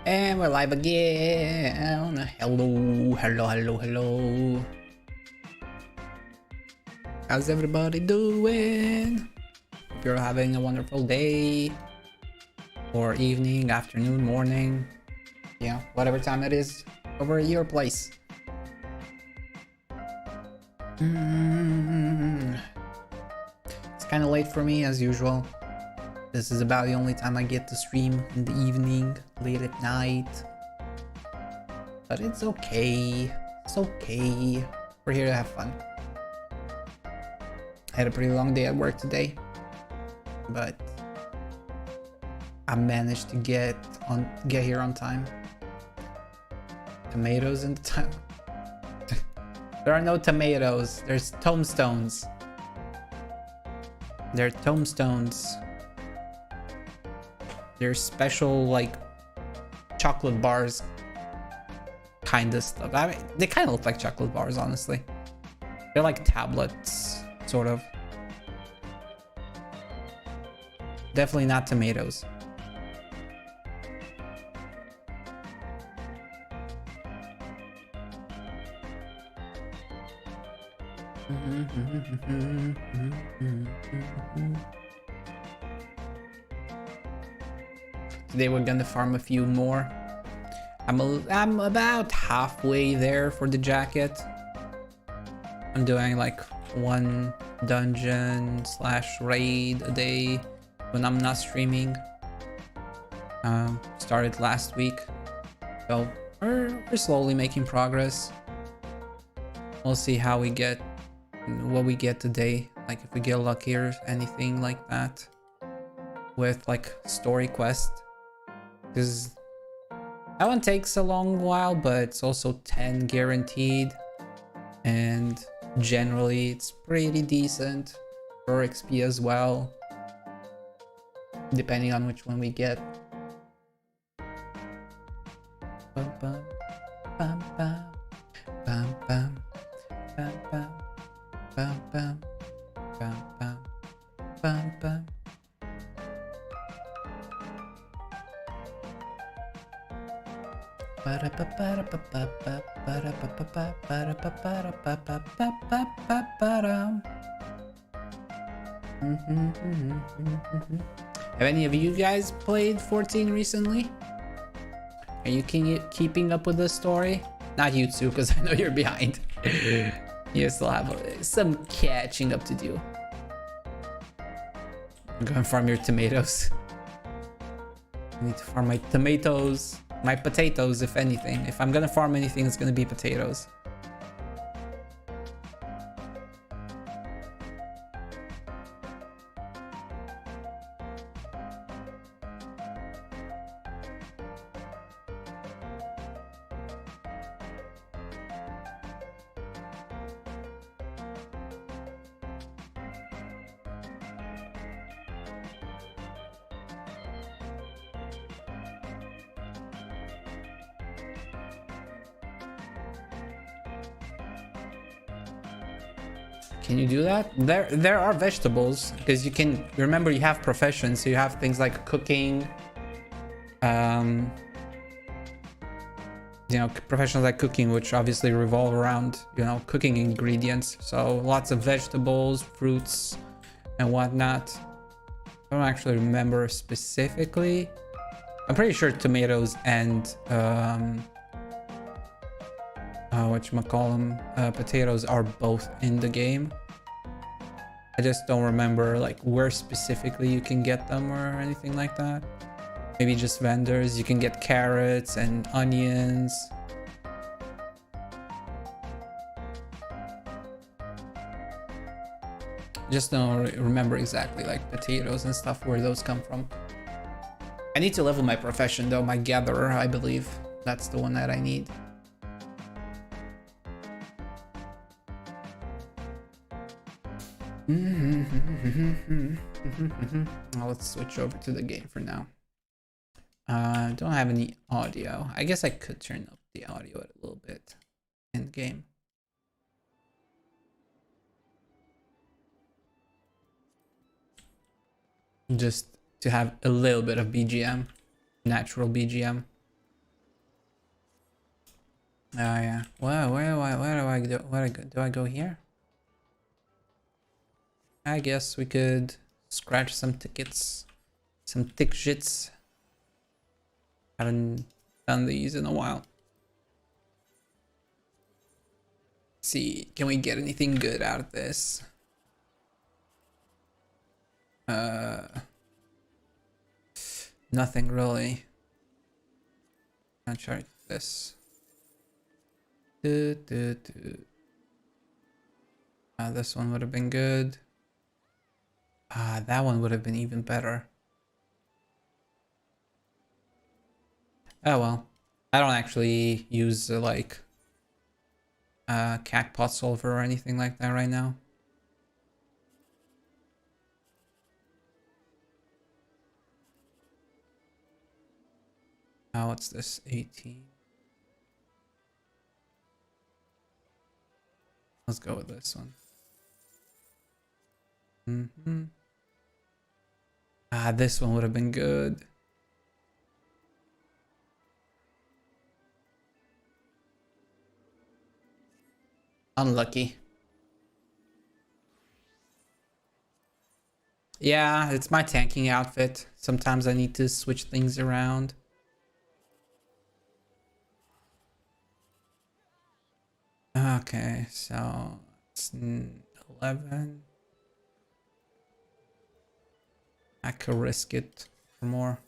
And we're live again. Hello, hello, hello, hello. How's everybody doing? Hope you're having a wonderful day, or evening, afternoon, morning, yeah, whatever time it is over at your place. It's kind of late for me as usual. This is about the only time I get to stream in the evening, late at night. But it's okay. It's okay. We're here to have fun. I had a pretty long day at work today, but I managed to get here on time. Tomatoes in the time. There are no tomatoes. There's tomestones. They're tomestones. They're special, like, chocolate bars kind of stuff. I mean, they kind of look like chocolate bars, honestly. They're like tablets, sort of. Definitely not tomatoes. Today we're gonna farm a few more. I'm about halfway there for the jacket. I'm doing like one dungeon / raid a day when I'm not streaming. Started last week, so we're slowly making progress. We'll see how we get, what we get today. Like if we get lucky or anything like that with like story quest. Because that one takes a long while, but it's also 10 guaranteed, and generally it's pretty decent for XP as well, depending on which one we get. Bum, bum, bum, bum, bum, bum, bum, bum, bum, bum, bum, bum, bum, bum. Ba-da-ba-ba-da-ba-ba-ba-da. Have any of you guys played 14 recently? Are you keeping up with the story? Not you two, because I know you're behind. You still have some catching up to do. I'm gonna farm your tomatoes. I need to farm my tomatoes. My potatoes, if anything. If I'm gonna farm anything, it's gonna be potatoes. Can you do that? There are vegetables, because you can remember you have professions, so you have things like cooking, you know, professions like cooking, which obviously revolve around, you know, cooking ingredients. So lots of vegetables, fruits, and whatnot. I don't actually remember specifically. I'm pretty sure tomatoes and whatchamacallem, potatoes are both in the game. I just don't remember like where specifically you can get them or anything like that. Maybe just vendors. You can get carrots and onions. Just don't remember exactly like potatoes and stuff, where those come from. I need to level my profession though, my gatherer, I believe. That's the one that I need. Well, let's switch over to the game for now. Don't have any audio. I guess I could turn up the audio a little bit in the game. Just to have a little bit of BGM, natural BGM. Oh yeah. Well, where do I go? Do I go here? I guess we could scratch some tickets, some tick shits. Haven't done these in a while. Let's see, can we get anything good out of this? Nothing really. I'll try this. This one would have been good. That one would have been even better. Oh well. I don't actually use like CAC pot solver or anything like that right now. What's this? 18. Let's go with this one. This one would have been good. Unlucky. Yeah, it's my tanking outfit. Sometimes I need to switch things around. Okay, so it's 11. I could risk it for more.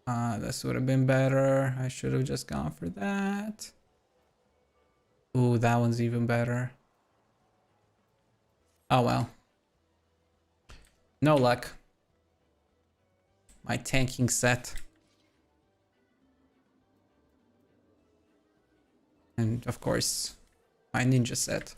This would have been better. I should have just gone for that. Ooh, that one's even better. Oh well. No luck. My tanking set. And of course, my ninja set.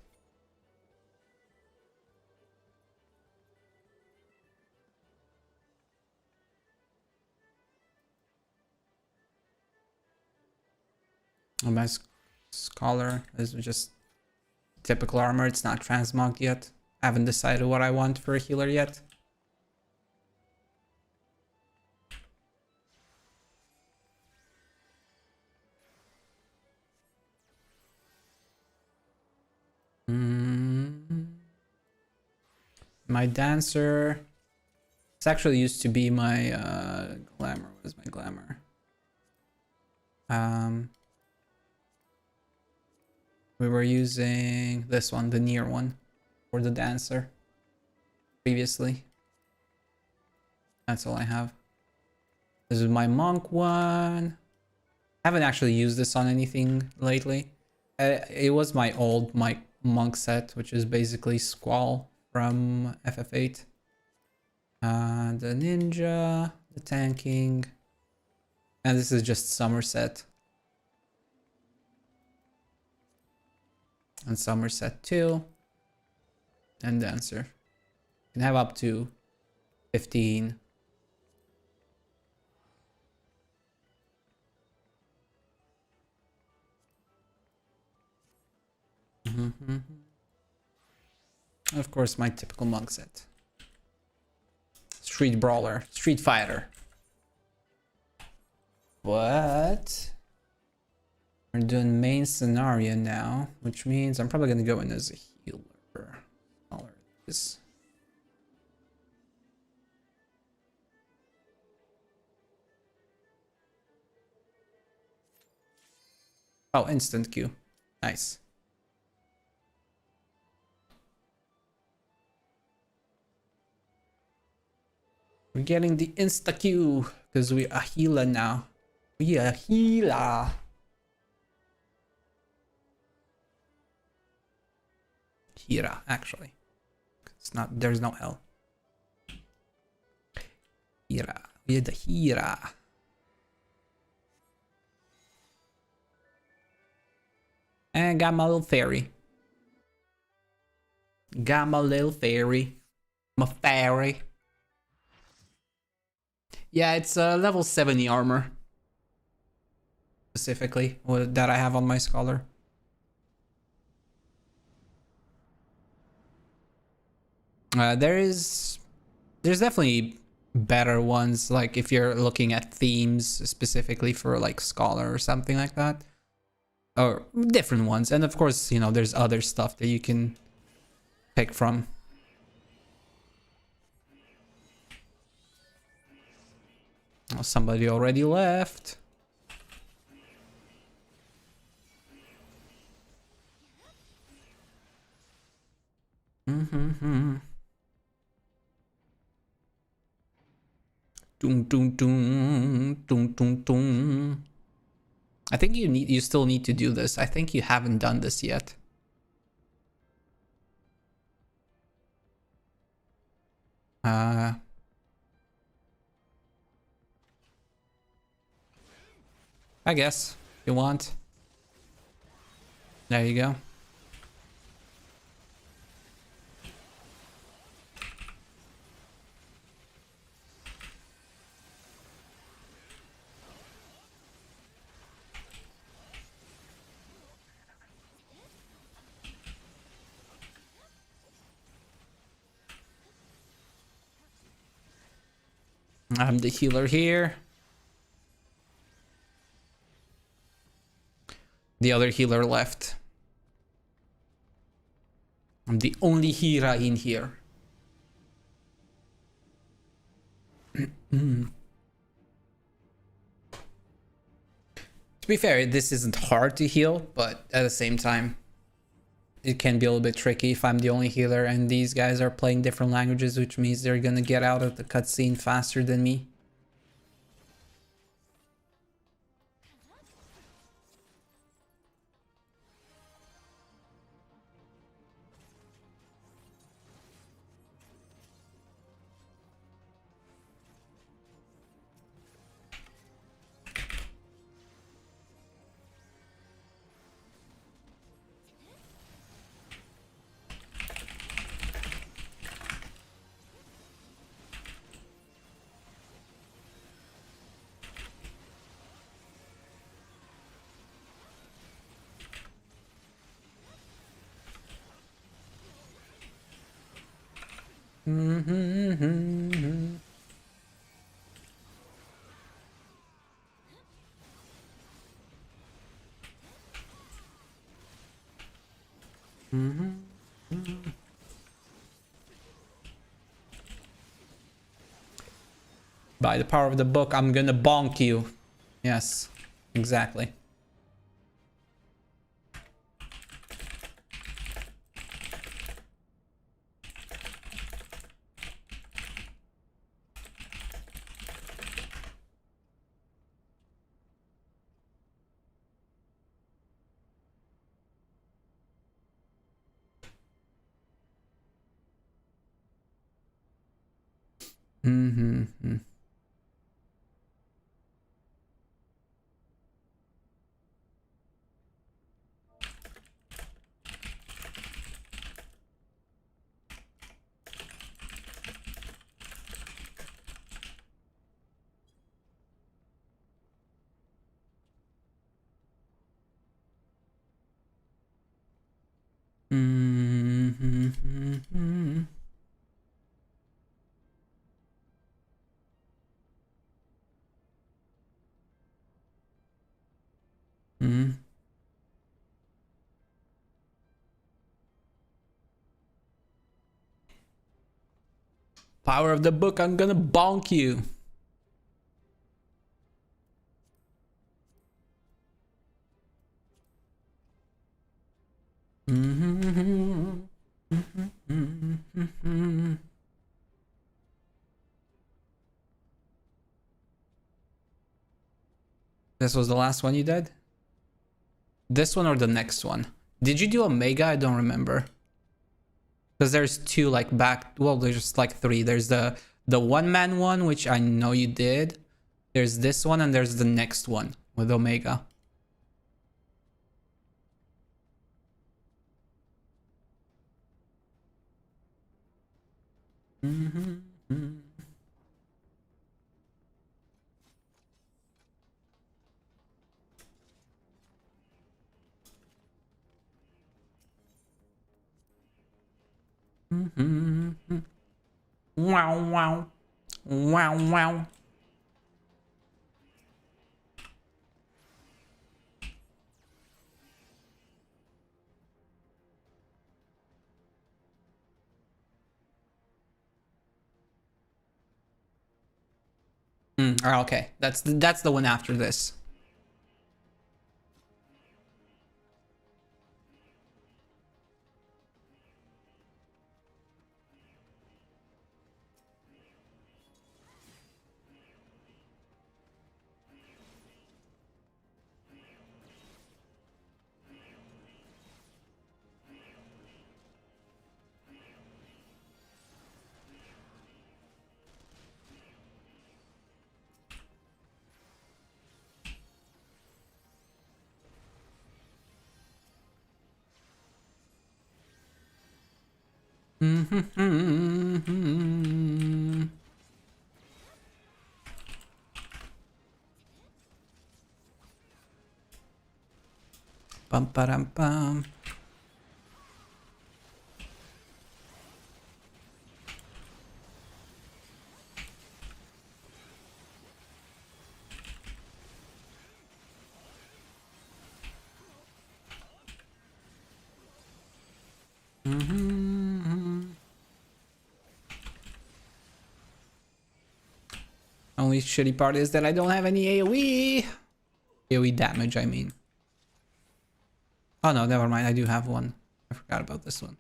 My scholar is just typical armor. It's not transmogged yet. I haven't decided what I want for a healer yet. My dancer. This actually used to be my glamour. What is my glamour? We were using this one, the near one, for the dancer previously. That's all I have. This is my monk one. I haven't actually used this on anything lately. It was my old monk set, which is basically Squall from FF8. The ninja, the tanking, and this is just Somerset. And Somerset 2. And dancer. You can have up to 15. Of course, my typical monk set. Street brawler, street fighter. But we're doing main scenario now, which means I'm probably gonna go in as a healer. This. Oh, instant Q. Nice. We're getting the insta Q because we are healer now. We are healer. Hira, actually. It's not, there's no L. Hira. We are the Hira. And got my little fairy. Got my little fairy. My fairy. Yeah, it's level 70 armor. Specifically, that I have on my scholar. There's definitely better ones, like if you're looking at themes specifically for like scholar or something like that. Or different ones. And of course, you know, there's other stuff that you can pick from. Oh, somebody already left. Dun, dun, dun, dun, dun, dun. I think you still need to do this. I think you haven't done this yet. I guess if you want. There you go. I'm the healer here. The other healer left. I'm the only Hira in here. To be fair, this isn't hard to heal, but at the same time, it can be a little bit tricky if I'm the only healer and these guys are playing different languages, which means they're gonna get out of the cutscene faster than me. By the power of the book, I'm gonna bonk you. Yes, exactly. Mm-hmm. Mm-hmm. Mm-hmm. Power of the book, I'm gonna bonk you. Mm-hmm. Mm-hmm. This was the last one you did? This one or the next one? Did you do Omega? I don't remember. Because there's two like back, well, there's just like three. There's the one-man one, which I know you did. There's this one, and there's the next one with Omega. Mm-hmm. Mm-hmm. Wow, wow. Wow, wow. Okay, that's the one after this. Mm-hmm. Pum param pum. Only shitty part is that I don't have any AoE. AoE damage, I mean. Oh no, never mind. I do have one. I forgot about this one.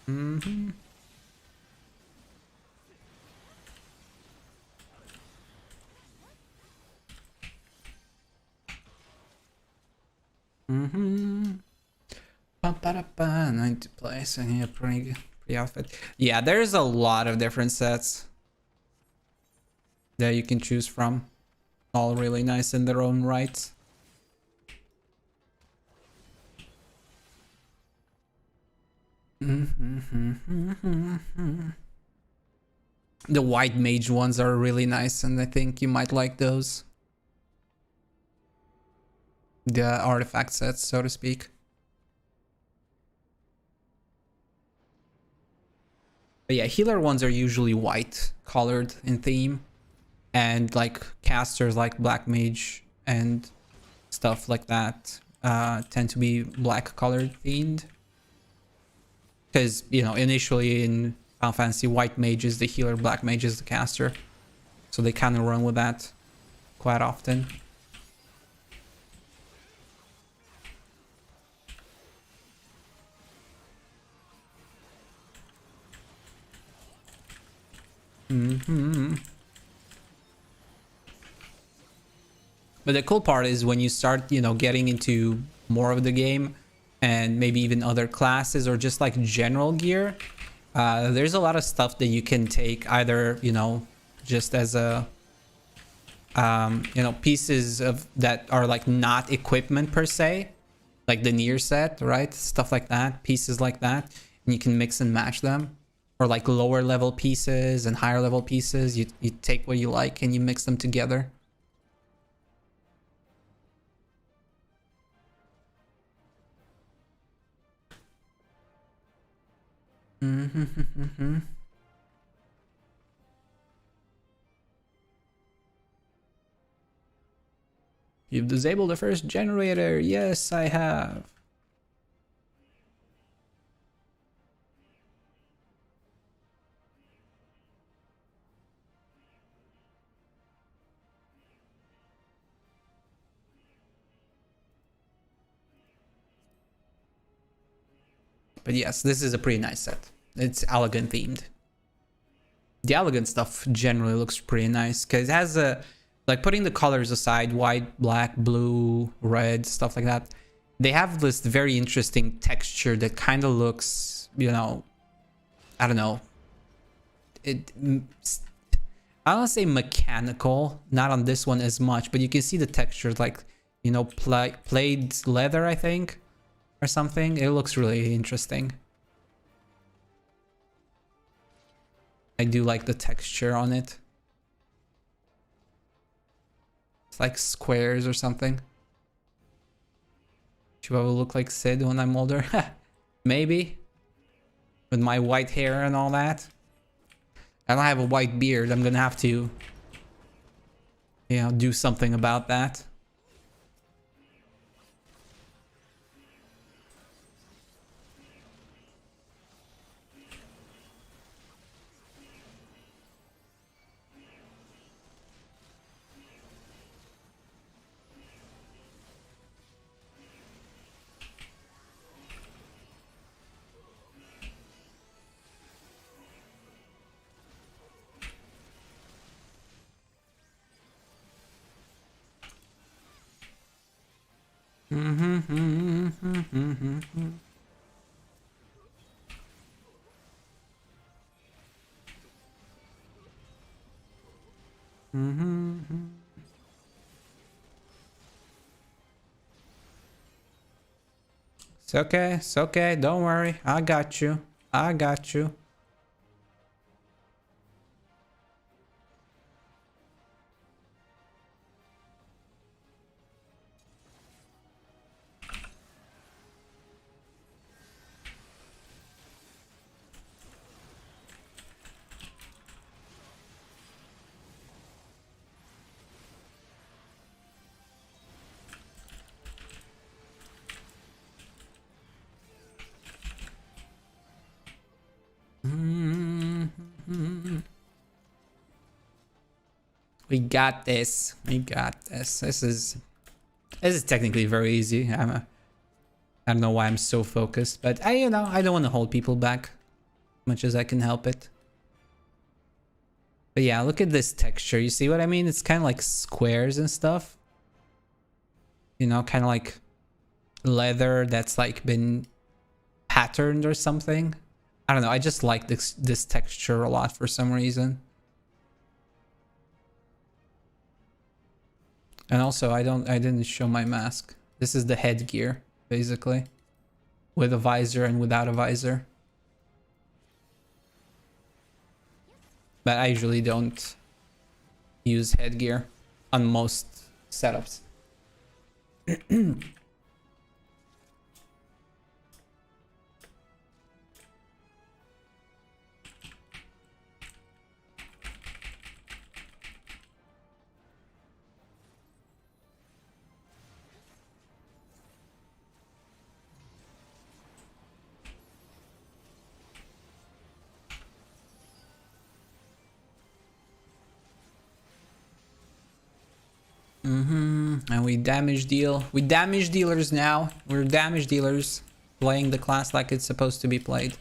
Mm-hmm. Mm-hmm. I need to play, so yeah, pretty outfit. Yeah, there's a lot of different sets that you can choose from. All really nice in their own right. The white mage ones are really nice, and I think you might like those. The artifact sets, so to speak. But yeah, healer ones are usually white colored in theme, and like casters like Black Mage and stuff like that tend to be black colored themed. Because, you know, initially in Final Fantasy, White Mage is the healer, Black Mage is the caster. So they kind of run with that quite often. But the cool part is when you start, you know, getting into more of the game and maybe even other classes or just like general gear, there's a lot of stuff that you can take either, you know, just as a, you know, pieces of that are like not equipment per se, like the near set, right? Stuff like that, pieces like that, and you can mix and match them. Or like lower level pieces and higher level pieces. You take what you like and you mix them together. You've disabled the first generator. Yes, I have. But yes, this is a pretty nice set. It's elegant themed. The elegant stuff generally looks pretty nice because it has a, like putting the colors aside, white, black, blue, red, stuff like that. They have this very interesting texture that kind of looks, you know, I don't know. I don't want to say mechanical, not on this one as much, but you can see the textures like, you know, played leather, I think, or something. It looks really interesting. I do like the texture on it. It's like squares or something. Shiva will look like Sid when I'm older. Maybe. With my white hair and all that. I don't have a white beard. I'm gonna have to, you know, do something about that. It's okay, it's okay, don't worry. I got you. I got you. We got this. We got this. This is technically very easy. I don't know why I'm so focused, but you know, I don't want to hold people back as much as I can help it. But yeah, look at this texture. You see what I mean? It's kind of like squares and stuff. You know, kind of like leather that's like been patterned or something. I don't know. I just like this texture a lot for some reason. And also, I didn't show my mask. This is the headgear, basically, with a visor and without a visor. But I usually don't use headgear on most setups. And we damage deal. We damage dealers now. We're damage dealers. Playing the class like it's supposed to be played.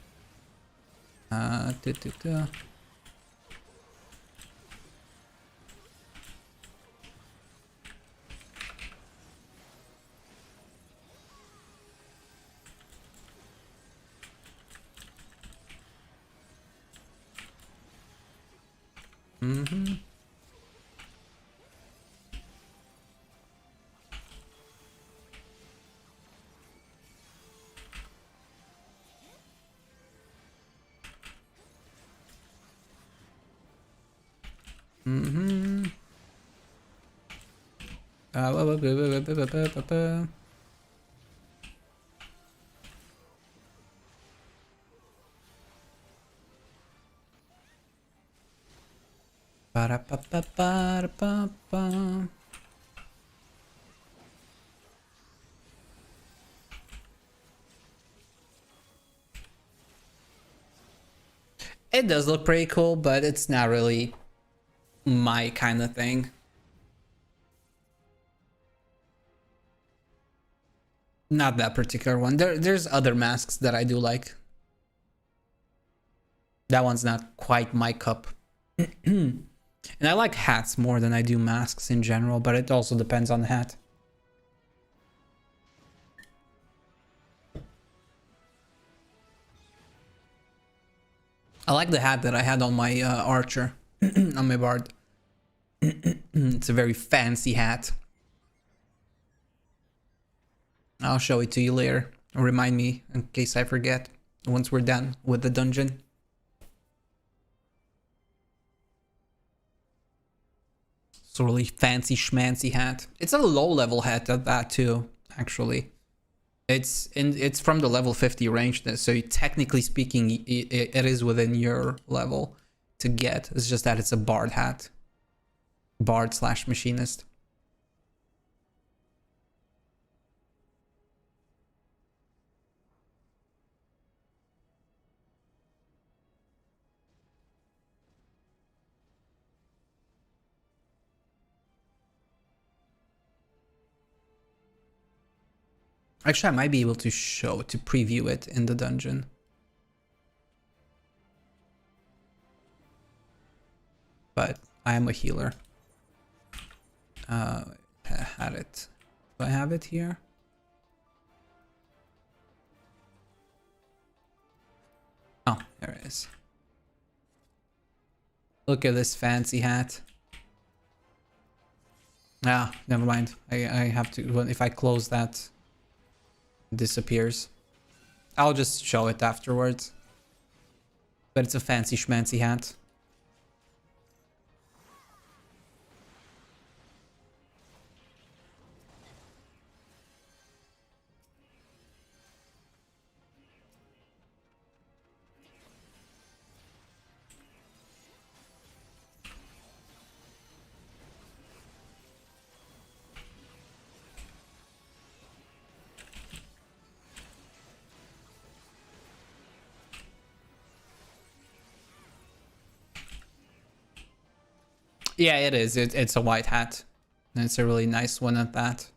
Ba-da-ba-ba-ba-da-ba-ba. It does look pretty cool, but it's not really my kind of thing. Not that particular one. There's other masks that I do like. That one's not quite my cup. And I like hats more than I do masks in general, but it also depends on the hat. I like the hat that I had on my archer, on my bard. It's a very fancy hat. I'll show it to you later. Remind me in case I forget once we're done with the dungeon. It's a really fancy schmancy hat. It's a low level hat at that too, actually. It's from the level 50 range, so technically speaking, it is within your level to get. It's just that it's a bard hat. Bard / machinist. Actually, I might be able to preview it in the dungeon. But I am a healer. I had it. Do I have it here? Oh, there it is. Look at this fancy hat. Ah, never mind. I have to, well, if I close that, it disappears. I'll just show it afterwards. But it's a fancy schmancy hat. Yeah, it is. It's a white hat. And it's a really nice one at that.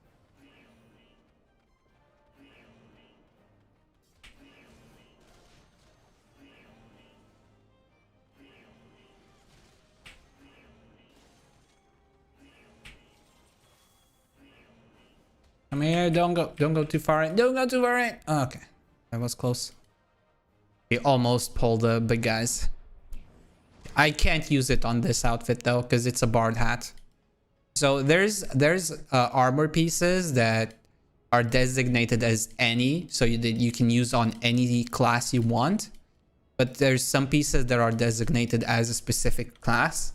Come here, don't go too far in. Don't go too far in. Oh, okay. That was close. We almost pulled the big guys. I can't use it on this outfit though, because it's a bard hat. So there's armor pieces that are designated as any, so you can use on any class you want. But there's some pieces that are designated as a specific class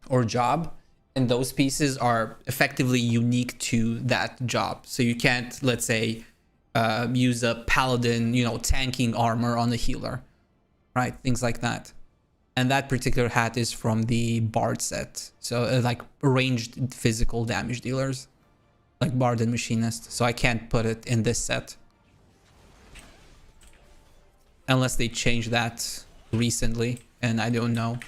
or job, and those pieces are effectively unique to that job. So you can't, let's say, use a paladin, tanking armor on a healer, right? Things like that. And that particular hat is from the Bard set. So like ranged physical damage dealers. Like Bard and Machinist. So I can't put it in this set. Unless they changed that recently. And I don't know.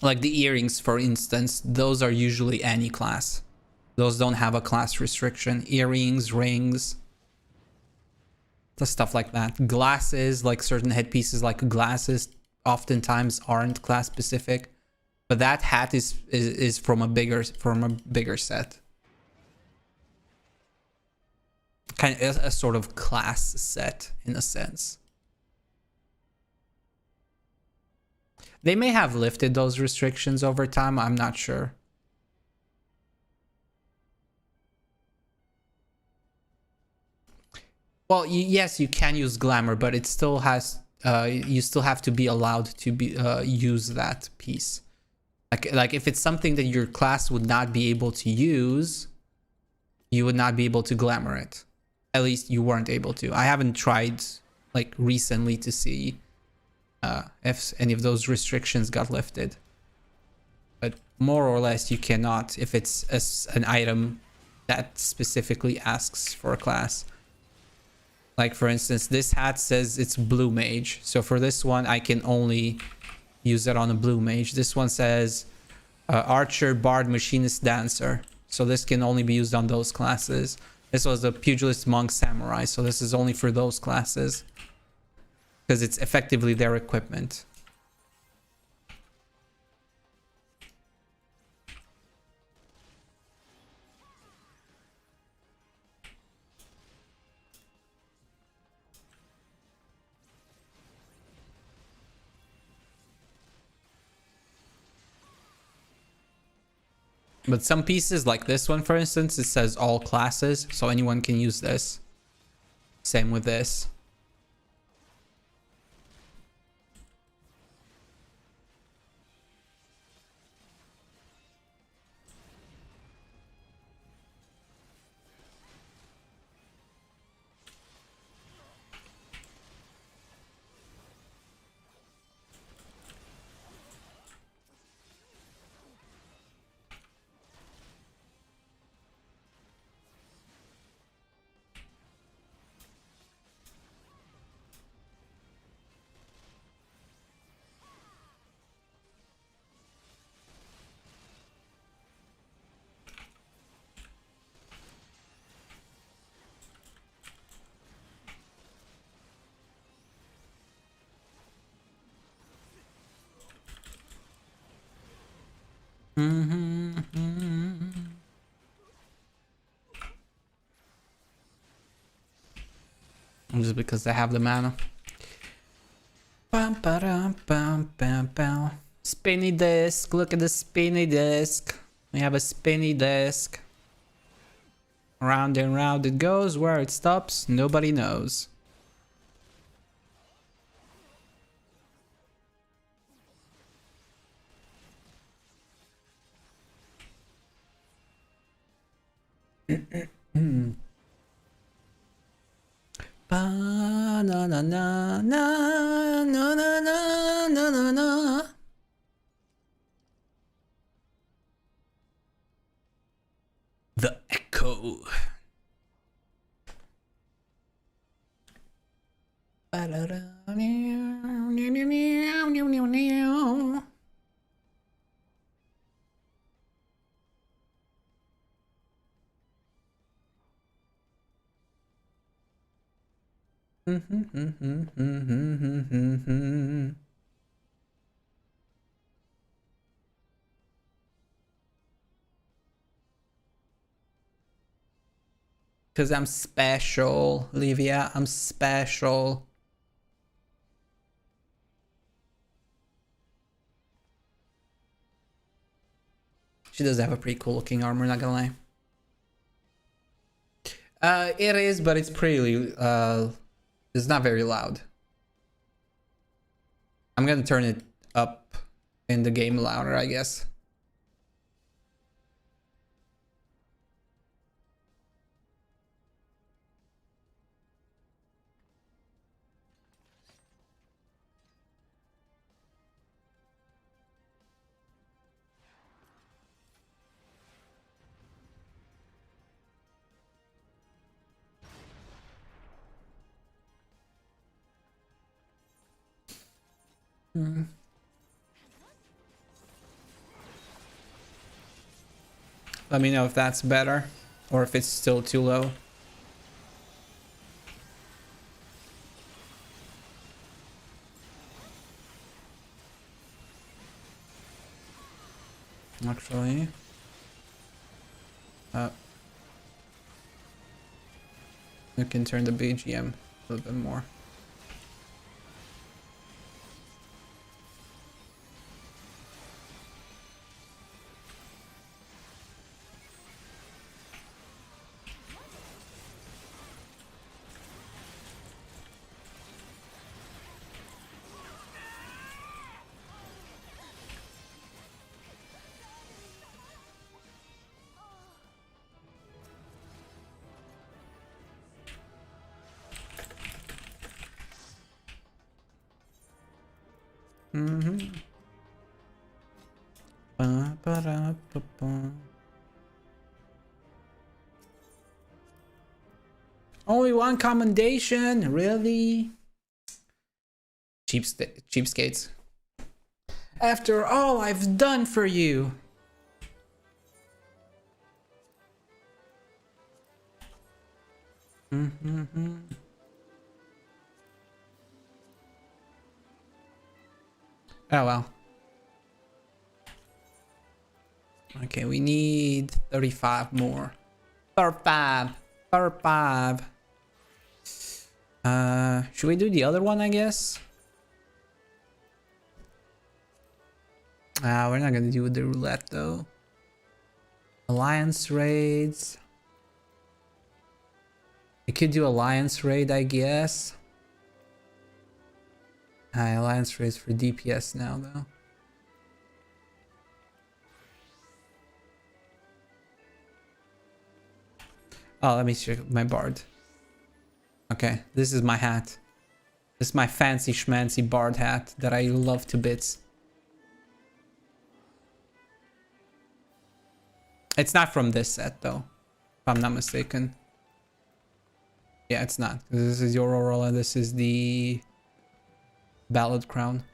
Like the earrings, for instance, those are usually any class. Those don't have a class restriction. Earrings, rings, the stuff like that. Glasses, like certain headpieces like glasses, oftentimes aren't class specific. But that hat is from a bigger set. Kind of a sort of class set in a sense. They may have lifted those restrictions over time, I'm not sure. Well, yes, you can use glamour, but it still has you still have to be allowed to be use that piece. Like if it's something that your class would not be able to use, you would not be able to glamour it. At least you weren't able to. I haven't tried like recently to see if any of those restrictions got lifted. But more or less you cannot if it's an item that specifically asks for a class. Like for instance, this hat says it's blue mage. So for this one, I can only use it on a blue mage. This one says archer, bard, machinist, dancer. So this can only be used on those classes. This was a pugilist, monk, samurai. So this is only for those classes. Because it's effectively their equipment. But some pieces, like this one, for instance, it says all classes, so anyone can use this. Same with this. Just because they have the mana. Spinny disc. Look at the spinny disc. We have a spinny disc. Round and round it goes. Where it stops, nobody knows. Ba na na na na na na na na na. The echo. Because I'm special, Livia. I'm special. She does have a pretty cool looking armor, not gonna lie. It is, but it's pretty, it's not very loud. I'm gonna turn it up in the game louder, I guess. Let me know if that's better or if it's still too low. Actually, you can turn the BGM a little bit more. Only one commendation, really? Cheapskates. After all I've done for you. Oh well. Okay, we need 35 more. 35. Should we do the other one, I guess? We're not gonna do the roulette though. Alliance raids. We could do alliance raid, I guess. Alliance raids for DPS now though. Oh, let me check my bard. Okay, this is my hat. This is my fancy schmancy bard hat that I love to bits. It's not from this set though, if I'm not mistaken. Yeah, it's not. This is your Aurora, this is the Ballad Crown.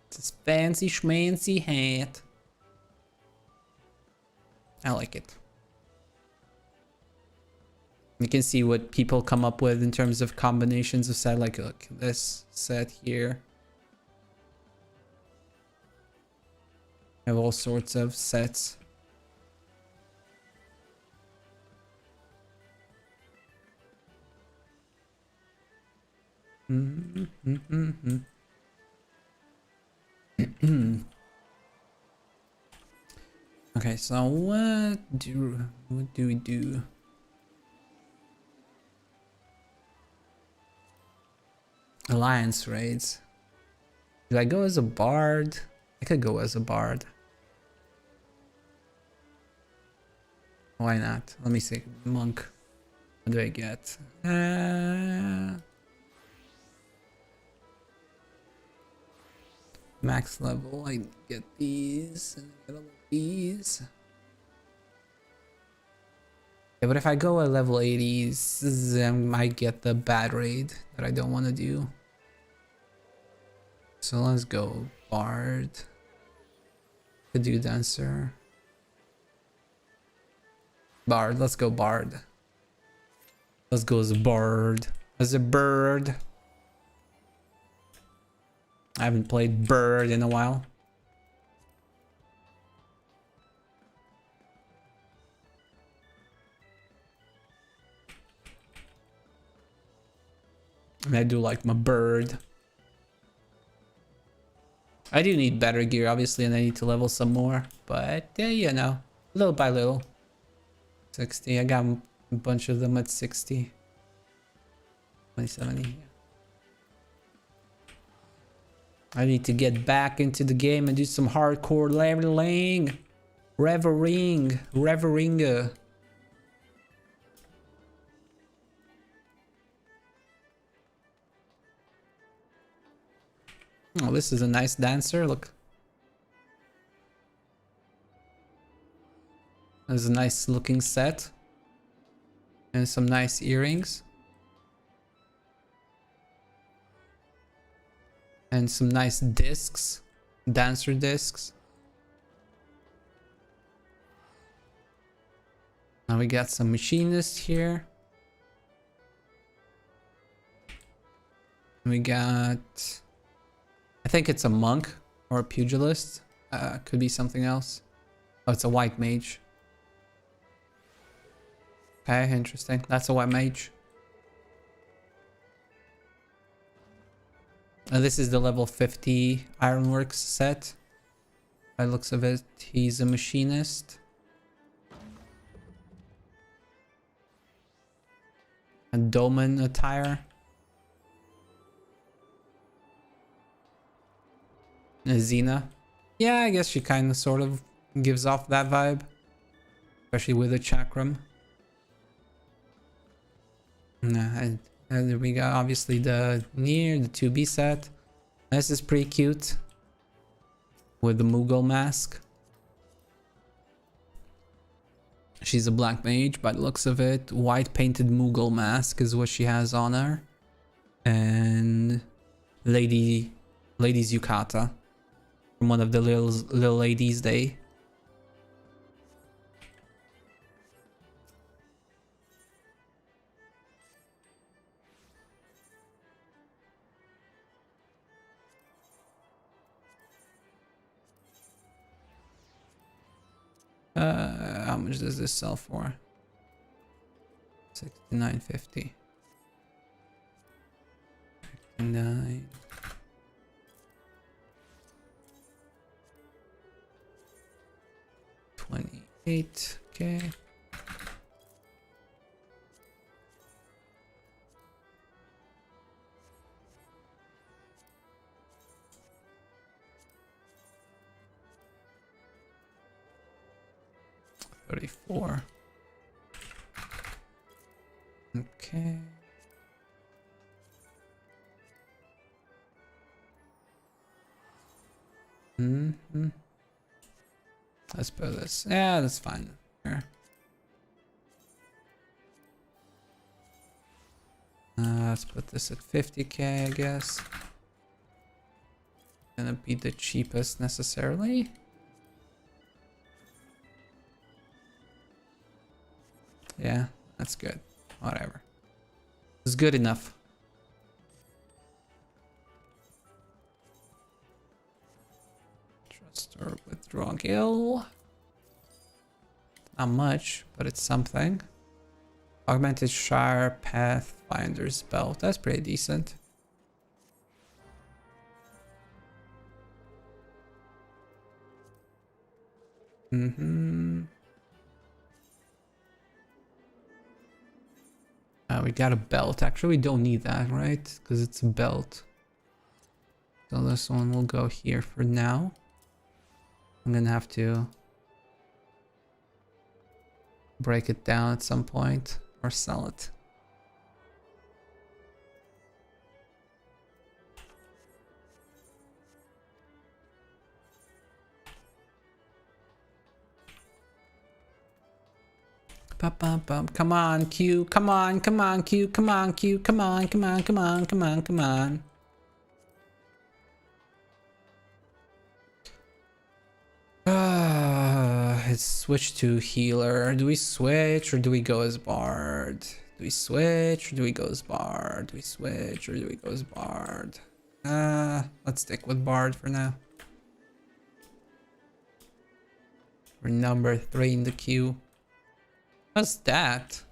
It's a fancy schmancy hat. I like it. You can see what people come up with in terms of combinations of set. Like, look, this set here. I have all sorts of sets. Okay, so what do we do? Alliance raids. Do I go as a bard? I could go as a bard. Why not? Let me see. Monk. What do I get? Max level. I get these. And I get all of these. Yeah, but if I go at level 80s, I might get the bad raid that I don't want to do. So let's go bard. Could do dancer. Bard, let's go bard. Let's go as a bard. As a bird. I haven't played bird in a while. And I do like my bird. I do need better gear, obviously, and I need to level some more. But, you know, little by little. 60. I got a bunch of them at 60. 2070. Yeah. I need to get back into the game and do some hardcore leveling. Revering. Oh, this is a nice dancer. Look. There's a nice looking set. And some nice earrings. And some nice discs, dancer discs. Now we got some machinists here. We got, I think it's a monk or a pugilist. Could be something else. Oh, it's a white mage. Okay, interesting. That's a white mage. And this is the level 50 Ironworks set. By the looks of it, he's a machinist. A dolmen attire. Xena. Yeah, I guess she kind of sort of gives off that vibe. Especially with the chakram. And we got obviously the 2B set. This is pretty cute. With the Moogle mask. She's a black mage by the looks of it. White painted Moogle mask is what she has on her. And Lady's Yukata. From one of the little ladies' day. How much does this sell for? 69.50. 59. $28. Okay. $34. Okay. Let's put this. Yeah, that's fine. Here. Let's put this at 50k, I guess. Gonna be the cheapest necessarily. Yeah, that's good. Whatever. It's good enough. Trust or withdraw gill. Not much, but it's something. Augmented Shire Pathfinder's Belt. That's pretty decent. We got a belt. Actually, we don't need that, right? Because it's a belt. So this one will go here for now. I'm gonna have to break it down at some point or sell it. Come on, Q. Come on, come on, Q. Come on, Q. Come on, come on, come on, come on, come on. It's switched to healer. Do we switch or do we go as bard? Do we switch or do we go as bard? Do we switch or do we go as bard? Let's stick with bard for now. We're number 3 in the queue. What's that?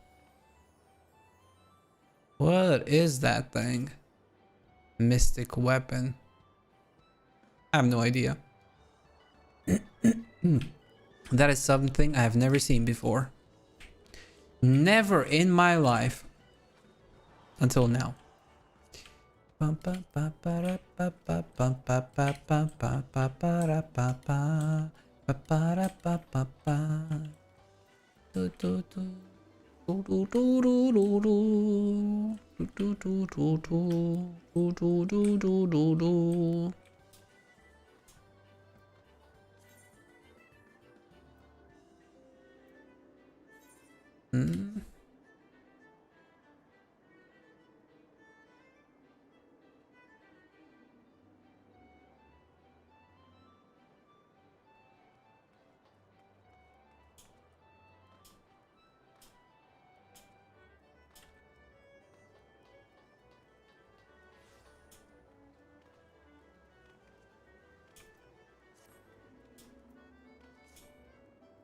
What is that thing? Mystic weapon. I have no idea. That is something I have never seen before. Never in my life. Until now.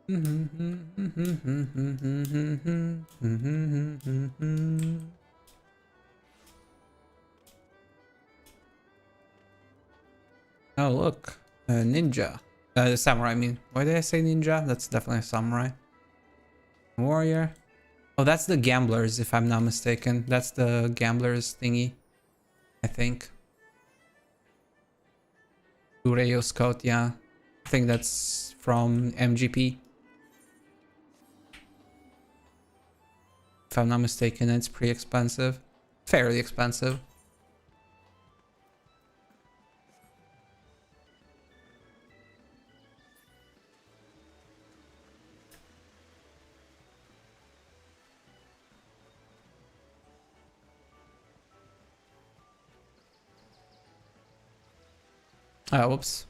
Oh, look. A ninja. Samurai, I mean. Why did I say ninja? That's definitely a samurai. Warrior. Oh, that's the gamblers, if I'm not mistaken. That's the gamblers thingy, I think. Ureo Scout, yeah. I think that's from MGP. If I'm not mistaken, it's pretty expensive. Fairly expensive. Oh, whoops.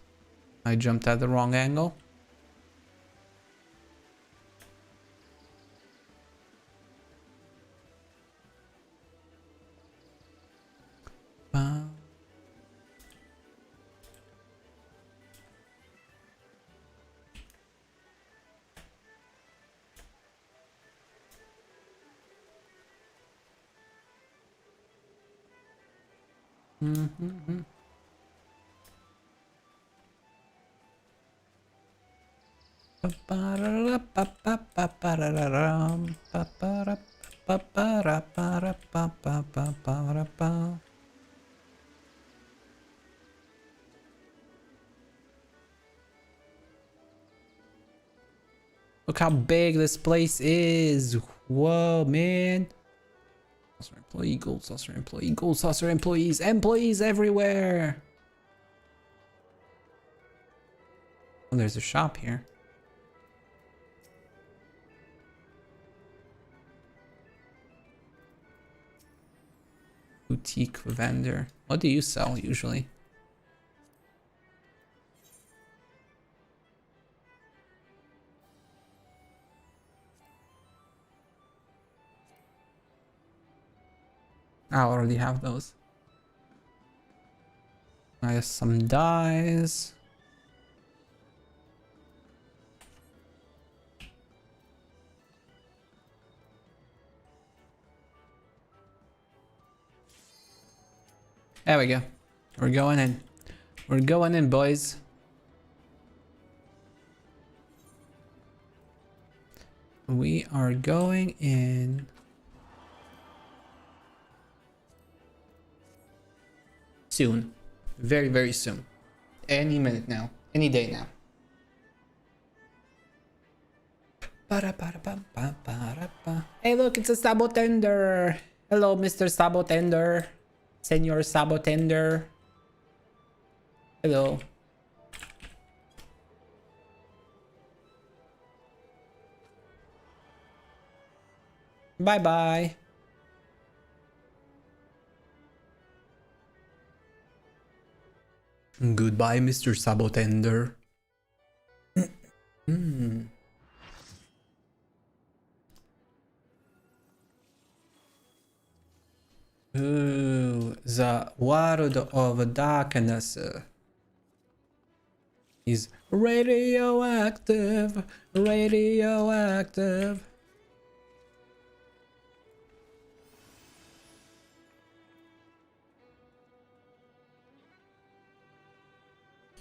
I jumped at the wrong angle. Look how big this place is. Whoa, man. Saucer employee, gold saucer employee, gold saucer employees, employees everywhere. Oh, there's a shop here. Boutique vendor. What do you sell usually? I already have those. I have some dyes. There we go. We're going in. We're going in, boys. We are going in. Soon. Very, very soon. Any minute now. Any day now. Hey, look, it's a sabotender. Hello, Mr. Sabotender. Senor Sabotender. Hello. Bye-bye. Goodbye, Mr. Sabotender. Ooh, the world of darkness is radioactive, radioactive.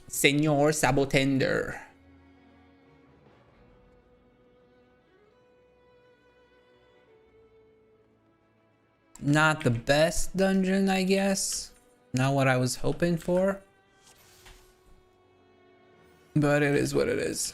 Senor Sabotender. Not the best dungeon, I guess. Not what I was hoping for. But it is what it is.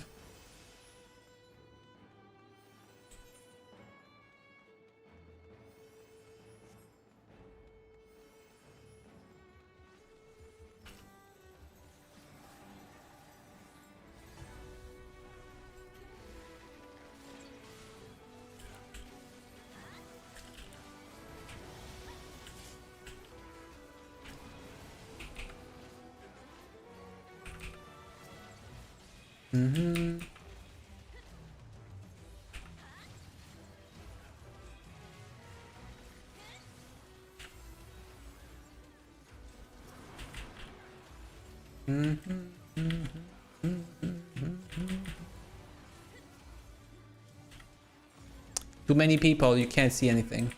Too many people, you can't see anything.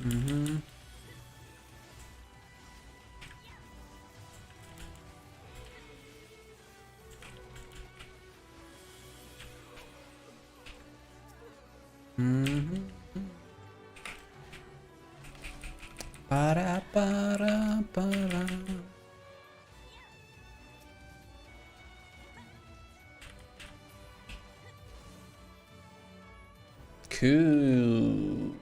Mm-hmm. Mm-hmm. Para para para. Cool.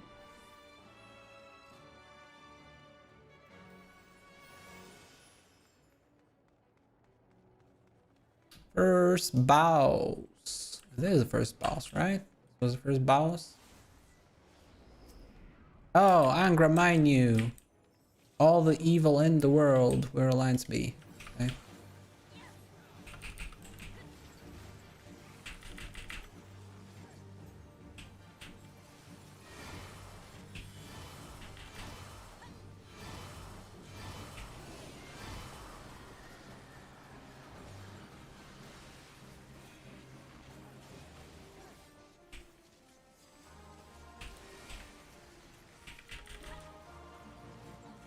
First boss. This is the first boss, right? This was the first boss. Oh, Angra Mainyu. All the evil in the world. Where alliance be? Okay.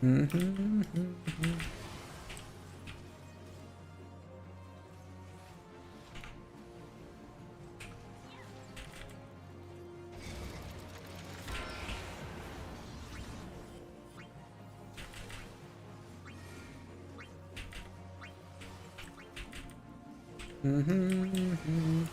Mm-hmm. Mm-hmm.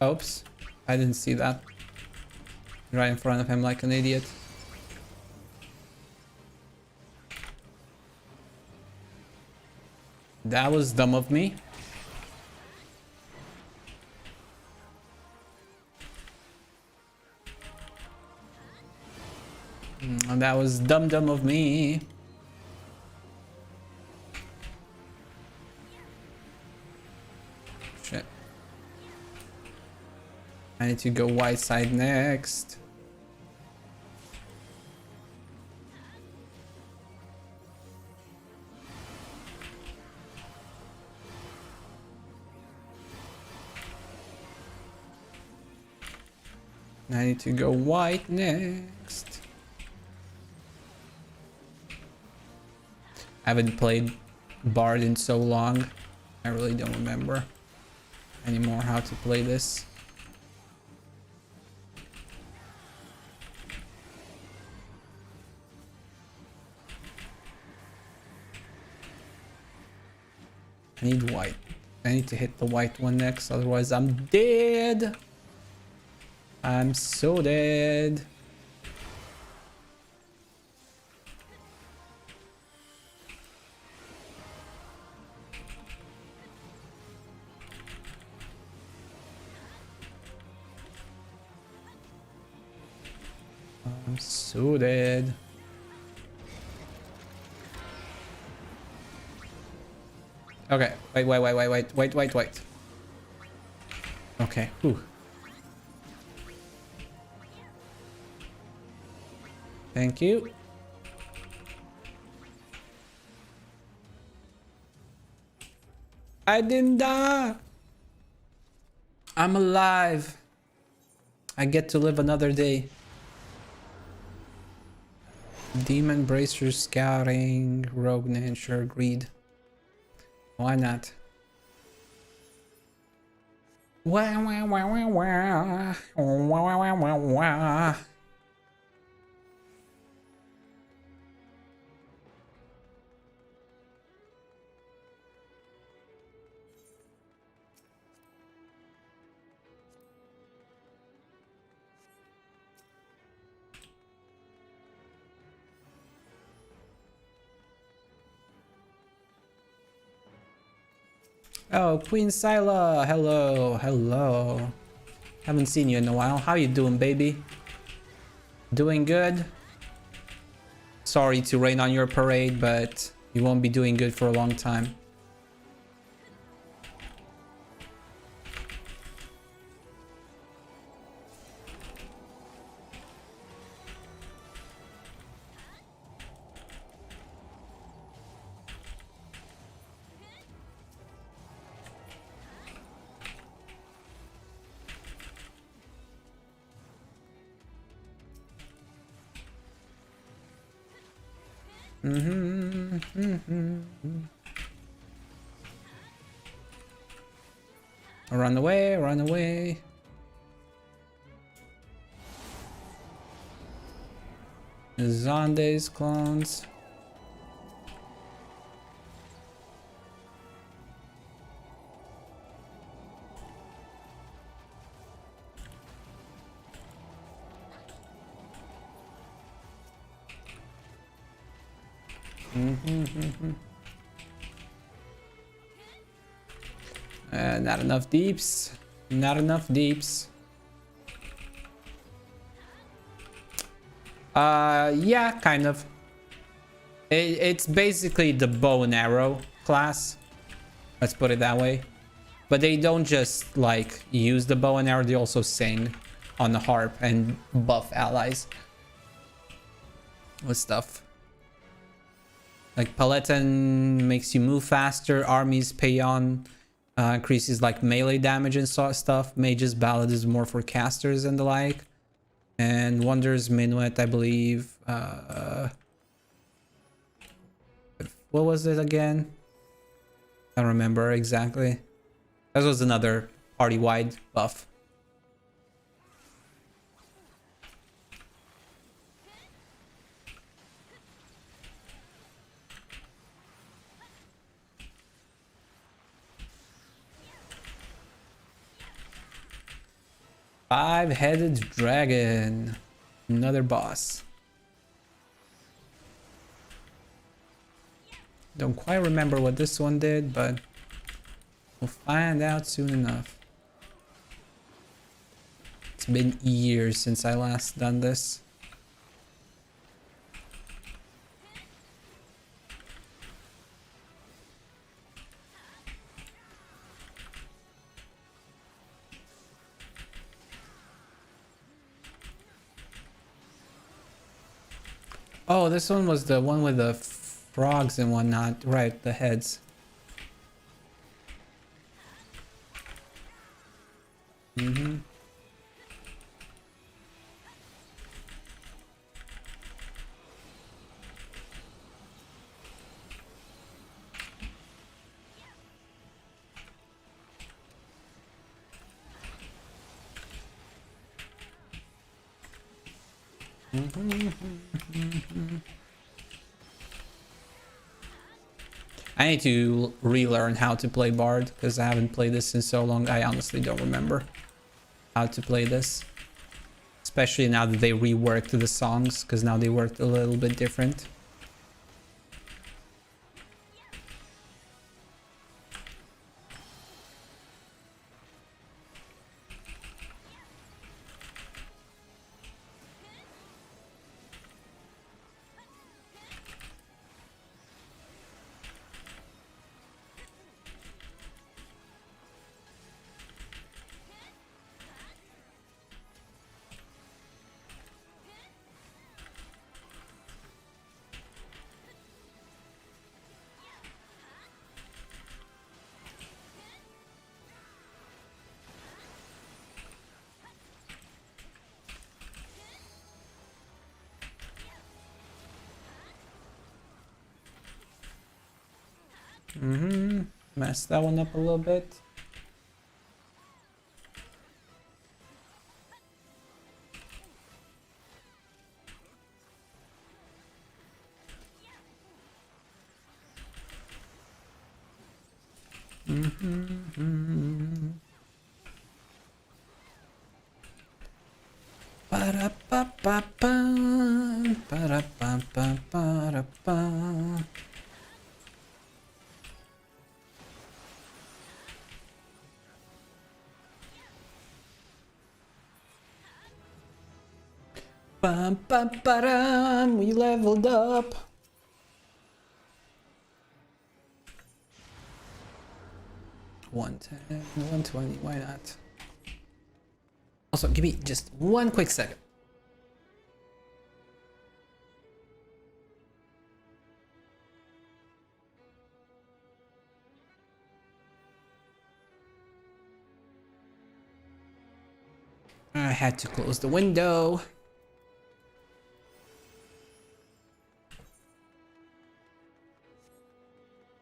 Oops, I didn't see that. Right in front of him like an idiot. That was dumb of me. And that was dumb of me. Shit. I need to go white side next. I need to go white next. I haven't played Bard in so long. I really don't remember anymore how to play this. I need white. I need to hit the white one next, otherwise I'm dead. I'm so dead. I'm so dead. Okay, wait. Okay, whew. Thank you. I didn't die. I'm alive. I get to live another day. Demon Bracer Scouting, Rogue Nature, Greed. Why not? Wah, wah, wah, wah, wah. Wah, wah, wah, wah. Oh, Queen Sila, hello, hello. Haven't seen you in a while. How you doing, baby? Doing good? Sorry to rain on your parade, but you won't be doing good for a long time. Run away, run away. Zondes clones. Not enough deeps. Not enough deeps. Yeah, kind of. It's basically the bow and arrow class. Let's put it that way. But they don't just like use the bow and arrow, they also sing on the harp and buff allies with stuff. Like Paladin makes you move faster, armies Payon increases like melee damage and stuff. Mage's Ballad is more for casters and the like. And Wonder's Minuet, I believe. What was it again? I don't remember exactly. That was another party-wide buff. Five-headed dragon. Another boss. Don't quite remember what this one did, but we'll find out soon enough. It's been years since I last done this. Oh, this one was the one with the frogs and whatnot. Right, the heads. Mm-hmm. I need to relearn how to play Bard because I haven't played this in so long. I honestly don't remember how to play this, especially now that they reworked the songs, because now they worked a little bit different. Mess that one up a little bit. Bum, bum, ba-dum, we leveled up. $110, $120, why not? Also, give me just one quick second. I had to close the window.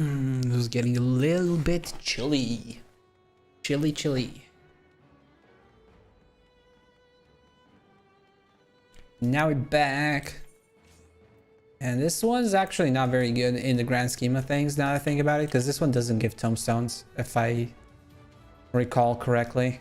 It was getting a little bit chilly. Chilly. Now we're back. And this one's actually not very good in the grand scheme of things now that I think about it, because this one doesn't give tomestones, if I recall correctly.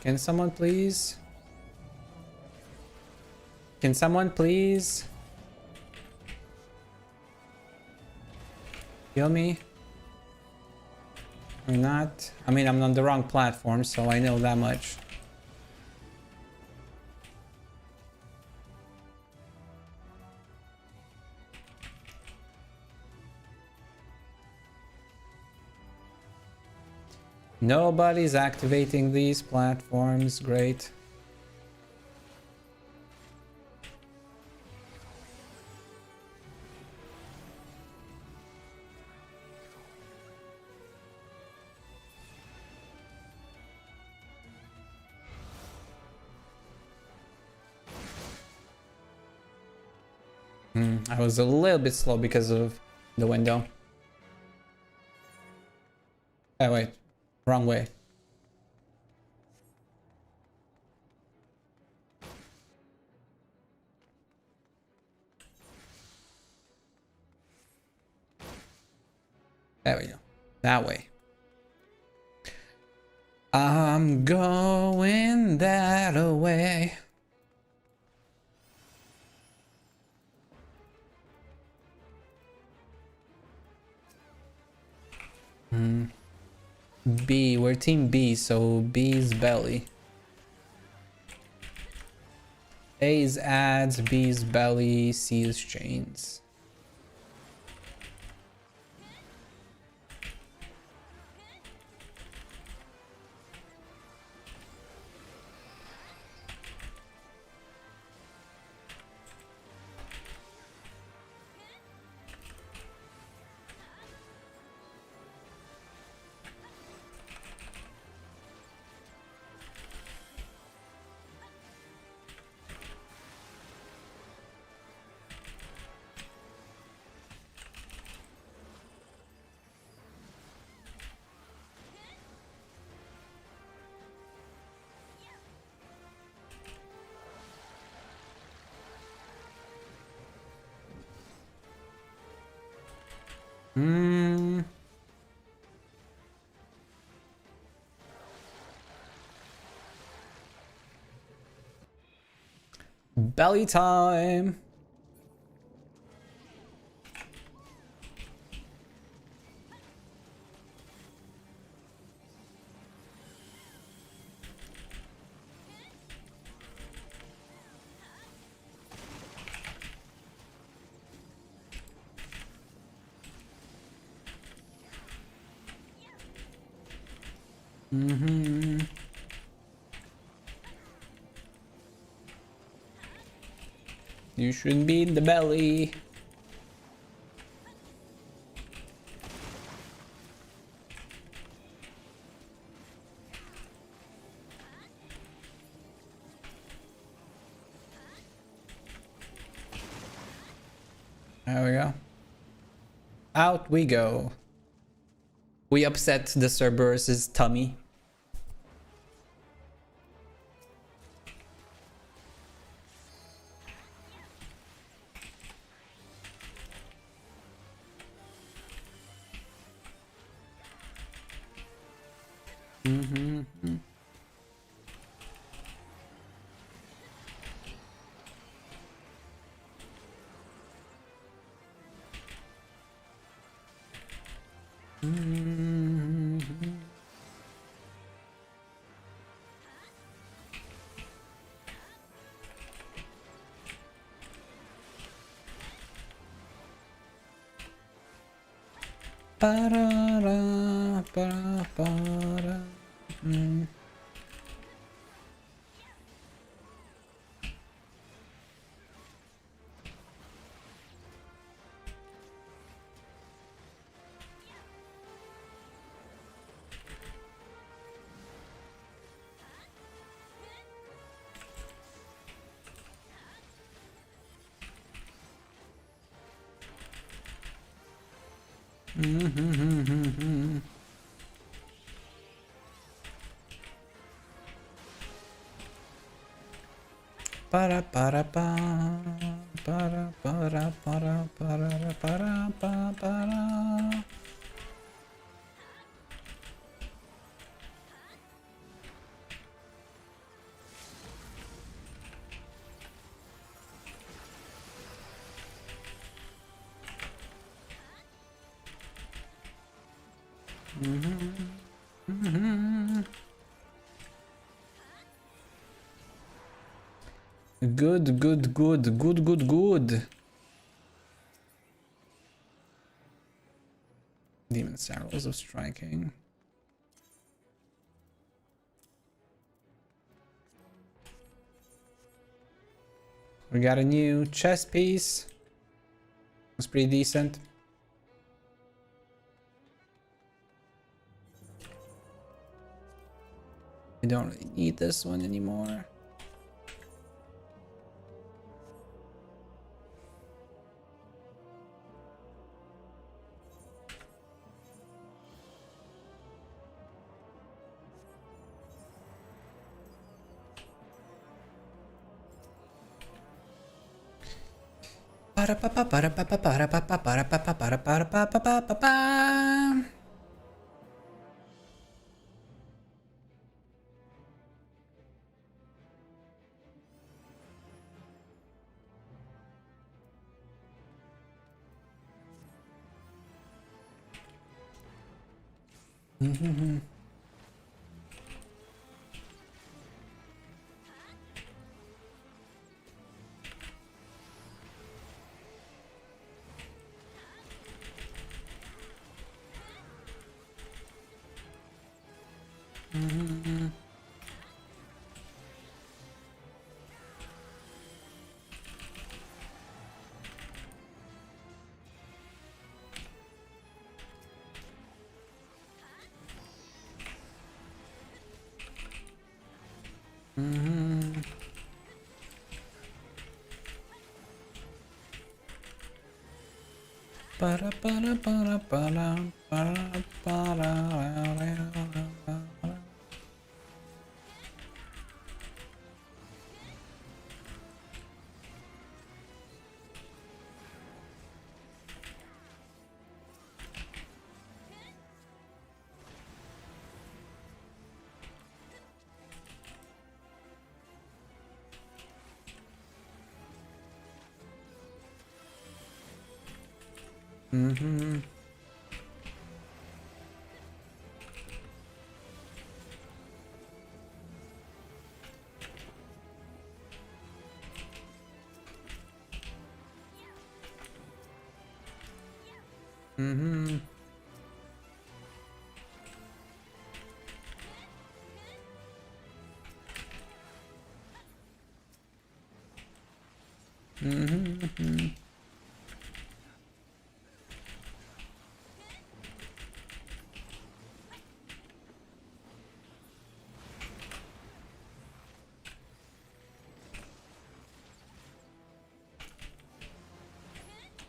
Can someone please? Can someone please kill me? Or not? I mean, I'm on the wrong platform, so I know that much. Nobody's activating these platforms. Great. I was a little bit slow because of the window. Oh wait, wrong way. There we go. That way. I'm going that way. B, we're team B, so B's belly. A is ads, B is belly, C is chains. Belly time. You should be in the belly. There we go. Out we go. We upset the Cerberus's tummy. Para, para. Para para pa para. Good. Demon's arrows of striking. We got a new chess piece. It's pretty decent. We don't really need this one anymore.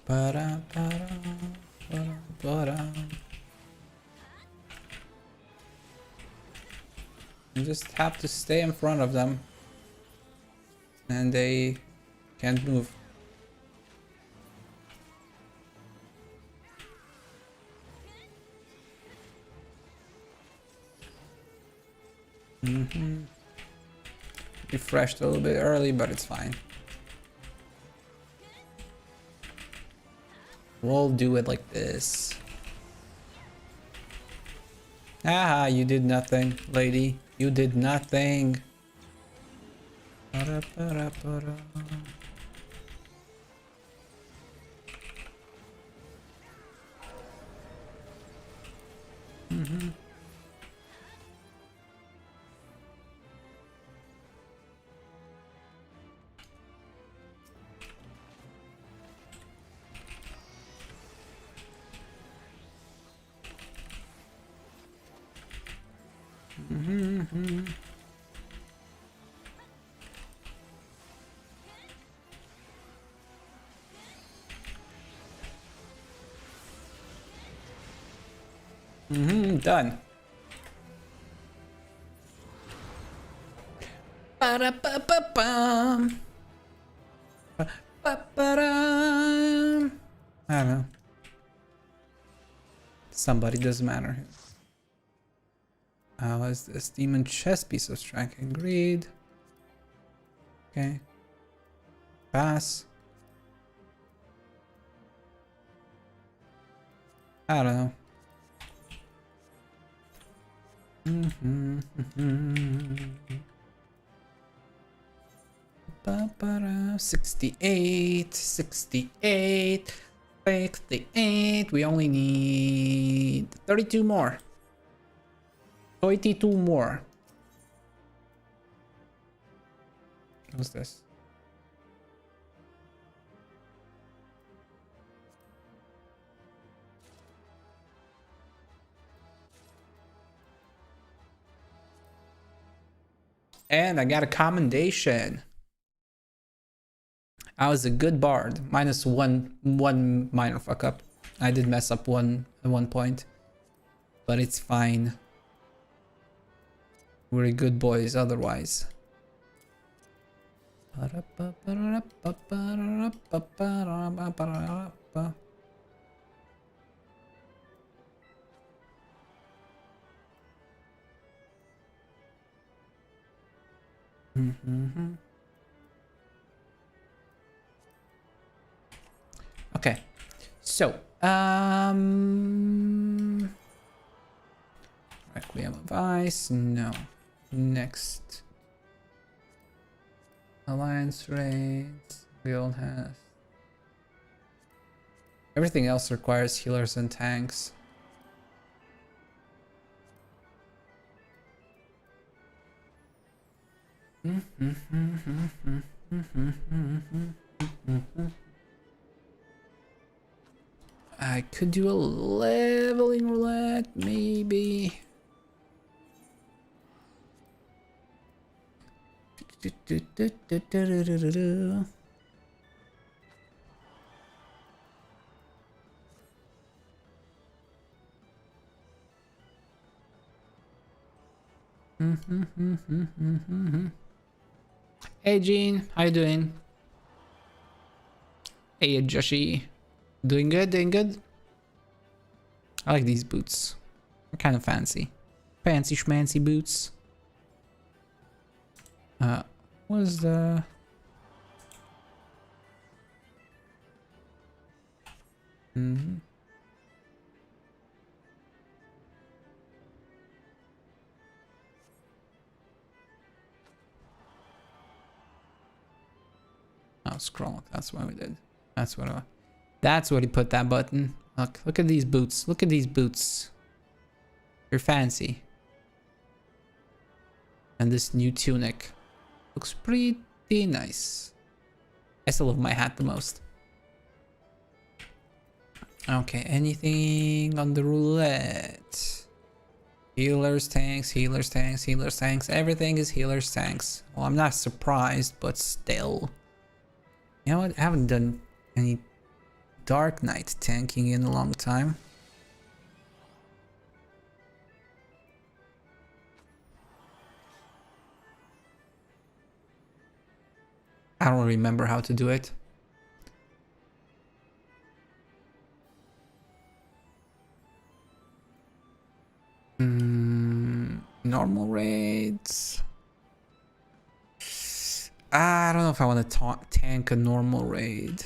Para. You just have to stay in front of them. And they can't move. Refreshed a little bit early, but it's fine. We'll do it like this. Ah, you did nothing, lady. You did nothing. Done. Ba-da-ba-ba-bum. Ba-ba-dum. I don't know. Somebody, doesn't matter. How is this? Demon chess piece of strength and greed. Okay. Pass. I don't know. 68, 68, 68. We only need 32 more. 32 more. What's this? And I got a commendation. I was a good bard. Minus one minor fuck up. I did mess up one at one point, but it's fine. We're good boys otherwise. Okay, so Requiem of Ice, no. Next, Alliance raids. We all have. Everything else requires healers and tanks. I could do a leveling roulette, maybe. Hey Jean, how you doing? Hey Joshi, doing good, doing good. I like these boots. They're kind of fancy. Fancy schmancy boots. What is the... Oh, scroll. That's what we did. That's what he put that button. Look at these boots. Look at these boots. They're fancy. And this new tunic looks pretty nice. I still love my hat the most. Okay, anything on the roulette? Healers, tanks, healers, tanks, healers, tanks. Everything is healers, tanks. Well, I'm not surprised, but still. You know what? I haven't done any Dark Knight tanking in a long time. don't remember how to do it. Normal raids. I don't know if I want to tank a normal raid.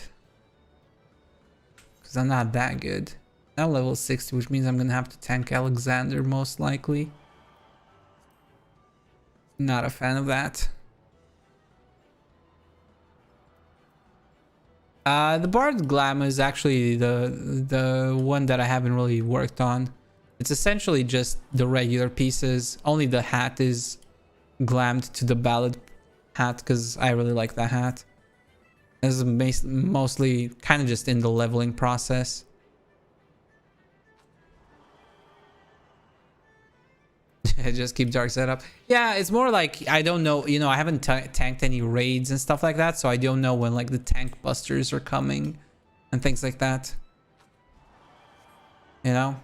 Because I'm not that good. Now level 60, which means I'm going to have to tank Alexander most likely. Not a fan of that. The Bard Glam is actually the one that I haven't really worked on. It's essentially just the regular pieces. Only the hat is glammed to the ballad hat because I really like that hat. This is mostly kind of just in the leveling process. Just keep dark setup. Yeah, it's more like I don't know. You know, I haven't tanked any raids and stuff like that, so I don't know when like the tank busters are coming and things like that. You know.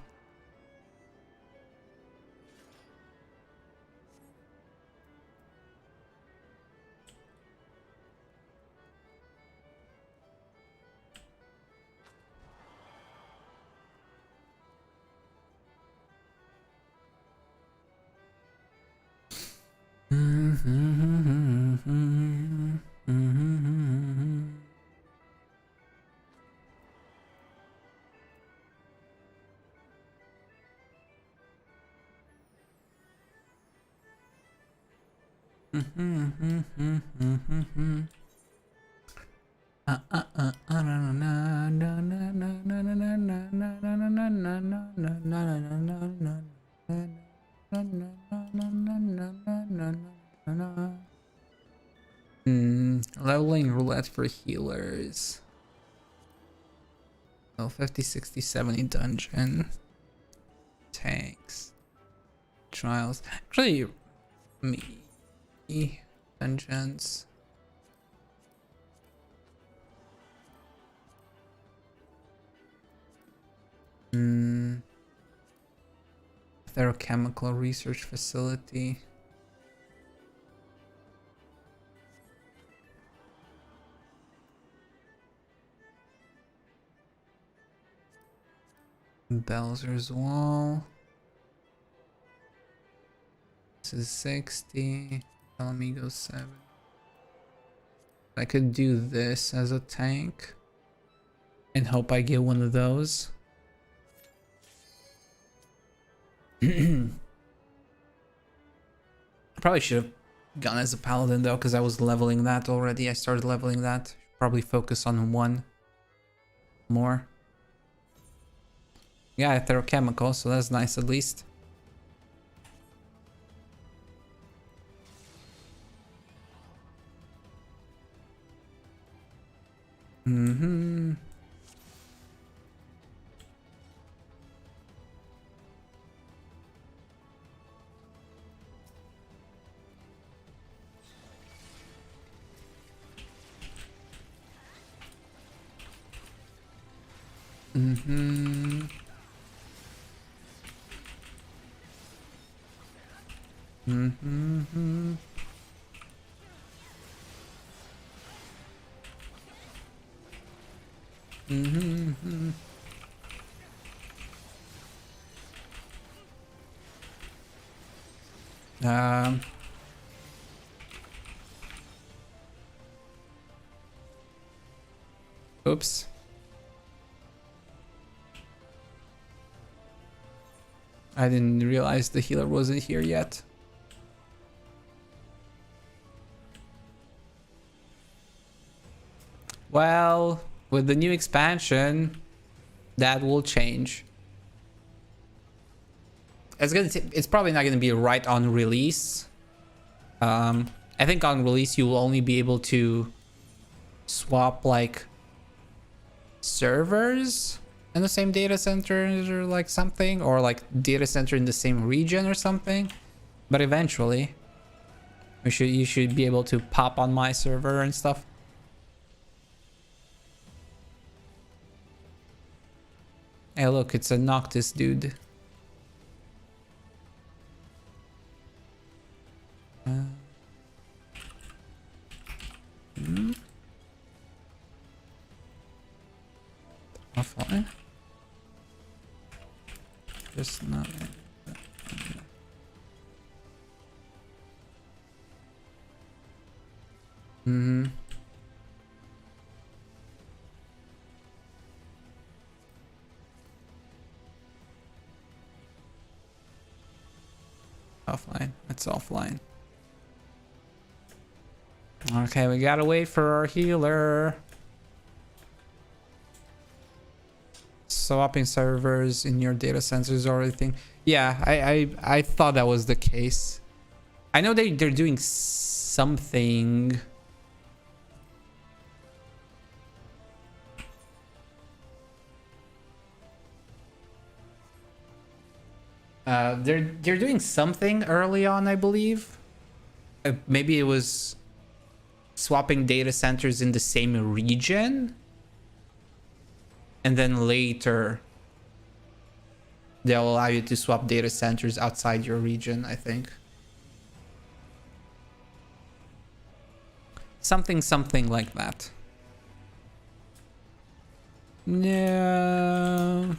Leveling roulette for healers. Oh, 50, 60, 70 dungeon. Tanks. Trials. Actually, me. Dungeons. Therochemical research facility. Belzer's Wall. This is 60. Alamigo 7. I could do this as a tank and hope I get one of those. Probably should have gone as a paladin though, because I was leveling that already. I started leveling that. Probably focus on one more. Yeah, therochemical, so that's nice at least. Mm-hmm. Mm-hmm. Mm-hmm. Mm-hmm. Oops. I didn't realize the healer wasn't here yet. Well, with the new expansion, that will change. It's probably not gonna be right on release. I think on release you will only be able to swap like servers in the same data center or like something, or like data center in the same region or something. But eventually, you should be able to pop on my server and stuff. Hey, look, it's a Noctis dude. Offline. Just not. Mm-hmm. Offline. It's offline. Okay, we gotta wait for our healer. Swapping servers in your data centers or anything. Yeah, I thought that was the case. I know they're doing something. They're doing something early on, I believe. Maybe it was swapping data centers in the same region, and then later they'll allow you to swap data centers outside your region, I think. Something like that. No.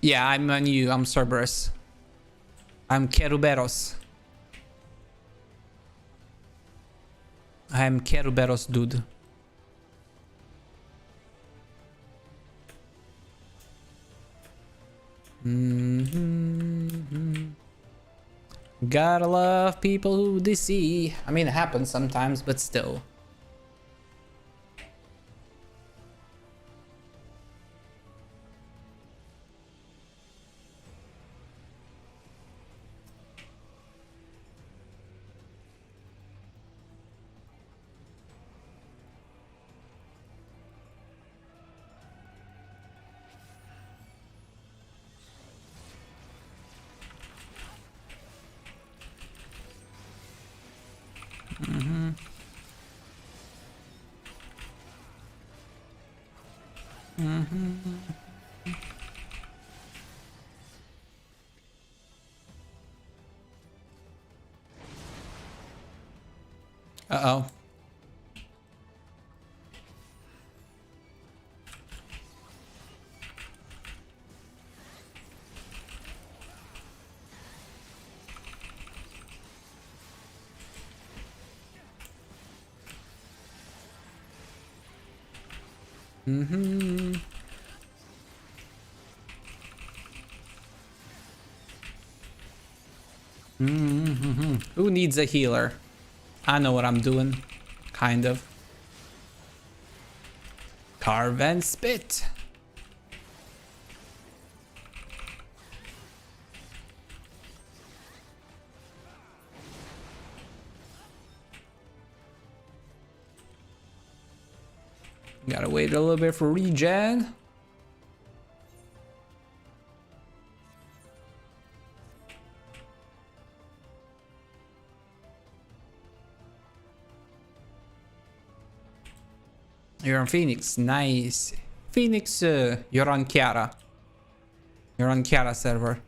Yeah, I'm on you. I'm Cerberus. I'm Keruberos. I'm Keruberos, dude. Gotta love people who DC. I mean, it happens sometimes, but still. Uh-oh. Who needs a healer? I know what I'm doing. Kind of. Carve and spit. Gotta wait a little bit for regen. You're on Phoenix. Nice. Phoenix, you're on Chiara. You're on Chiara server.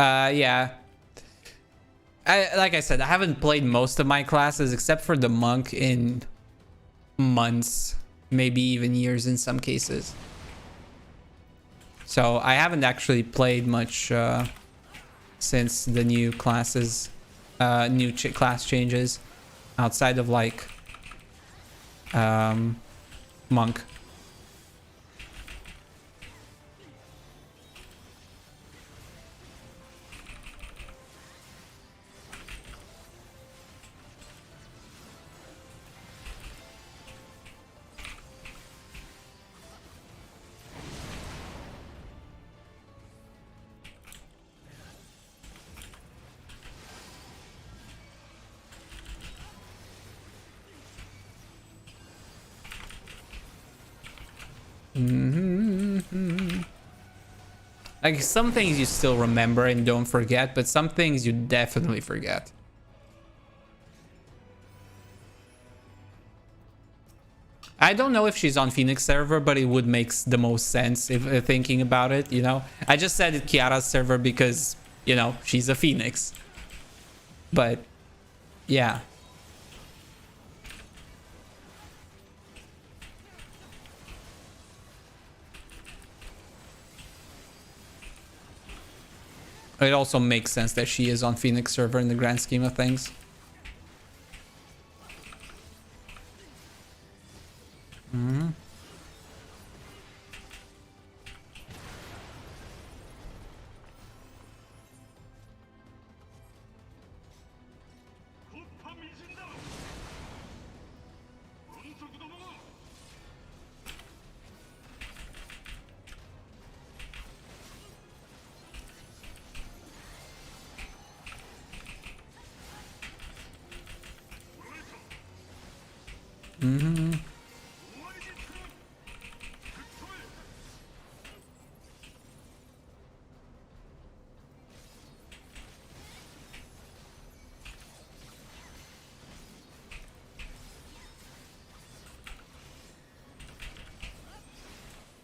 Yeah. Like I said, I haven't played most of my classes except for the monk in months, maybe even years in some cases. So I haven't actually played much since the new classes, class changes, outside of like monk. Like some things you still remember and don't forget, but some things you definitely forget. I don't know if she's on Phoenix server, but it would make the most sense if thinking about it, you know? I just said it Kiara's server because, you know, she's a Phoenix. But, yeah. It also makes sense that she is on Phoenix server in the grand scheme of things.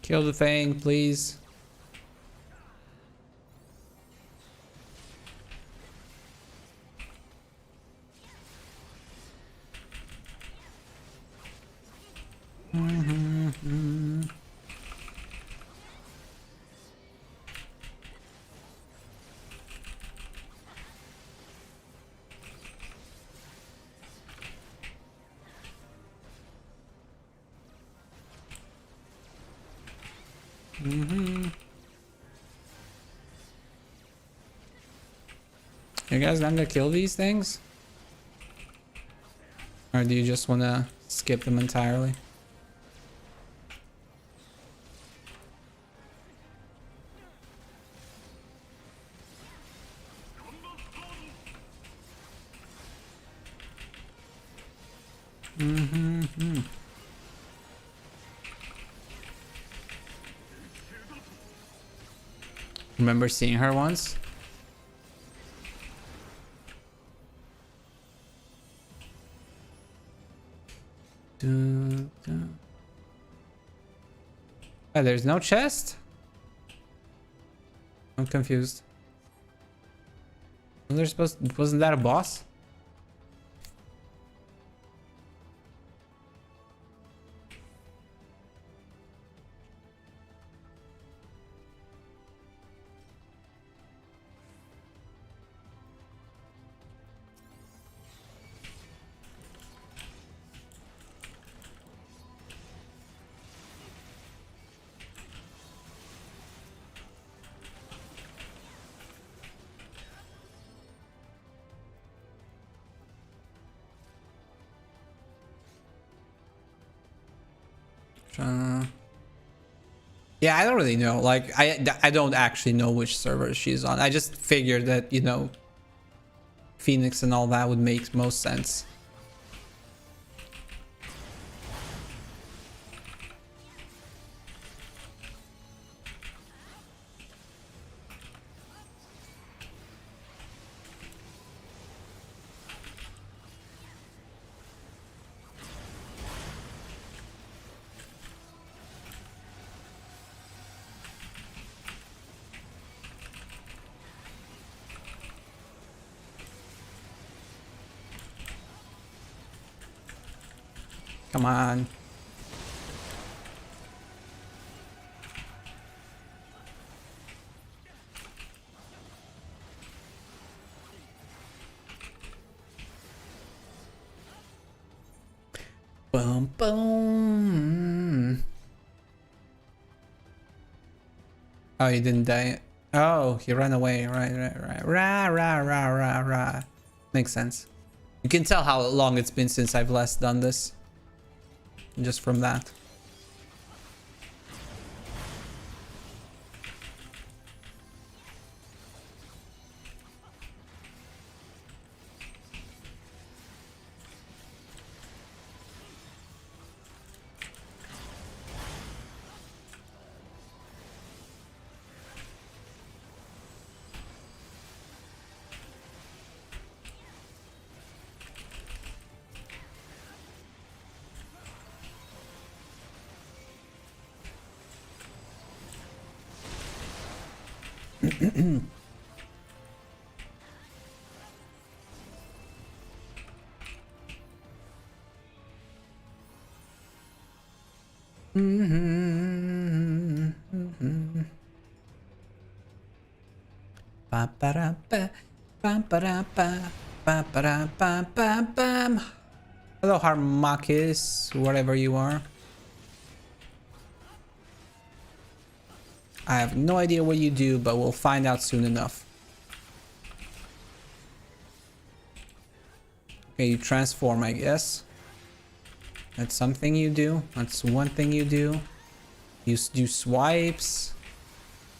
Kill the thing, please. You guys not gonna kill these things? Or do you just wanna skip them entirely? Remember seeing her once? Oh, there's no chest? I'm confused. Wasn't that a boss? Yeah, I don't really know. Like, I don't actually know which server she's on. I just figured that, you know, Phoenix and all that would make most sense. Come on. Boom, boom. Oh, he didn't die. Oh, he ran away. Right. Rah, rah, rah, rah, rah. Makes sense. You can tell how long it's been since I've last done this. Just from that. Hello, Harmakis, whatever you are. I have no idea what you do, but we'll find out soon enough. Okay, you transform, I guess. That's something you do. That's one thing you do. You do swipes.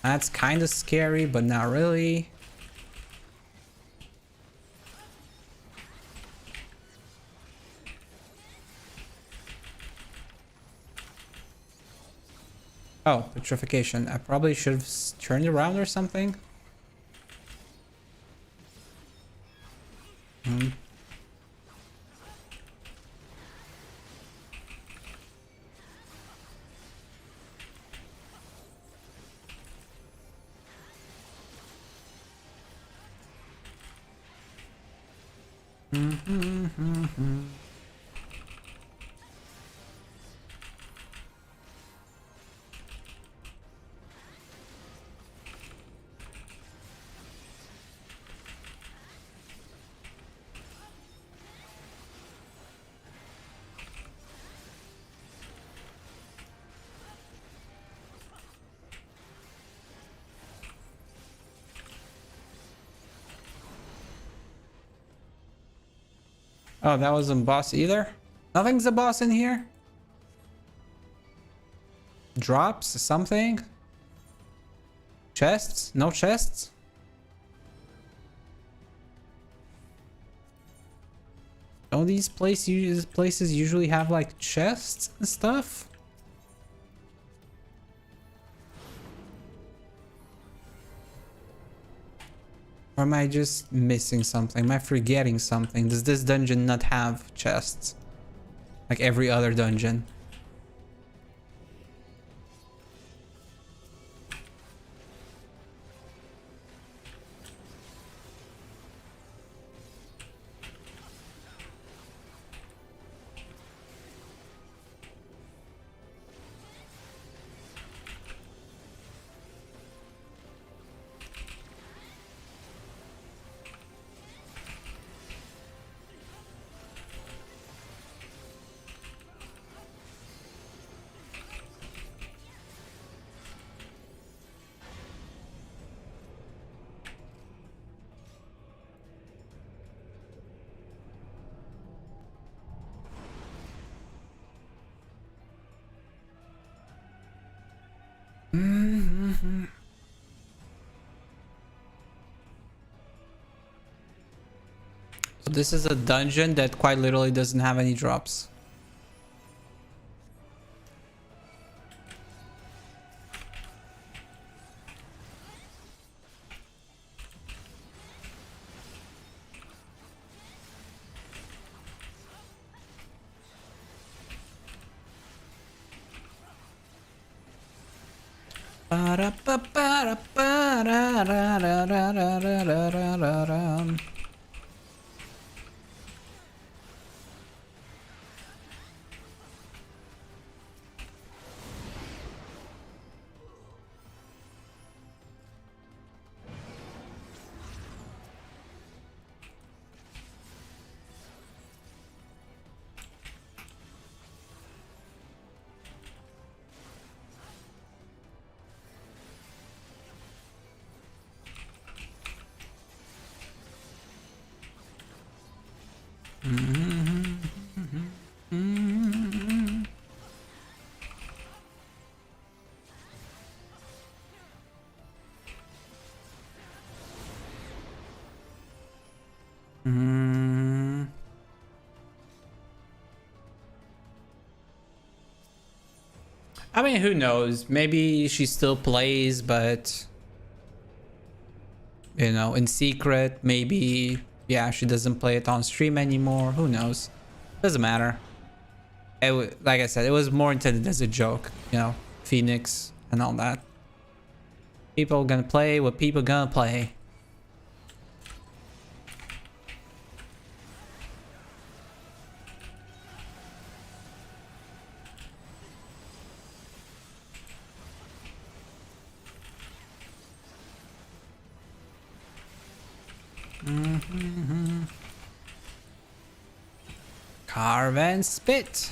That's kind of scary, but not really. Oh, petrification. I probably should have turned around or something. Oh, that wasn't boss either? Nothing's a boss in here? Drops? Something? Chests? No chests? Don't these places usually have like chests and stuff? Or am I just missing something? Am I forgetting something? Does this dungeon not have chests? Like every other dungeon? So this is a dungeon that quite literally doesn't have any drops. I mean, who knows? Maybe she still plays, but you know, in secret. Maybe, yeah, she doesn't play it on stream anymore. Who knows? Doesn't matter. Like I said, it was more intended as a joke. You know, Phoenix and all that. People gonna play what people gonna play. Carve and spit.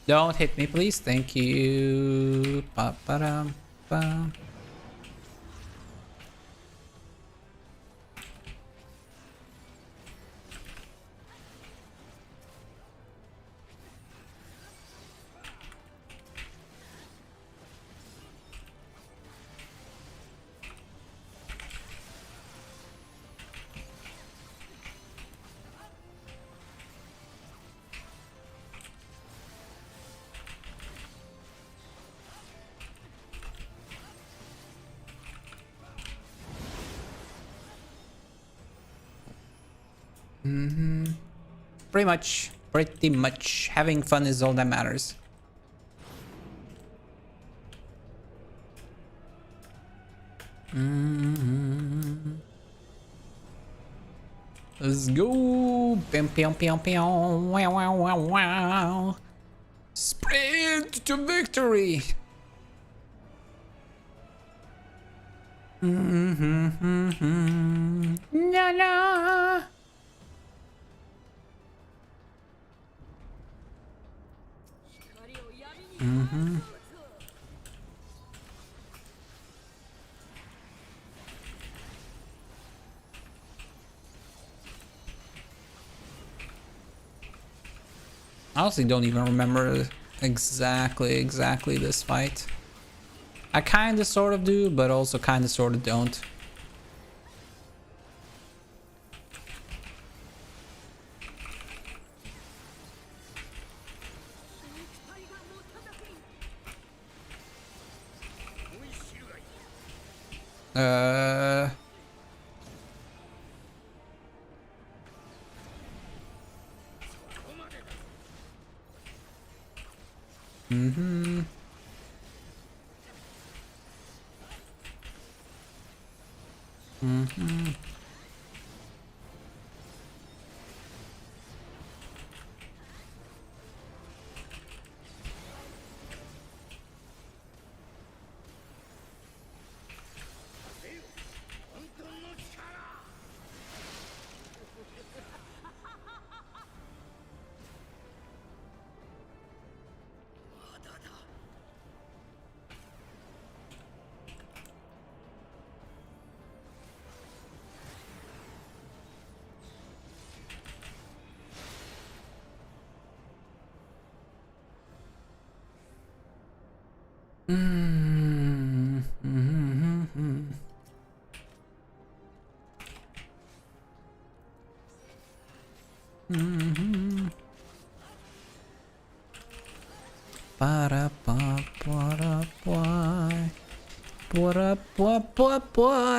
Don't hit me, please. Thank you. Ba-ba-dum-bum. Pretty much. Having fun is all that matters. Let's go. Pew, pew, pew, pew. Wow, wow, wow, wow. Sprint to victory. La la. I honestly don't even remember exactly this fight. I kinda sort of do, but also kinda sort of don't.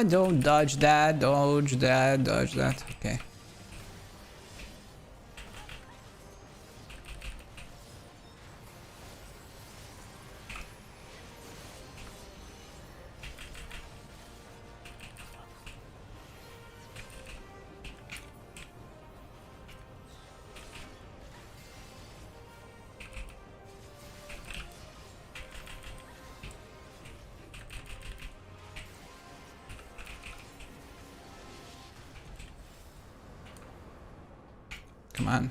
Don't dodge that, dodge that, dodge that. Okay. Come on.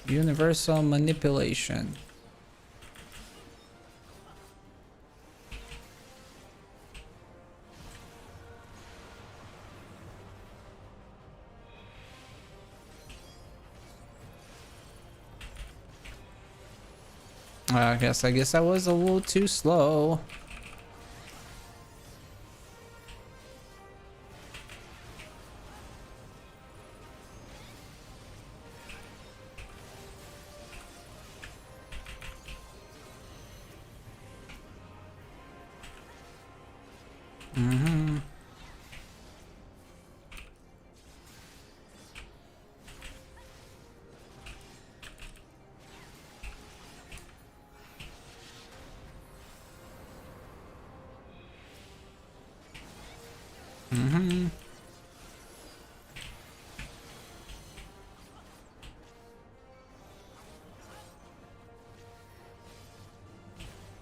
Universal manipulation. I guess I was a little too slow.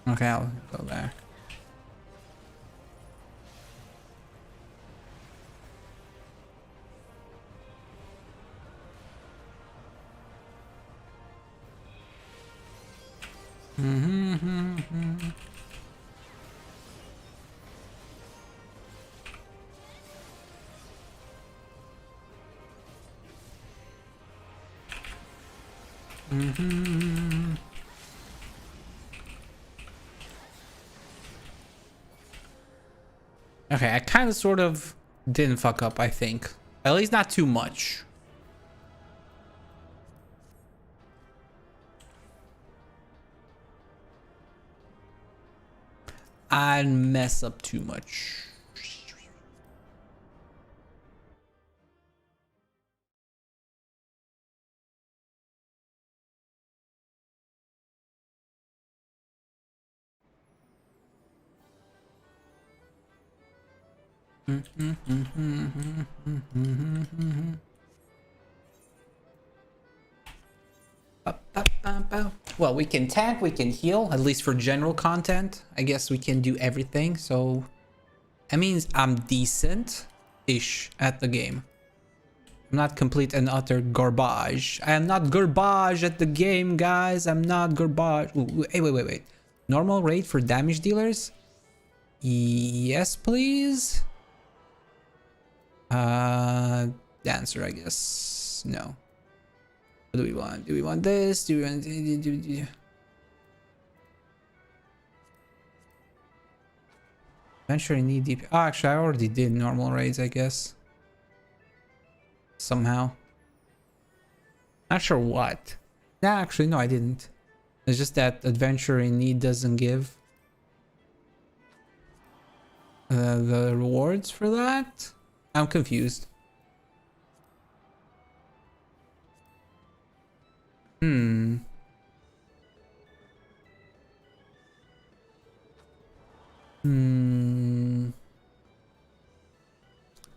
Okay, I'll go back. Okay, I kind of sort of didn't fuck up, I think. At least not too much. I mess up too much. Well, we can tank, we can heal, at least for general content. I guess we can do everything, so that means I'm decent-ish at the game. I'm not complete and utter garbage. I am not garbage at the game, guys. I'm not garbage. Ooh, hey, wait. Normal rate for damage dealers? Yes, please. Dancer, I guess. No. What do we want? Do we want this? Do we want... Venture in knee deep. Oh, actually, I already did normal raids, I guess. Somehow. Not sure what. Nah, actually, no, I didn't. It's just that adventure in need doesn't give the rewards for that. I'm confused.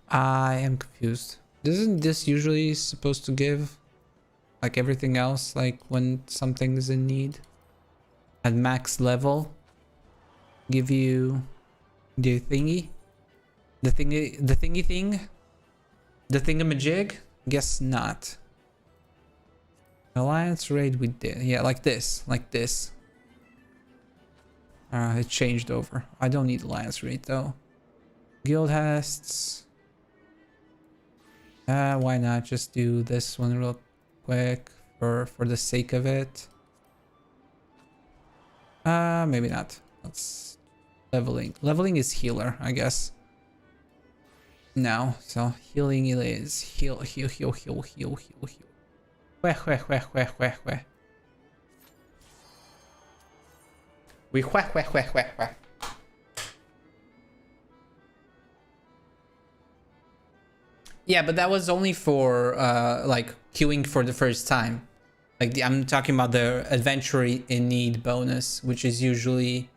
I am confused. Isn't this usually supposed to give, like everything else, like when something is in need at max level, give you the thingy? The thingy thing? The thingamajig? Guess not. Alliance raid we did. Yeah, like this. It changed over. I don't need alliance raid though. Guild hasts. Why not just do this one real quick for the sake of it? Maybe not. Let's leveling. Leveling is healer, I guess. No, so healing is heal. We Yeah, but that was only for like queuing for the first time. Like I'm talking about the adventure in need bonus, which is usually,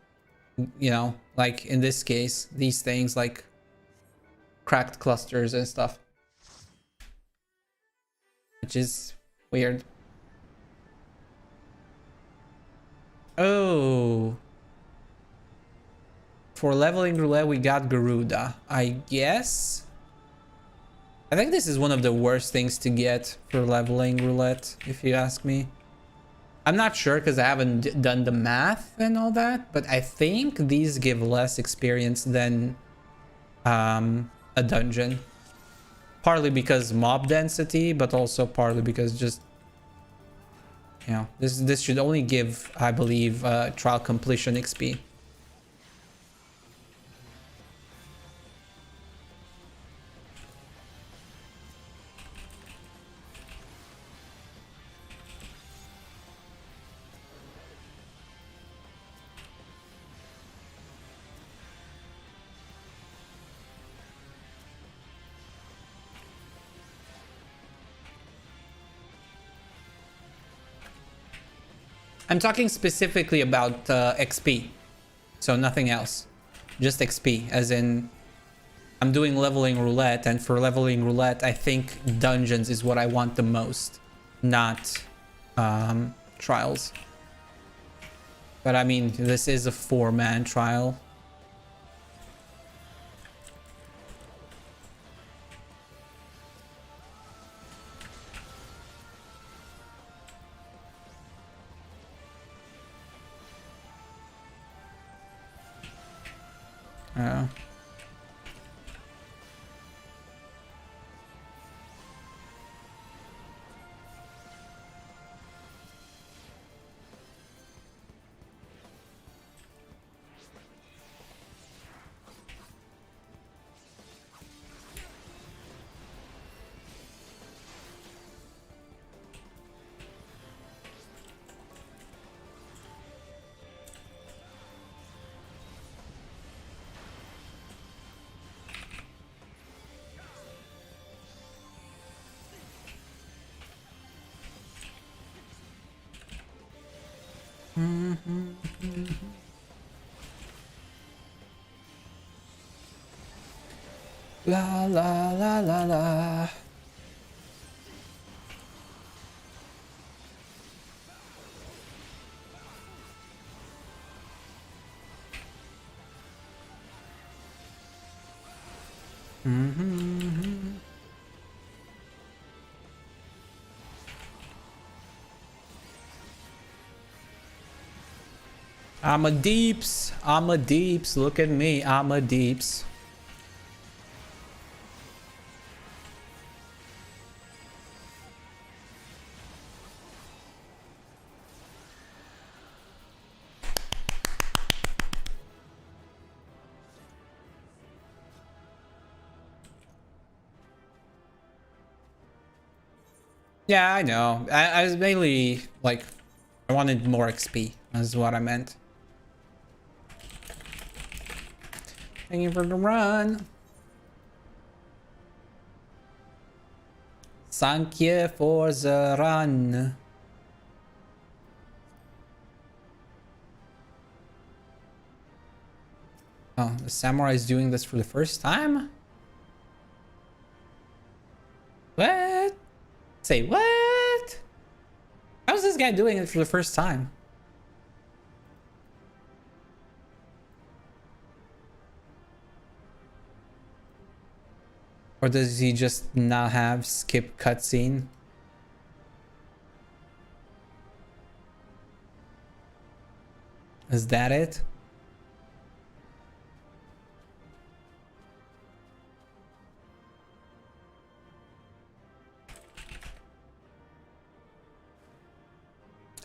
you know, like in this case, these things like cracked clusters and stuff, which is weird. Oh, for leveling roulette we got Garuda, I guess. I think this is one of the worst things to get for leveling roulette, if you ask me. I'm not sure because I haven't done the math and all that, but I think these give less experience than a dungeon. Partly because mob density, but also partly because just You know, this should only give, I believe, trial completion XP. I'm talking specifically about XP, so nothing else, just XP, as in I'm doing leveling roulette, and for leveling roulette I think dungeons is what I want the most, not trials. But I mean, this is a 4-man trial. La la la la la. I'm a deeps. I'm a deeps. Look at me. I'm a deeps. Yeah, I know. I was mainly like, I wanted more XP. That's what I meant. Thank you for the run. Thank you for the run. Oh, the samurai is doing this for the first time? What? Say what? How's this guy doing it for the first time? Or does he just not have skip cutscene? Is that it?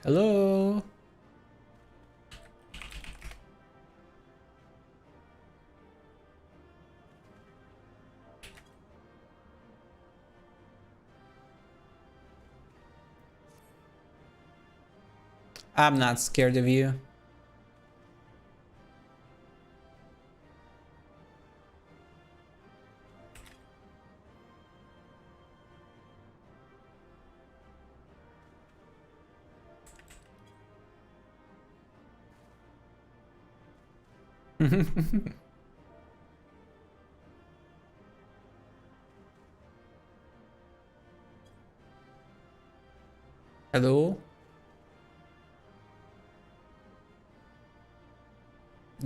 Hello? I'm not scared of you. Hello?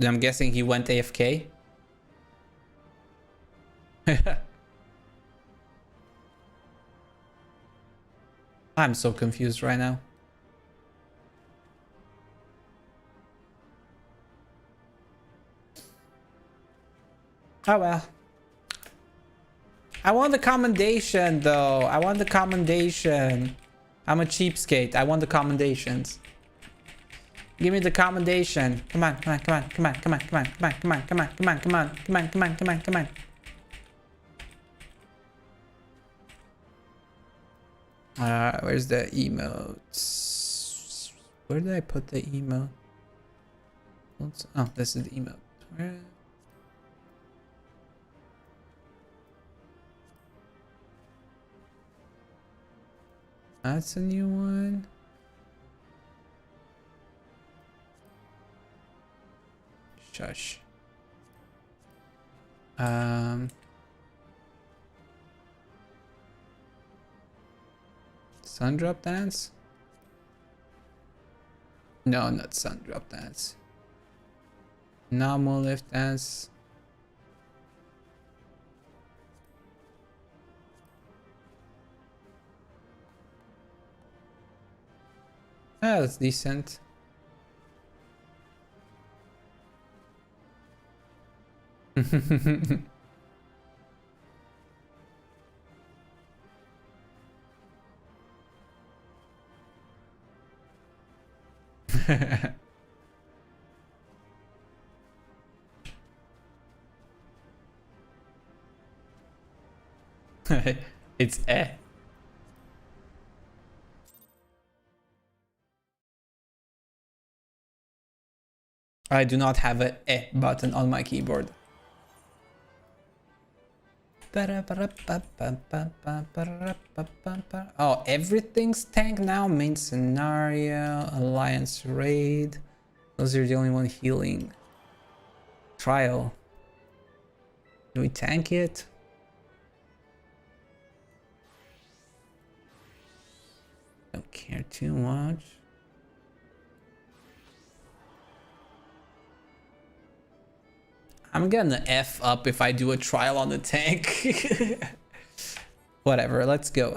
I'm guessing he went AFK. I'm so confused right now. Oh well. I want the commendation though. I want the commendation. I'm a cheapskate. I want the commendations. Give me the commendation. Come on, come on, come on, come on, come on, come on, come on, come on, come on, come on, come on, come on, come on, come on, come on. Where's the emotes? Where did I put the emote? Oh, this is the emote. Where? That's a new one. Shush. Sun drop dance? No, not sun drop dance. Normal lift dance. Ah, that's decent. It's eh. I do not have a eh button on my keyboard. Oh, everything's tank now. Main scenario, alliance raid. Those are the only one healing. Trial. Do we tank it? Don't care too much. I'm gonna F up if I do a trial on the tank. Whatever, let's go.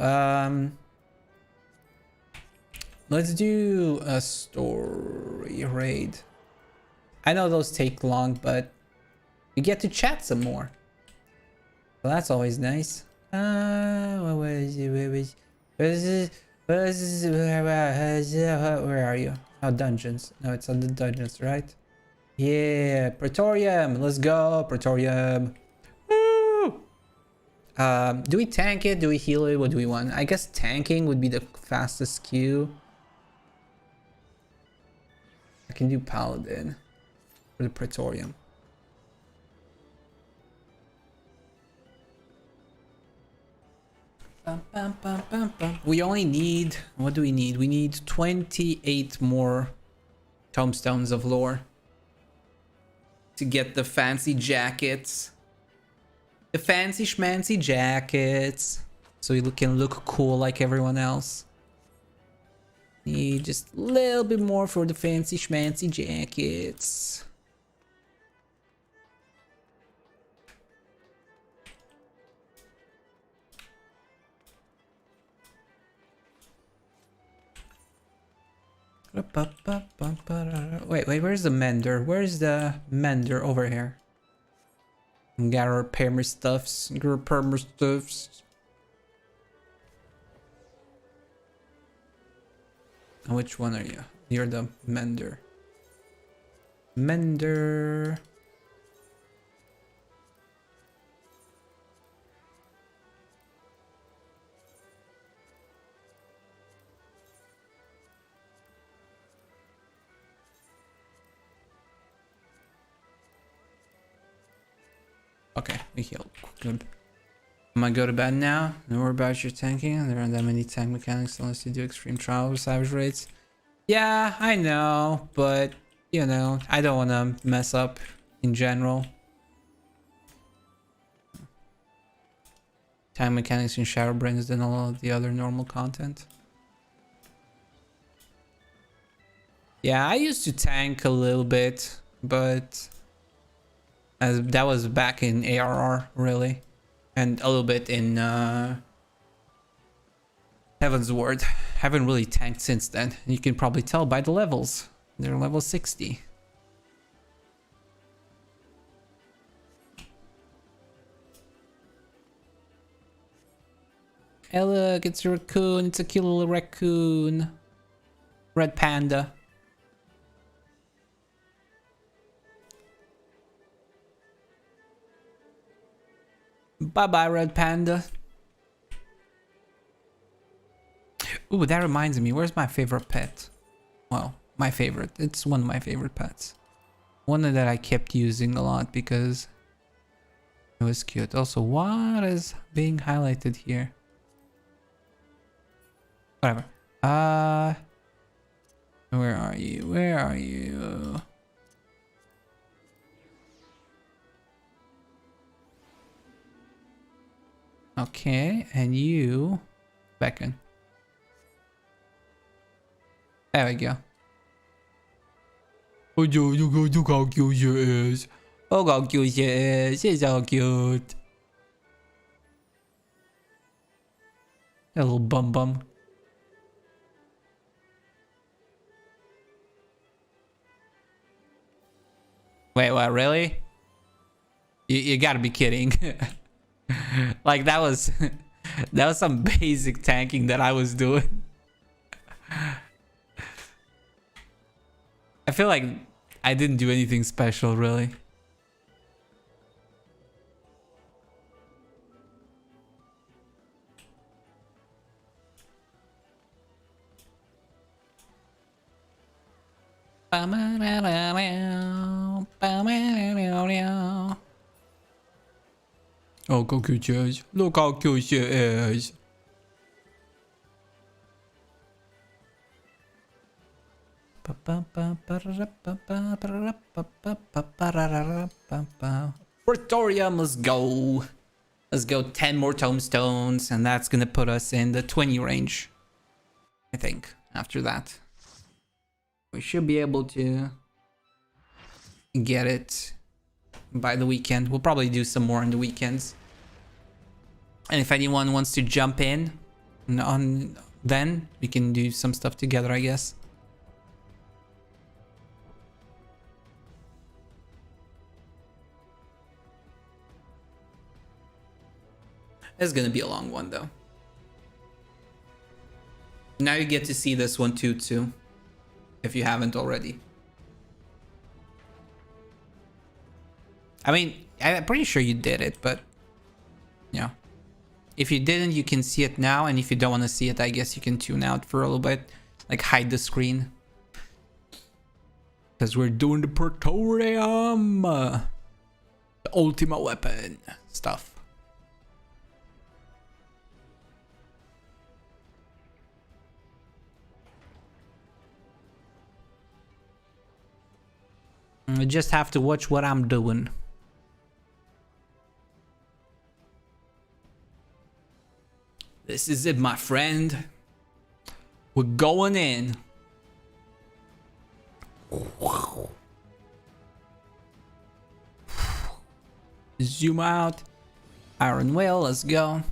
Let's do a story raid. I know those take long, but we get to chat some more. So that's always nice. Where are you? Oh, dungeons. No, it's on the dungeons, right? Yeah, Praetorium. Let's go, Praetorium. Woo! Do we tank it? Do we heal it? What do we want? I guess tanking would be the fastest queue. I can do Paladin for the Praetorium. We only need... What do we need? We need 28 more Tomestones of lore to get the fancy jackets. The fancy schmancy jackets. So we can look cool like everyone else. Need just a little bit more for the fancy schmancy jackets. Wait, where's the mender? Where's the mender over here? Gotta repair my stuffs. Gotta repair my stuffs. Which one are you? You're the mender. Mender. Okay, we healed. Good. Am I go to bed now? Don't worry about your tanking. There aren't that many tank mechanics unless you do extreme trial with savage raids. Yeah, I know, but you know, I don't want to mess up in general. Tank mechanics in Shadow brings than all of the other normal content. Yeah, I used to tank a little bit, but that was back in ARR, really. And a little bit in Heaven's Word. Haven't really tanked since then. You can probably tell by the levels. They're level 60. Hey look, it's a raccoon. It's a cute little raccoon. Red panda. Bye-bye, red panda. Ooh, that reminds me. Where's my favorite pet? Well, my favorite. It's one of my favorite pets. One that I kept using a lot because it was cute. Also, what is being highlighted here? Whatever. Where are you? Where are you? Okay, and you, beckon. There we go. Oh, look how cute she is. Oh, how cute she is. She's so cute. A little bum bum. Wait, what? Really? You gotta be kidding. Like that was some basic tanking that I was doing. I feel like I didn't do anything special, really. Oh, how cute she is. Look how cute she is. Victoria must go. Let's go 10 more tomestones, and that's gonna put us in the 20 range. I think after that we should be able to get it by the weekend. We'll probably do some more on the weekends. And if anyone wants to jump in on then, we can do some stuff together, I guess. It's gonna be a long one though. Now you get to see this one too, if you haven't already. I mean, I'm pretty sure you did it, but yeah. If you didn't, you can see it now, and if you don't want to see it, I guess you can tune out for a little bit. Like, hide the screen. Because we're doing the Praetorium! The ultimate weapon stuff. I just have to watch what I'm doing. This is it, my friend. We're going in. Zoom out. Iron Will, let's go.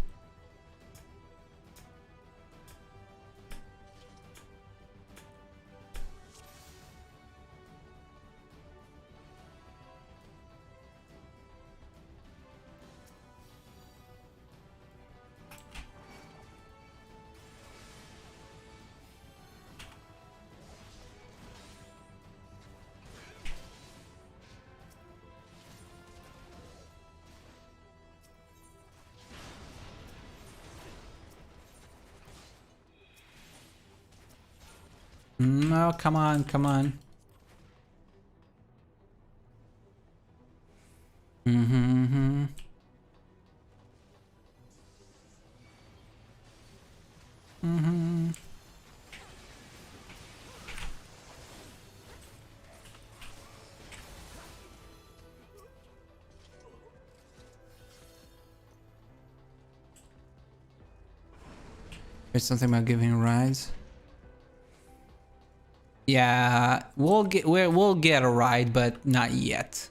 No, come on, come on. Mm-hmm. Mm-hmm. There's something about giving rides. Yeah, we'll get a ride, but not yet.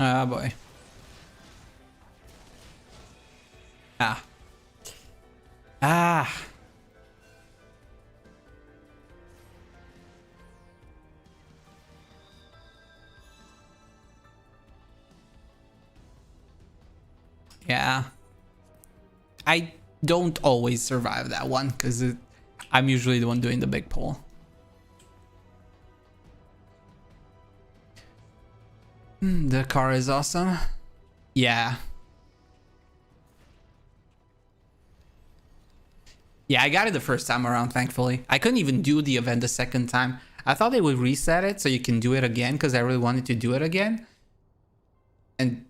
Ah, boy. Ah. Ah. Yeah. I don't always survive that one because I'm usually the one doing the big pull. The car is awesome. Yeah. Yeah, I got it the first time around, thankfully. I couldn't even do the event the second time. I thought they would reset it so you can do it again because I really wanted to do it again. And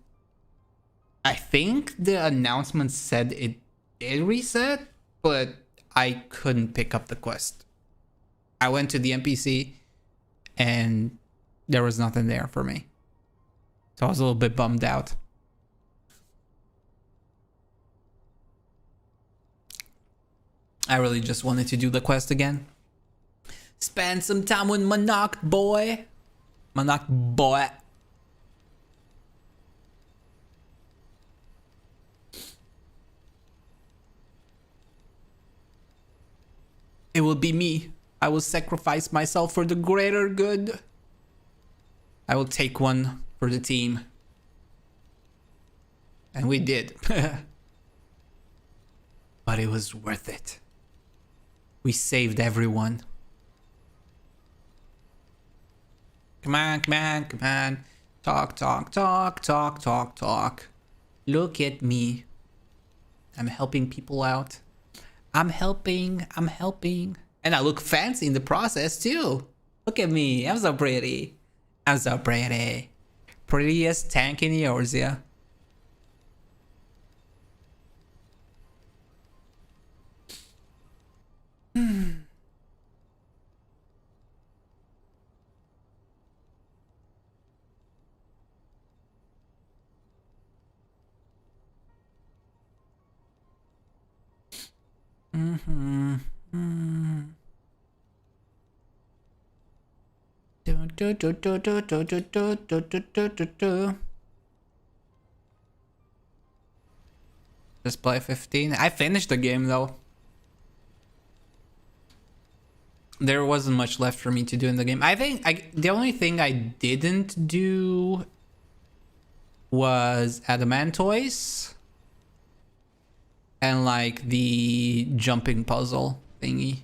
I think the announcement said it did reset, but I couldn't pick up the quest. I went to the NPC and there was nothing there for me. So I was a little bit bummed out. I really just wanted to do the quest again. Spend some time with Monarch boy. Monarch boy. It will be me. I will sacrifice myself for the greater good. I will take one for the team. And we did. But it was worth it. We saved everyone. Come on, come on, come on. Talk, talk, talk, talk, talk, talk. Look at me. I'm helping people out. I'm helping. And I look fancy in the process too. Look at me. I'm so pretty. I'm so pretty. Prettiest tank in Eorzea. Just play 15. I finished the game though. There wasn't much left for me to do in the game. I think the only thing I didn't do was Adamantoise and like the jumping puzzle thingy.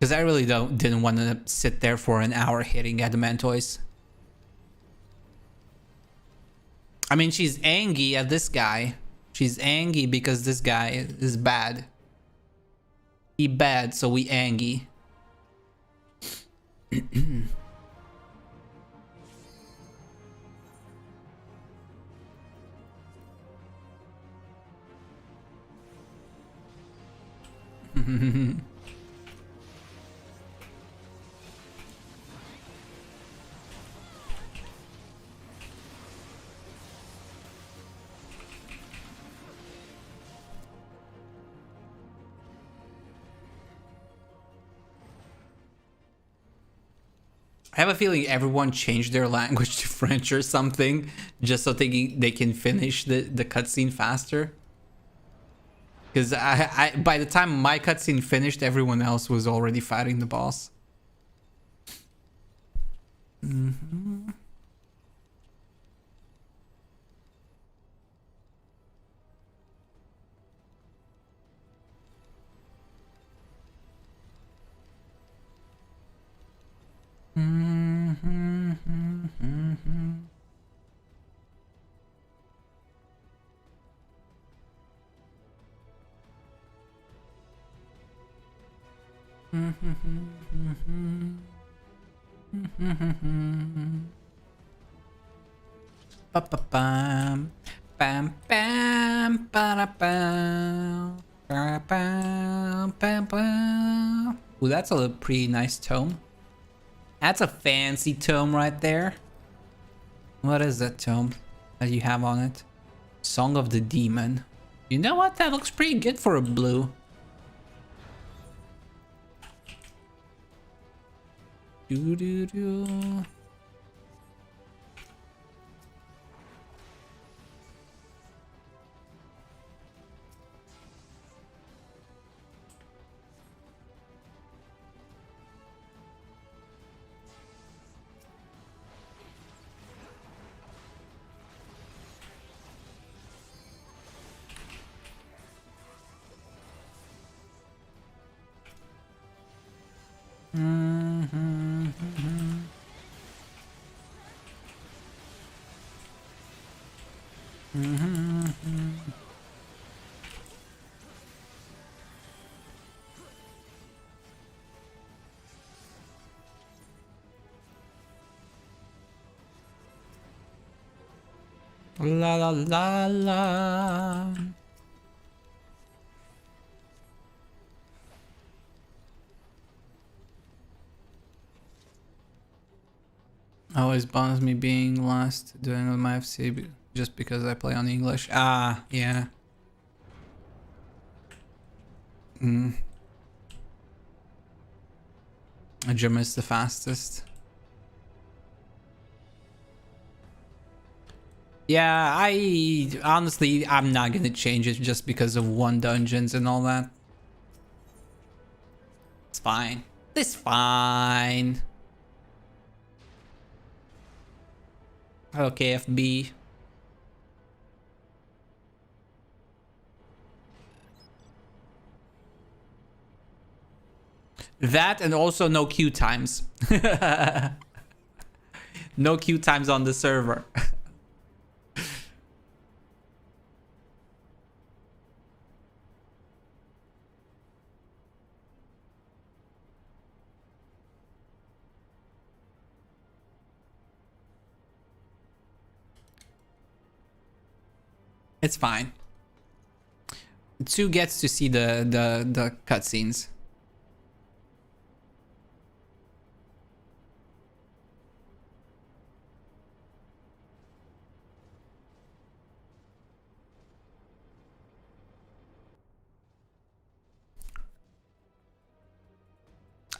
Because I really didn't want to sit there for an hour hitting Adamantoise. I mean, she's angry at this guy. She's angry because this guy is bad. He bad, so we angry. I have a feeling everyone changed their language to French or something just so they can finish the cutscene faster. Because by the time my cutscene finished, everyone else was already fighting the boss. Mm-hmm. Ba-ba-bam. Bam bam ba-da-bam. Ba-bam, ba-bam. Ooh, that's a pretty nice tome. That's a fancy tome right there. What is that tome that you have on it? Song of the Demon. You know what? That looks pretty good for a blue. Do do do. La la la la. Always bothers me being last doing with my FC just because I play on English. Ah, yeah. German is the fastest. Yeah, I'm not gonna change it just because of one dungeons and all that. It's fine. It's fine. Okay, FB. That and also no queue times. No queue times on the server. It's fine. 2 gets to see the cutscenes.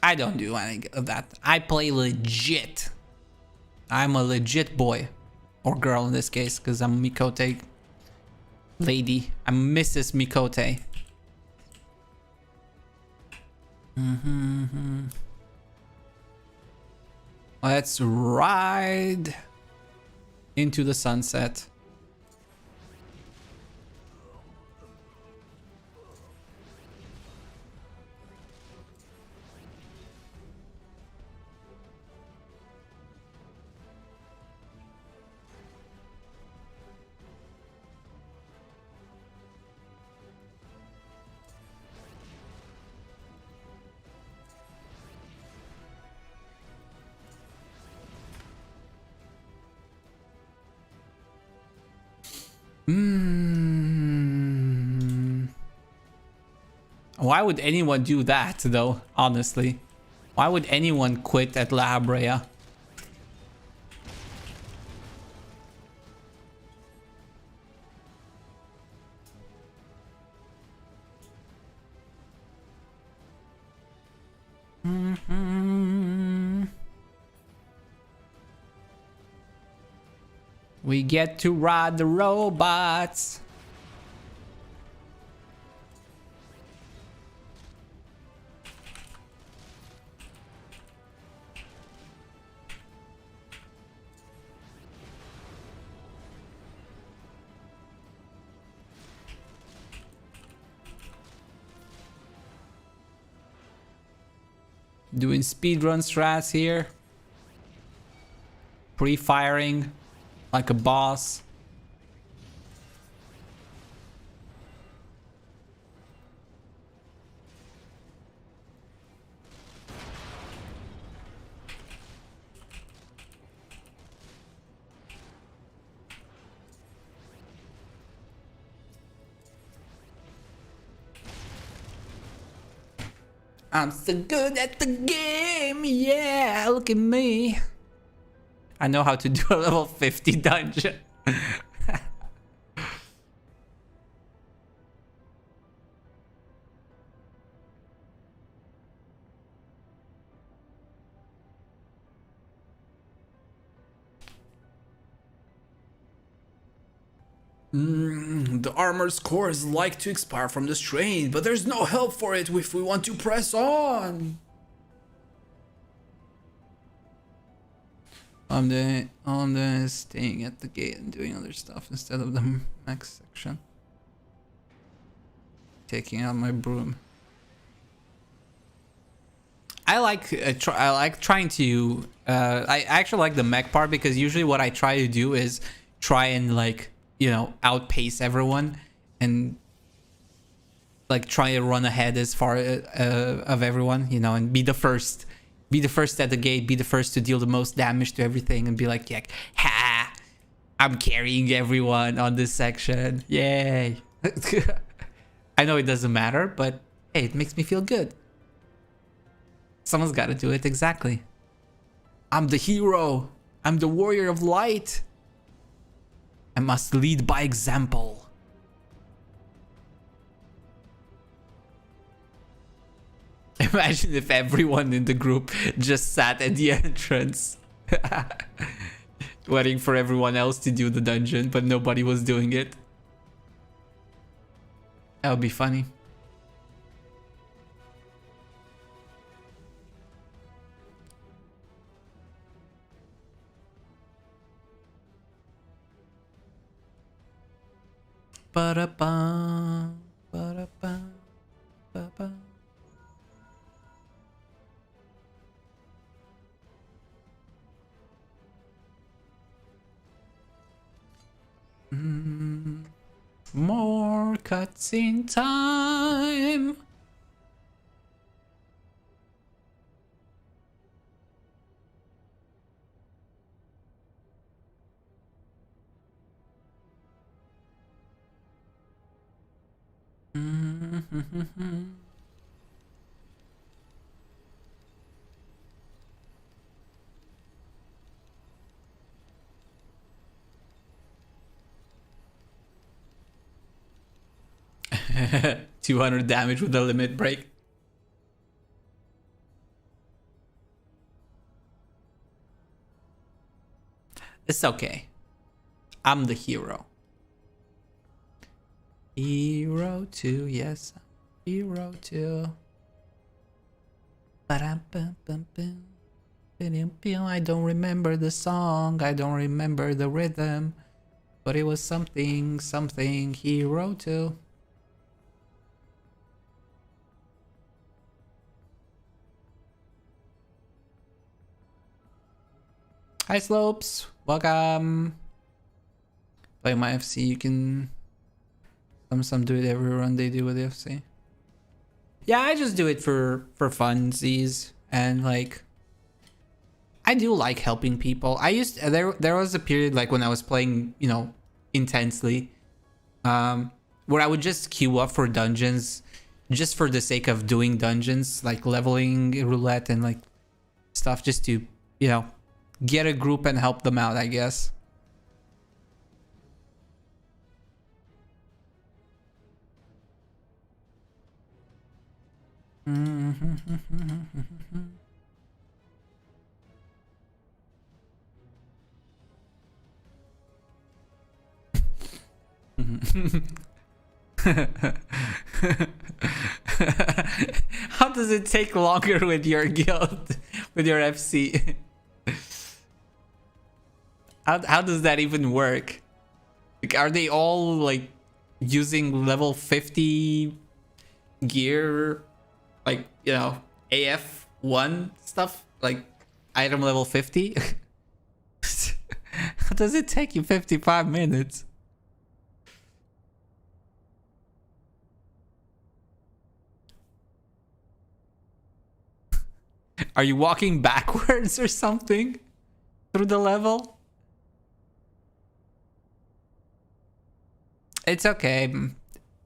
I don't do any of that. I play legit. I'm a legit boy. Or girl in this case, because I'm Mikote lady. I'm Mrs. Mikote. Let's ride into the sunset. Why would anyone do that, though? Honestly, why would anyone quit at La Brea? We get to ride the robots. Doing speedrun strats here. Pre-firing like a boss. I'm so good at the game, yeah, look at me. I know how to do a level 50 dungeon. The armor's cores like to expire from the strain, but there's no help for it if we want to press on. I'm the staying at the gate and doing other stuff instead of the max section. Taking out my broom. I like trying to. I actually like the mech part because usually what I try to do is try and like, you know, outpace everyone and like try to run ahead as far of everyone, you know, and be the first at the gate, be the first to deal the most damage to everything, and be like, yeah, ha, I'm carrying everyone on this section, yay. I know it doesn't matter, but hey, it makes me feel good. Someone's got to do it. Exactly. I'm the hero. I'm the warrior of light. I must lead by example. Imagine if everyone in the group just sat at the entrance waiting for everyone else to do the dungeon, but nobody was doing it. That would be funny. Ba-da-ba, ba-da-ba, ba-ba. More cutscene time. Mm-hmm. 200 damage with the limit break. It's okay. I'm the hero. Hero 2, yes. Hero 2. I don't remember the song. I don't remember the rhythm. But it was something, Hero 2. Hi Slopes, welcome. Play my FC, you can some do it every run they do with the FC. Yeah, I just do it for funsies, and like I do like helping people. I used there was a period like when I was playing, you know, intensely, where I would just queue up for dungeons just for the sake of doing dungeons, like leveling roulette and like stuff, just to, you know, get a group and help them out, I guess. How does it take longer with your guild, with your FC? How does that even work? Like, are they all like using level 50 gear, like, you know, AF1 stuff, like item level 50? How does it take you 55 minutes? Are you walking backwards or something through the level? It's okay.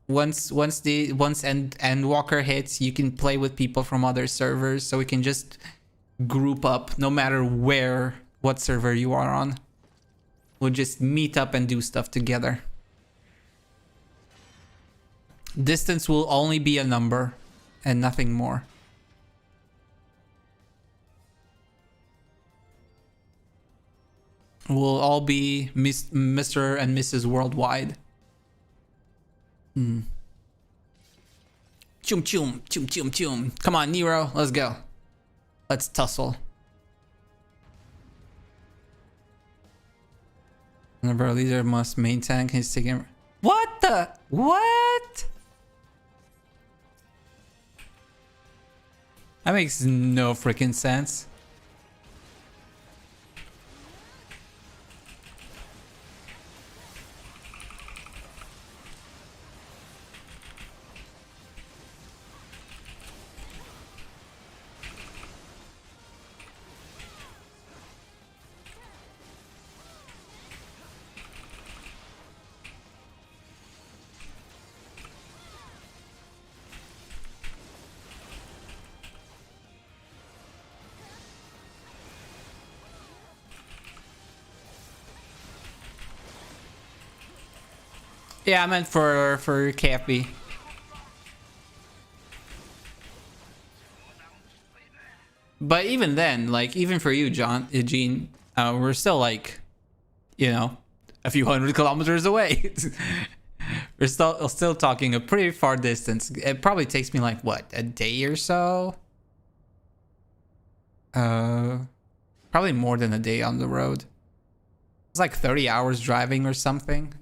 Once Endwalker hits, you can play with people from other servers, so we can just group up no matter what server you are on. We'll just meet up and do stuff together. Distance will only be a number and nothing more. We'll all be Mr. and Mrs. Worldwide. Chum chum, chum chum chum. Come on, Nero, let's go. Let's tussle. Our leader must main tank. He's taking. What the? What? That makes no freaking sense. Yeah, I meant for KFB. But even then, like, even for you, Gene, we're still like, you know, a few hundred kilometers away. We're still talking a pretty far distance. It probably takes me like what, a day or so? Probably more than a day on the road. It's like 30 hours driving or something.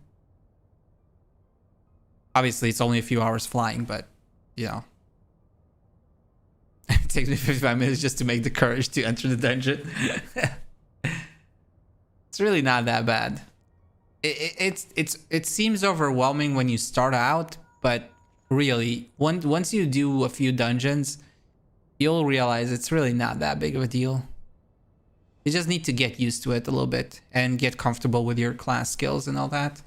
Obviously, it's only a few hours flying, but, you know. It takes me 55 minutes just to make the courage to enter the dungeon. It's really not that bad. It seems overwhelming when you start out, but really, once you do a few dungeons, you'll realize it's really not that big of a deal. You just need to get used to it a little bit and get comfortable with your class skills and all that.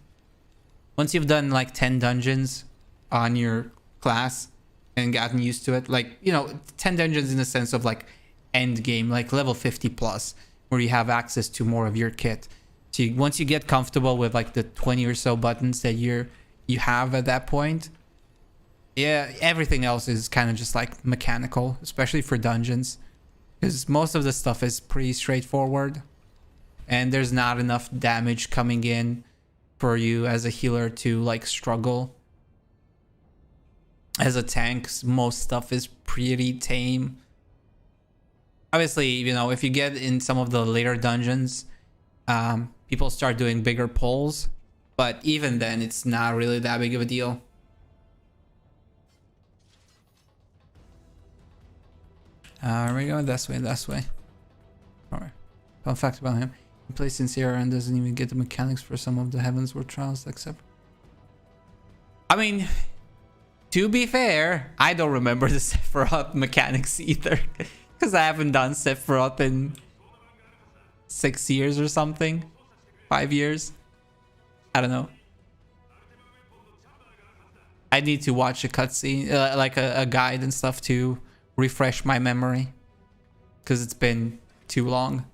Once you've done like 10 dungeons on your class and gotten used to it, like, you know, 10 dungeons in the sense of like end game, like level 50 plus, where you have access to more of your kit. So once you get comfortable with like the 20 or so buttons that you have at that point, yeah, everything else is kind of just like mechanical, especially for dungeons, because most of the stuff is pretty straightforward and there's not enough damage coming in for you as a healer to like struggle. As a tank, most stuff is pretty tame. Obviously, you know, if you get in some of the later dungeons, people start doing bigger pulls, but even then it's not really that big of a deal. We're going this way. Alright. Fun fact about him. He plays sincere and doesn't even get the mechanics for some of the Heavensward trials, except... I mean, to be fair, I don't remember the Sephiroth mechanics either. Because I haven't done Sephiroth in 6 years or something. 5 years. I don't know. I need to watch a cutscene, like a guide and stuff to refresh my memory. Because it's been too long.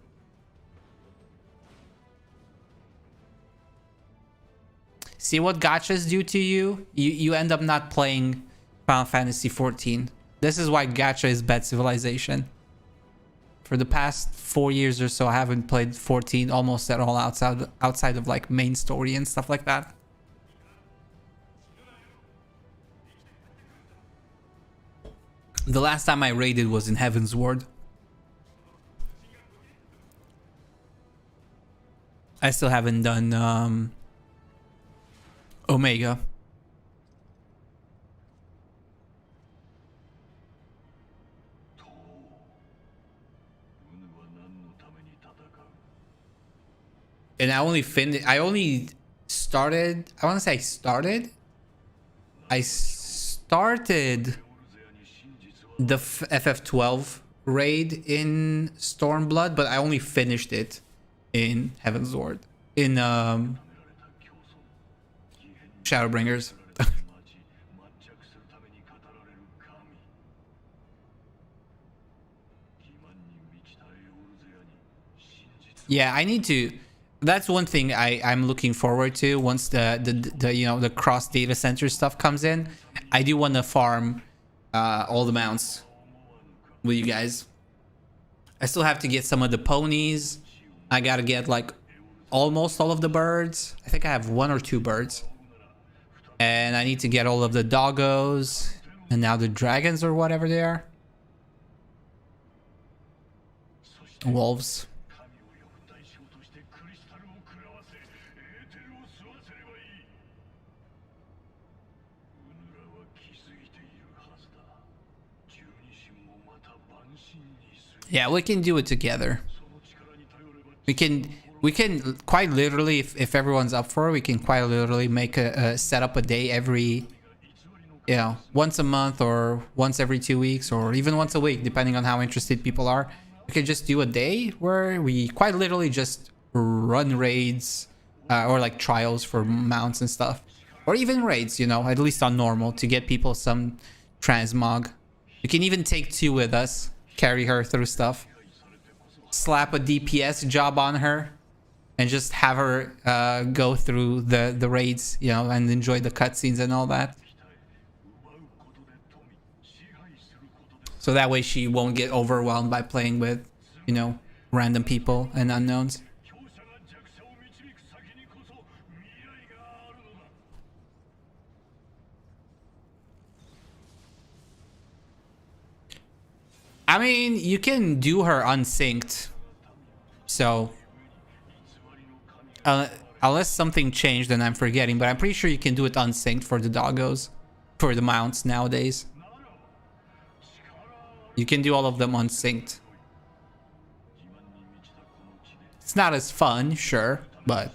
See what gachas do to you? You end up not playing Final Fantasy XIV. This is why gacha is bad civilization. For the past 4 years or so, I haven't played 14 almost at all outside of like main story and stuff like that. The last time I raided was in Heavensward. I still haven't done Omega. And I only started, I want to say I started the FF12 raid in Stormblood, but I only finished it in Heavensward, in Shadowbringers. Yeah, I need to. That's one thing I'm looking forward to once the you know, the cross data center stuff comes in. I do want to farm all the mounts with you guys. I still have to get some of the ponies. I gotta get like almost all of the birds. I think I have 1 or 2 birds. And I need to get all of the doggos. And now the dragons or whatever they are. Wolves. Yeah, we can do it together. We can quite literally, if everyone's up for it, we can quite literally make set up a day every, you know, once a month or once every 2 weeks or even once a week, depending on how interested people are. We can just do a day where we quite literally just run raids or like trials for mounts and stuff, or even raids, you know, at least on normal to get people some transmog. We can even take 2 with us, carry her through stuff, slap a DPS job on her, and just have her go through the raids, you know, and enjoy the cutscenes and all that. So that way she won't get overwhelmed by playing with, you know, random people and unknowns. I mean, you can do her unsynced. So, unless something changed and I'm forgetting, but I'm pretty sure you can do it unsynced for the doggos, for the mounts nowadays. You can do all of them unsynced. It's not as fun, sure, but...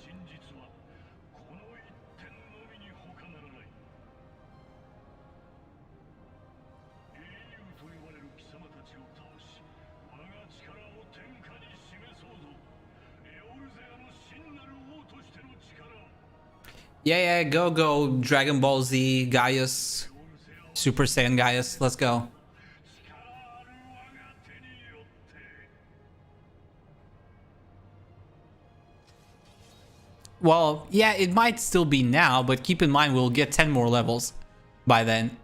Yeah, go Dragon Ball Z, Gaius, Super Saiyan Gaius, let's go. Well, yeah, it might still be now, but keep in mind we'll get 10 more levels by then.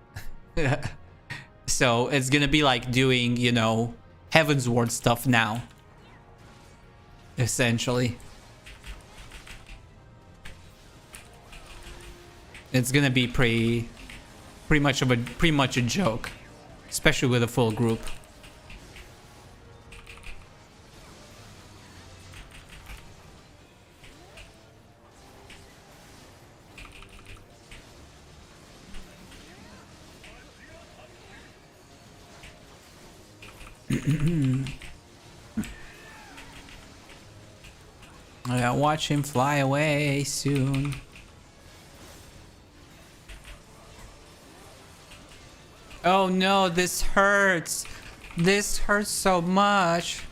So it's gonna be like doing, you know, Heavensward stuff now, essentially. It's gonna be pretty much a joke, especially with a full group. Yeah, watch him fly away soon. Oh no, this hurts. This hurts so much.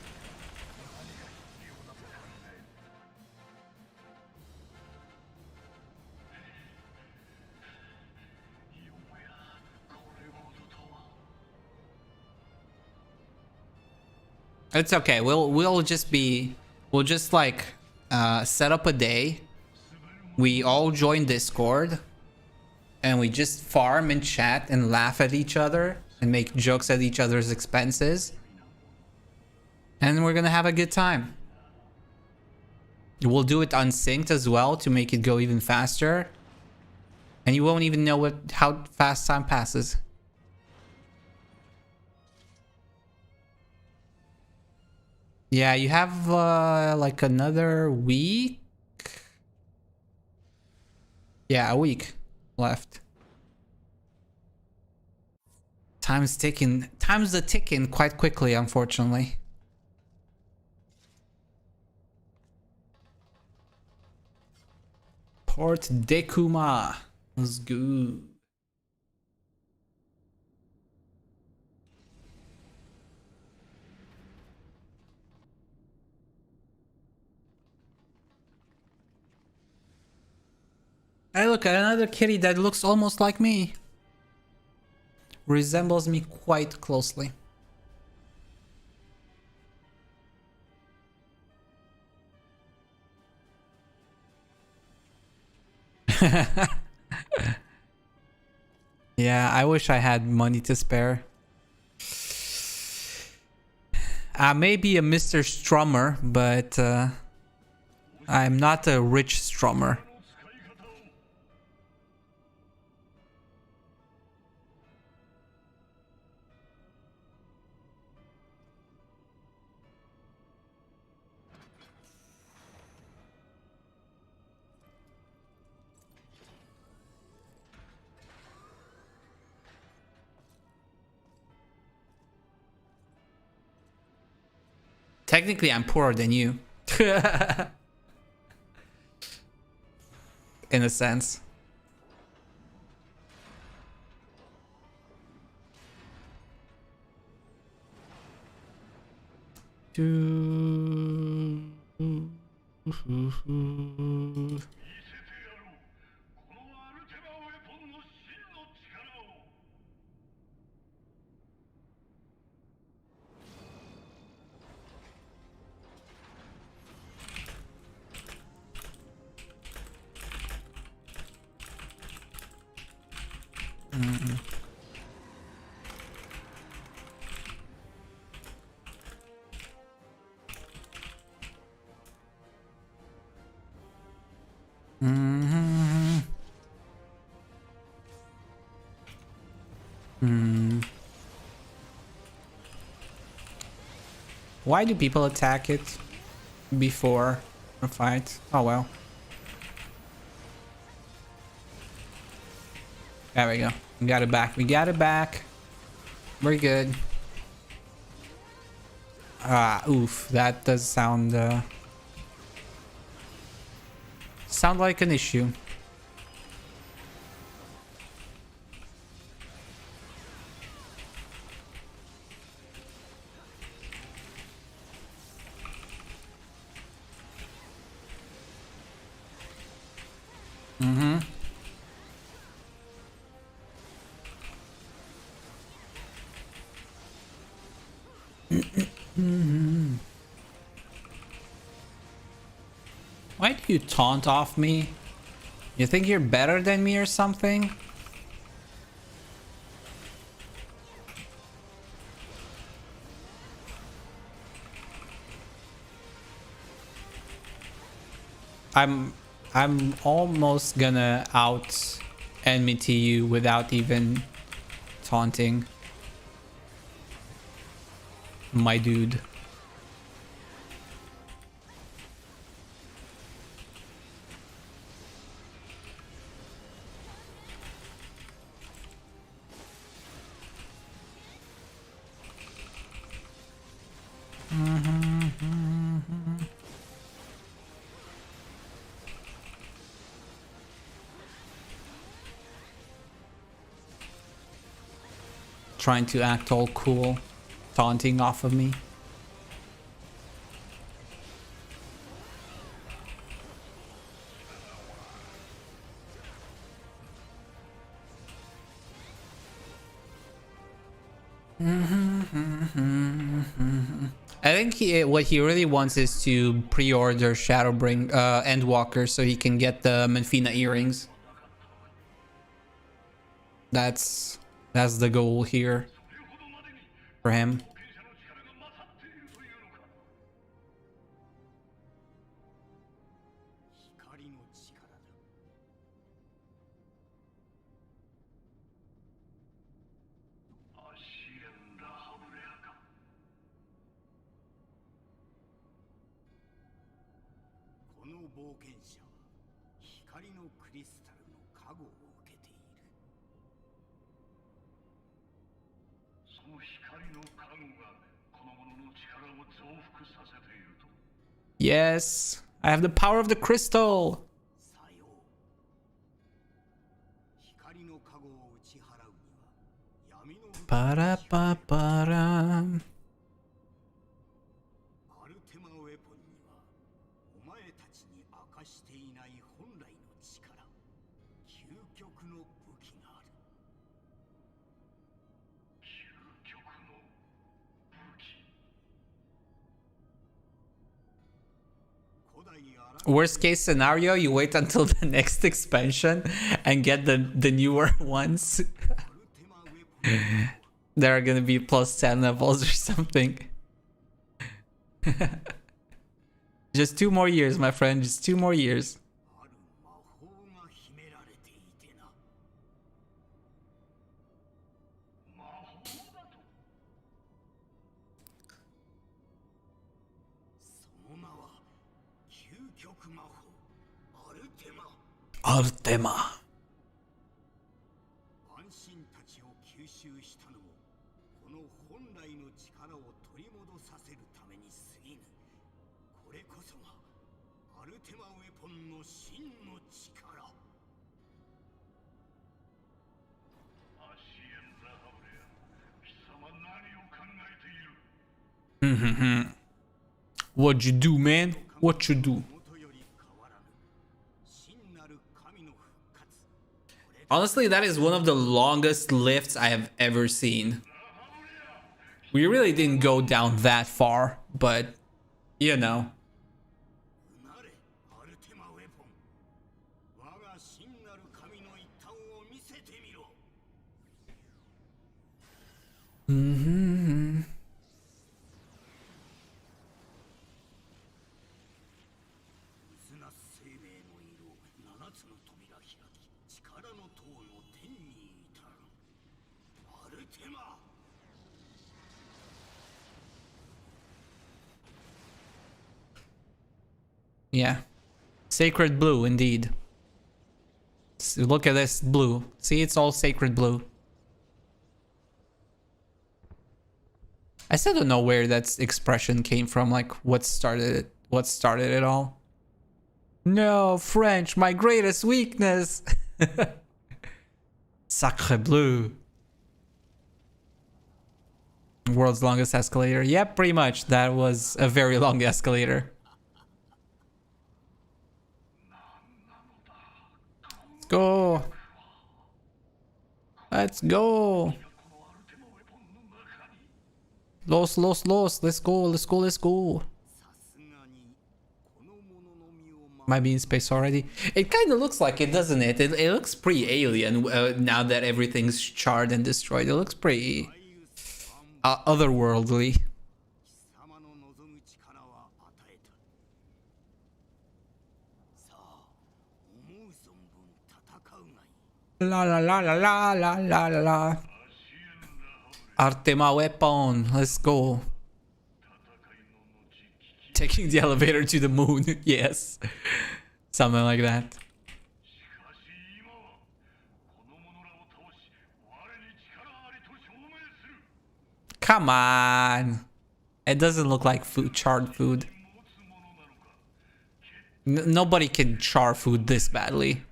It's okay. We'll just like set up a day. We all join Discord. And we just farm and chat and laugh at each other and make jokes at each other's expenses. And we're gonna have a good time. We'll do it unsynced as well to make it go even faster. And you won't even know how fast time passes. Yeah, you have like another week. Yeah, a week left. Time's ticking. Time's a ticking quite quickly, unfortunately. Port Dekuma. Let's go. Hey, look at another kitty that looks almost like me. Resembles me quite closely. Yeah, I wish I had money to spare. I may be a Mr. Strummer, but I'm not a rich strummer. Technically, I'm poorer than you. In a sense. Why do people attack it before a fight? Oh well. There we go. We got it back. We got it back. We're good. Ah, oof. That does sound sound like an issue. Why do you taunt off me? You think you're better than me or something? I'm almost gonna out enmity you without even taunting. My dude. Trying to act all cool, taunting off of me. I think what he really wants is to pre-order Shadowbring Endwalker so he can get the Menfina earrings. That's the goal here for him. Yes, I have the power of the crystal. Ba-da-ba-ba-da. Worst case scenario, you wait until the next expansion and get the newer ones. There are gonna be plus 10 levels or something. Just 2 more years, my friend. Just 2 more years. Artema. What'd you do, man? What you do? Honestly, that is one of the longest lifts I have ever seen. We really didn't go down that far, but you know. Yeah. Sacred blue, indeed. So look at this blue. See, it's all sacred blue. I still don't know where that expression came from, like what started it. What started it all? No, French, my greatest weakness. Sacre bleu. World's longest escalator. Yep, pretty much. That was a very long escalator. Let's go. Let's go. Los. Let's go. Let's go. Am I being space already? It kind of looks like it, doesn't it? It looks pretty alien now that everything's charred and destroyed. It looks pretty otherworldly. La la la la la la la la. Artema weapon. Let's go. Taking the elevator to the moon. Yes. Something like that. Come on. It doesn't look like food, charred food. Nobody can char food this badly.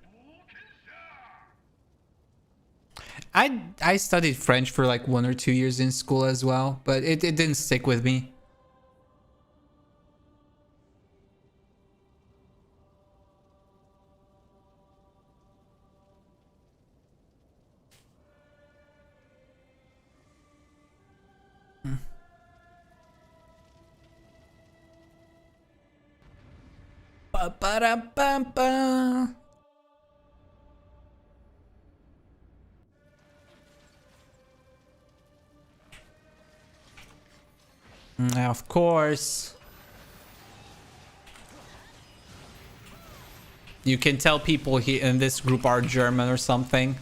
I studied French for like 1 or 2 years in school as well, but it didn't stick with me. Ba-ba-da-bum-bum. Of course. You can tell people here in this group are German or something.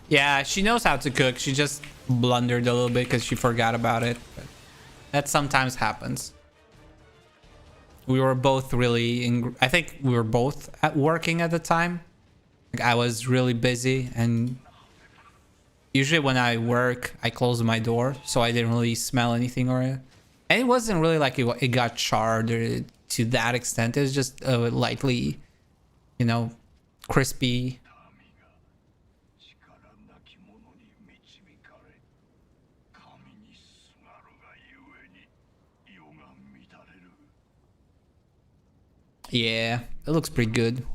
Yeah, she knows how to cook. She just blundered a little bit because she forgot about it. But that sometimes happens. We were both really I think we were both working at the time. Like I was really busy, and usually when I work, I close my door, so I didn't really smell anything and it wasn't really like it got charred or to that extent. It was just lightly, you know, crispy. Yeah, it looks pretty good.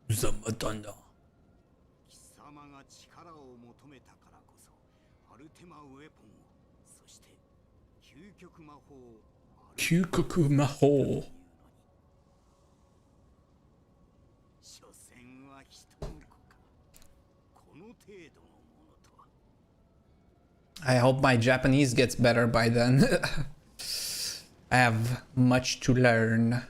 Zamatanda. Kyukoku Maho. I hope my Japanese gets better by then. I have much to learn.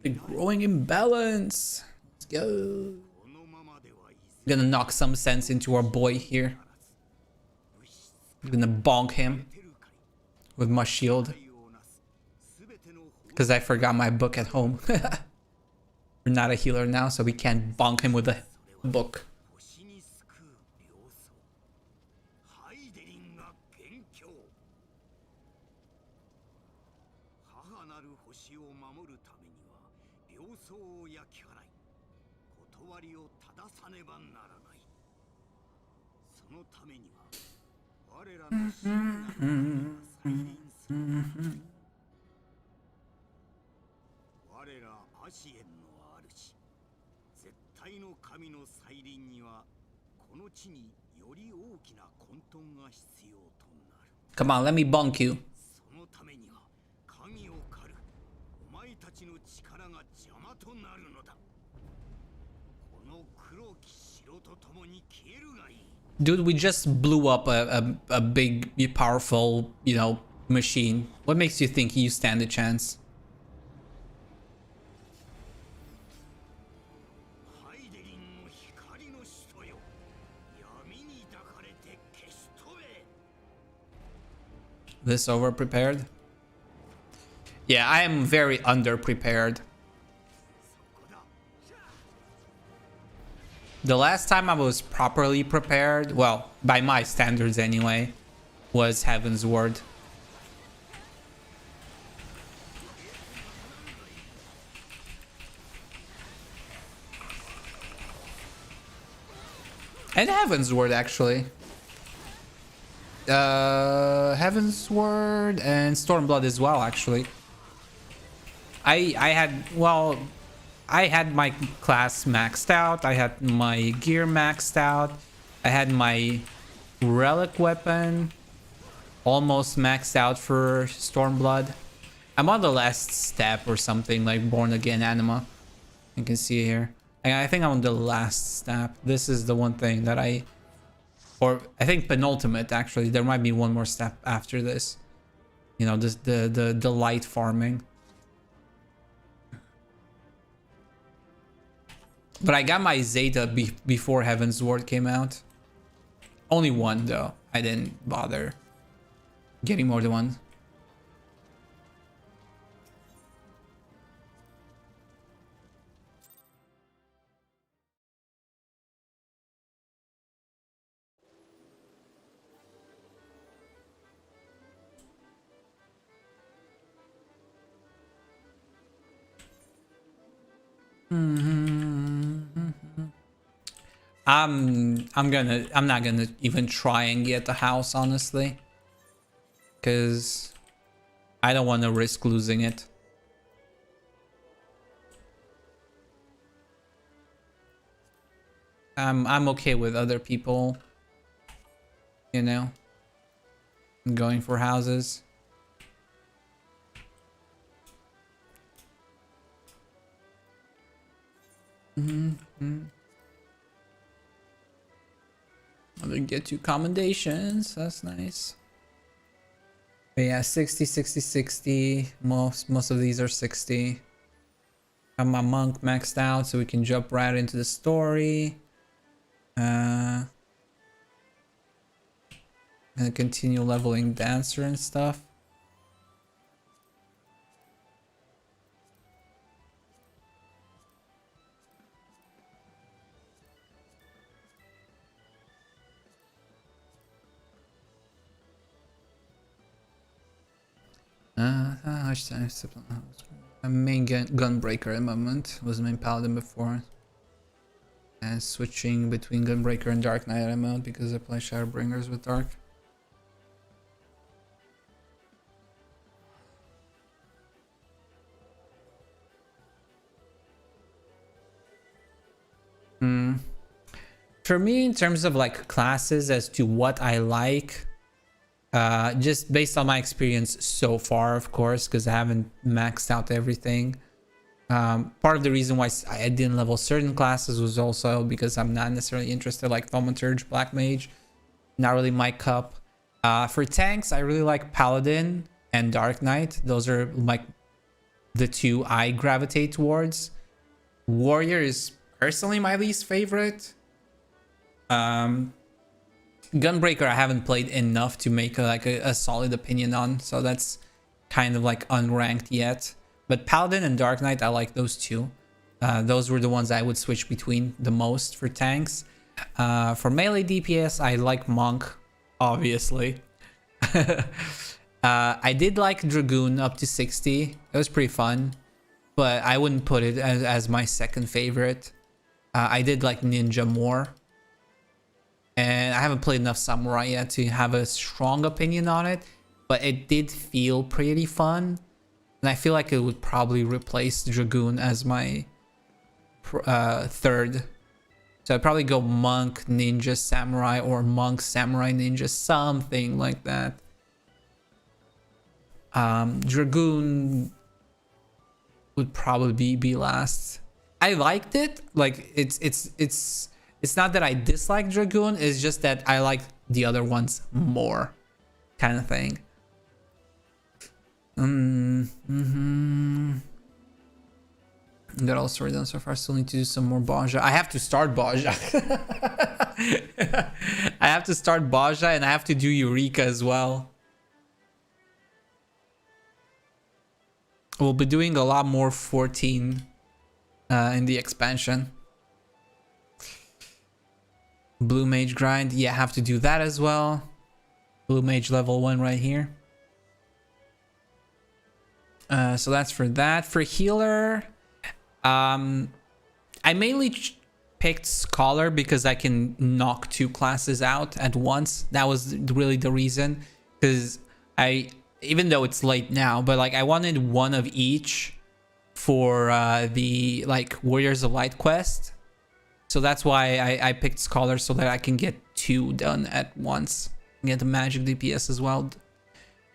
The growing imbalance. Let's go. Gonna knock some sense into our boy here. Gonna bonk him with my shield. Because I forgot my book at home. We're not a healer now, so we can't bonk him with a book. Come on, let me bonk you. Dude, we just blew up a big, powerful, machine. What makes you think you stand a chance? This over prepared? Yeah, I am very under prepared. The last time I was properly prepared, well, by my standards anyway, was Heaven's Word. And Heaven's Word, actually. Heaven's Word and Stormblood as well, actually. I had my class maxed out. I had my gear maxed out. I had my relic weapon almost maxed out for Stormblood. I'm on the last step or something, like Born Again Anima. You can see here. And I think I'm on the last step. This is the one thing that I think penultimate, actually. There might be one more step after this. You know, this the light farming. But I got my Zeta before Heaven's Ward came out. Only one, though. I didn't bother getting more than one. I'm not gonna even try and get the house, honestly, because I don't want to risk losing it. I'm okay with other people, you know, going for houses. I'll get you commendations. That's nice. But yeah, 60, 60, 60. Most of these are 60. Have my monk maxed out so we can jump right into the story. And continue leveling dancer and stuff. I'm main gunbreaker at the moment. Was main paladin before. And switching between gunbreaker and dark knight at the moment because I play shadowbringers with dark. For me, in terms of like classes as to what I like, just based on my experience so far, of course, because I haven't maxed out everything. Part of the reason why I didn't level certain classes was also because I'm not necessarily interested, like Thaumaturge, Black Mage, not really my cup. For tanks, I really like Paladin and Dark Knight. Those are like the two I gravitate towards. Warrior is personally my least favorite. Gunbreaker I haven't played enough to make a solid opinion on, so that's kind of like unranked yet. But Paladin and Dark Knight, I like those two. Those were the ones I would switch between the most for tanks. For melee DPS, I like Monk, obviously. I did like Dragoon up to 60. It was pretty fun, but I wouldn't put it as my second favorite. I did like Ninja more. And I haven't played enough Samurai yet to have a strong opinion on it, but it did feel pretty fun. And I feel like it would probably replace Dragoon as my third. So I'd probably go Monk, Ninja, Samurai, or Monk, Samurai, Ninja, something like that. Dragoon would probably be last. I liked it. Like it's not that I dislike Dragoon, it's just that I like the other ones more, kind of thing. Got all story done so far. Still need to do some more Baja. I have to start Baja. I have to start Baja and I have to do Eureka as well. We'll be doing a lot more 14 in the expansion. Blue Mage grind. Yeah, I have to do that as well. Blue Mage level 1 right here. So that's for that. For healer, I mainly picked Scholar because I can knock 2 classes out at once. That was really the reason. Because even though it's late now, but like I wanted one of each for the like Warriors of Light quest. So that's why I picked Scholar, so that I can get 2 done at once. Get the magic DPS as well.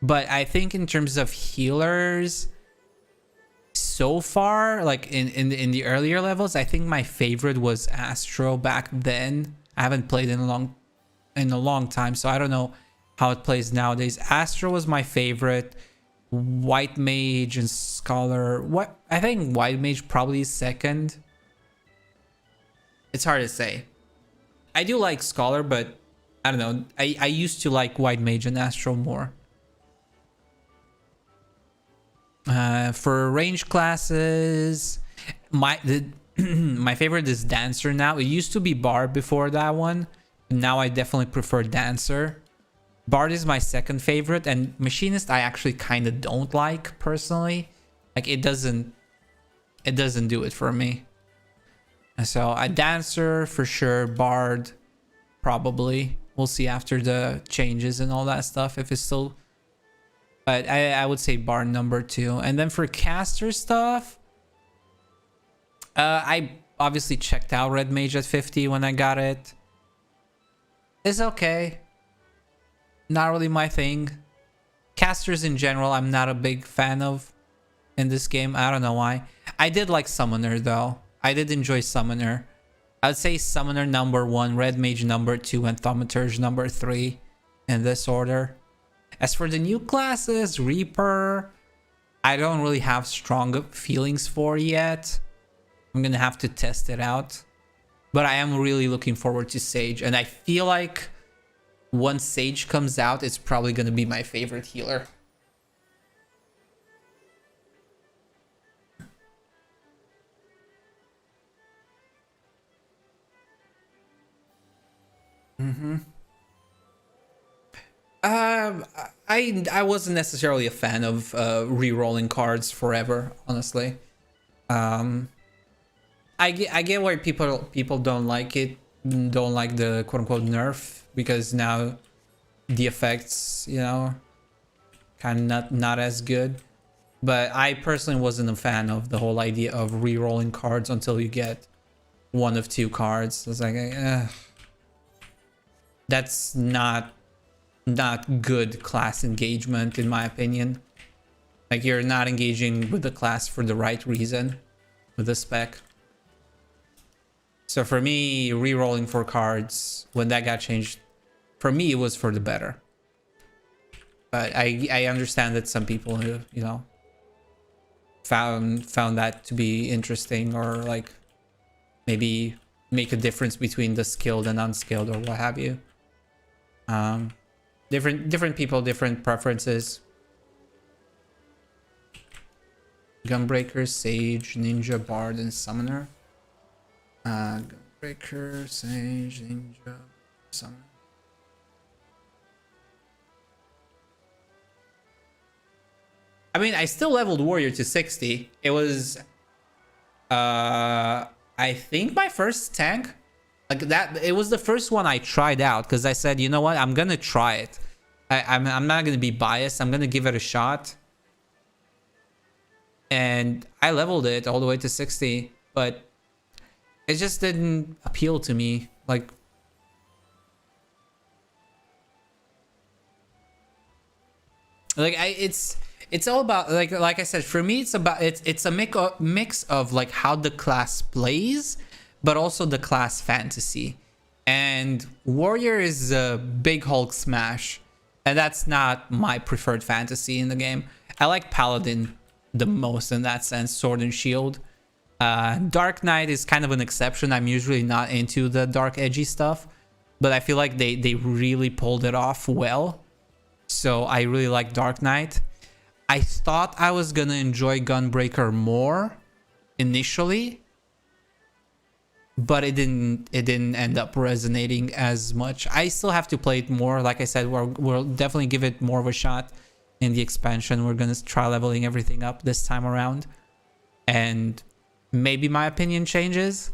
But I think in terms of healers, so far, like in the earlier levels, I think my favorite was Astro back then. I haven't played in a long time, so I don't know how it plays nowadays. Astro was my favorite. White Mage and Scholar. I think White Mage probably is second. It's hard to say. I do like Scholar, but I don't know. I used to like White Mage and Astro more. For range classes, my favorite is Dancer now. It used to be Bard before that one. Now I definitely prefer Dancer. Bard is my second favorite, and Machinist I actually kind of don't like personally. Like it doesn't do it for me. So a Dancer for sure, Bard probably. We'll see after the changes and all that stuff if it's still. But I would say Bard number 2. And then for caster stuff, I Obviously checked out Red Mage at 50 when I got it. It's okay. Not really my thing. Casters in general, I'm not a big fan of in this game. I don't know why. I did like Summoner though. I did enjoy Summoner. I would say Summoner number 1, Red Mage number 2, and Thaumaturge number 3 in this order. As for the new classes, Reaper, I don't really have strong feelings for yet. I'm gonna have to test it out. But I am really looking forward to Sage, and I feel like once Sage comes out, it's probably gonna be my favorite healer. I wasn't necessarily a fan of re-rolling cards forever, honestly. I get why people don't like it, don't like the quote-unquote nerf, because now the effects, you know, kind of not as good. But I personally wasn't a fan of the whole idea of re-rolling cards until you get one of 2 cards. It's like, that's not good class engagement, in my opinion. Like, you're not engaging with the class for the right reason with the spec. So for me, re-rolling 4 cards, when that got changed, for me it was for the better. But I understand that some people, you know, found that to be interesting, or like maybe make a difference between the skilled and unskilled or what have you. Different people, different preferences. Gunbreaker, Sage, Ninja, Bard, and Summoner. Gunbreaker, Sage, Ninja, Summoner. I mean, I still leveled Warrior to 60. It was, I think my first tank. Like that, it was the first one I tried out because I said, you know what, I'm gonna try it. I'm not gonna be biased. I'm gonna give it a shot. And I leveled it all the way to 60, but it just didn't appeal to me. Like, it's all about, like I said, for me it's about, it's a mix of like how the class plays, but also the class fantasy. And Warrior is a big Hulk smash, and that's not my preferred fantasy in the game. I like Paladin the most in that sense, Sword and Shield. Dark Knight is kind of an exception. I'm usually not into the dark edgy stuff, but I feel like they really pulled it off well. So I really like Dark Knight. I thought I was gonna enjoy Gunbreaker more initially, but it didn't end up resonating as much. I still have to play it more. Like I said, we'll definitely give it more of a shot in the expansion. We're gonna try leveling everything up this time around, and maybe my opinion changes.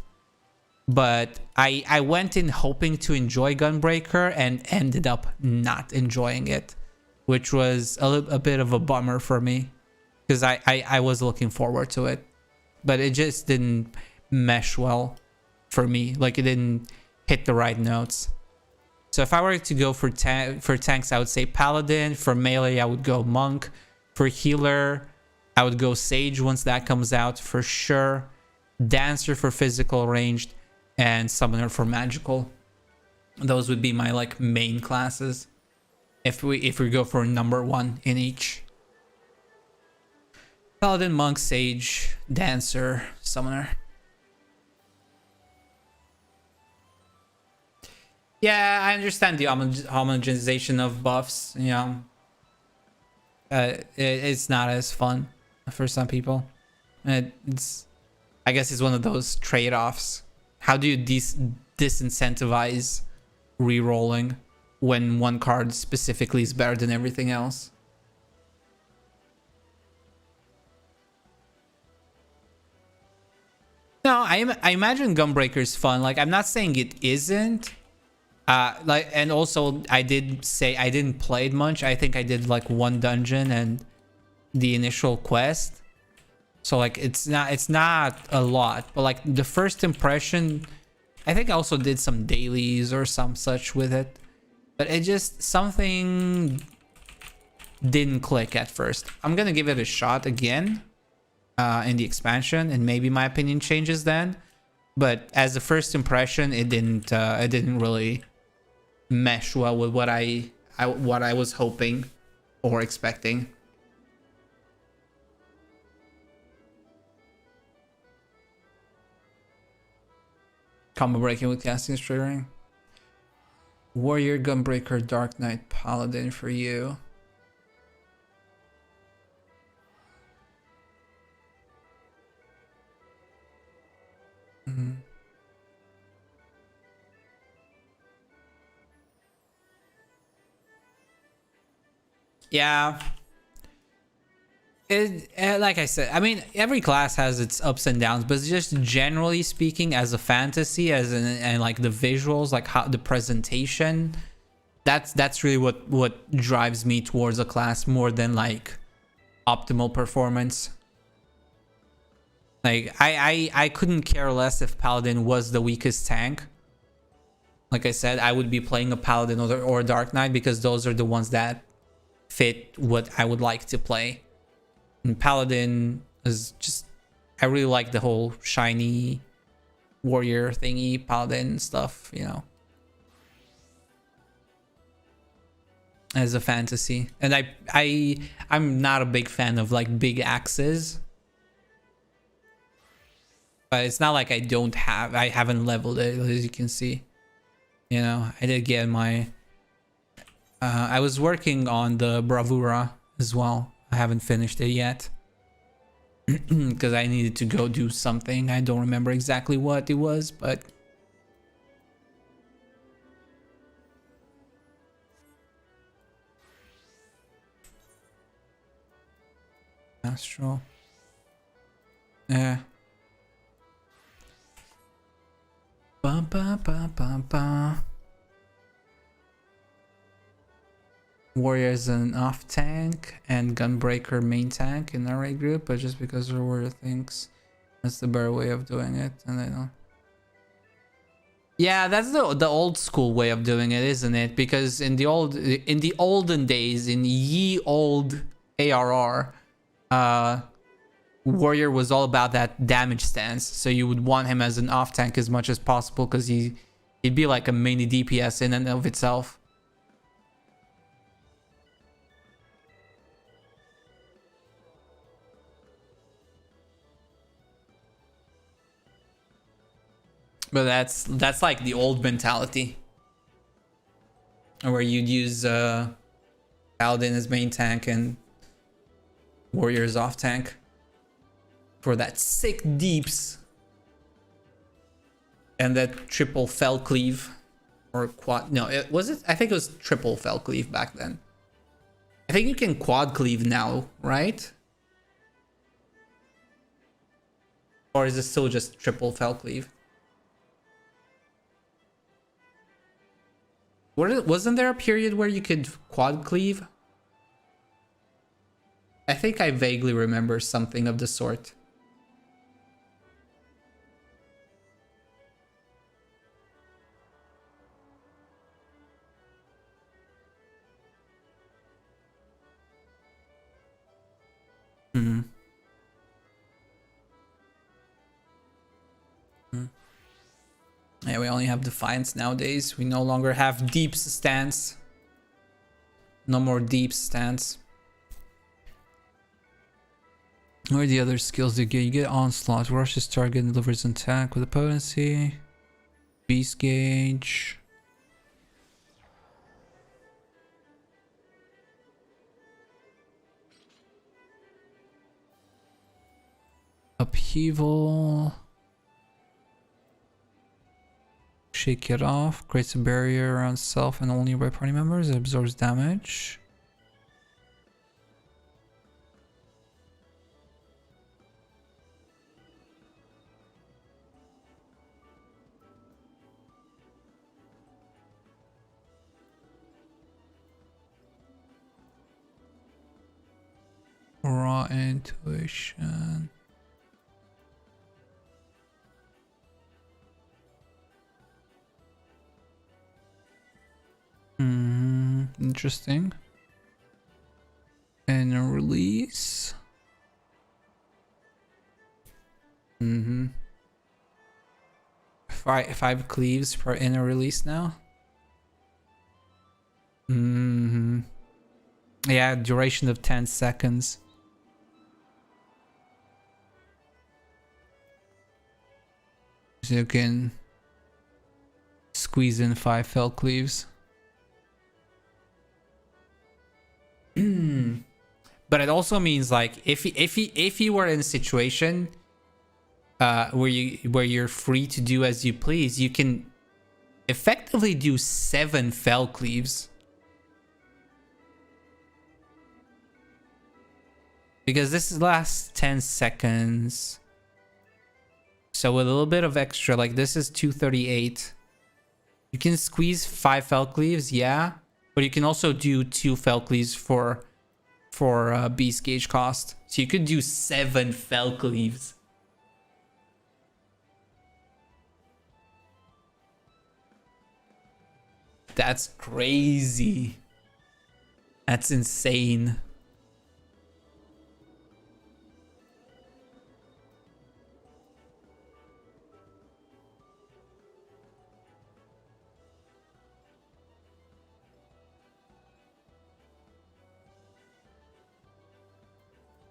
But I went in hoping to enjoy Gunbreaker and ended up not enjoying it, which was a bit of a bummer for me, because I was looking forward to it, but it just didn't mesh well for me. Like, it didn't hit the right notes. So if I were to go for tanks, I would say Paladin. For melee, I would go Monk. For healer, I would go Sage once that comes out for sure. Dancer for physical ranged, and Summoner for magical. Those would be my like main classes if we go for number 1 in each. Paladin, Monk, Sage, Dancer, Summoner. Yeah, I understand the homogenization of buffs. You know, it's not as fun for some people. I guess it's one of those trade-offs. How do you disincentivize re-rolling when one card specifically is better than everything else? No, I imagine Gunbreaker is fun. Like, I'm not saying it isn't. Like, and also I did say I didn't play it much. I think I did like 1 dungeon and the initial quest. So like it's not a lot, but like the first impression, I think I also did some dailies or some such with it, but it just something didn't click at first. I'm gonna give it a shot again in the expansion, and maybe my opinion changes then. But as a first impression, it didn't really mesh well with what I was hoping or expecting. Combo breaking with casting and triggering. Warrior, Gunbreaker, Dark Knight, Paladin for you. Yeah. Like I said, I mean, every class has its ups and downs, but just generally speaking, as a fantasy, and like the visuals, like how the presentation, that's really what drives me towards a class more than like optimal performance. Like I couldn't care less if Paladin was the weakest tank. Like I said, I would be playing a Paladin or a Dark Knight because those are the ones that fit what I would like to play. And Paladin is just, I really like the whole shiny warrior thingy, Paladin stuff, you know, as a fantasy. And I'm not a big fan of like big axes, but it's not like I haven't leveled it, as you can see. You know, I did get my I was working on the Bravura as well. I haven't finished it yet because I needed to go do something. I don't remember exactly what it was, but Astral. Yeah. Ba ba ba ba ba. Warrior is an off tank and Gunbreaker main tank in our raid group, but just because the warrior thinks that's the better way of doing it, and I don't. Yeah, that's the old school way of doing it, isn't it? Because in the olden days, in ye old ARR, warrior was all about that damage stance. So you would want him as an off tank as much as possible because he'd be like a mini DPS in and of itself. But that's like the old mentality, where you'd use Paladin as main tank and Warriors off tank for that sick deeps and that triple fell cleave or quad. No, it was it. I think it was triple fell cleave back then. I think you can quad cleave now, right? Or is it still just triple fell cleave? Wasn't there a period where you could quad cleave? I think I vaguely remember something of the sort. Hmm. Yeah, we only have Defiance nowadays. We no longer have Deep's stance. No more Deep's stance. What are the other skills you get? You get Onslaught, rushes target and delivers an attack with a potency. Beast Gauge. Upheaval. Shake it off. Creates a barrier around self and all nearby party members. It absorbs damage. Raw intuition. Interesting. And a release. Five cleaves per inner release now. Yeah, duration of 10 seconds. So you can squeeze in 5 fell cleaves. But it also means like if you were in a situation where you're free to do as you please, you can effectively do 7 fell cleaves. Because this lasts 10 seconds. So with a little bit of extra, like this is 238. You can squeeze 5 fell cleaves, yeah. But you can also do 2 fell cleaves for beast gauge cost. So you could do 7 fell cleaves. That's crazy. That's insane.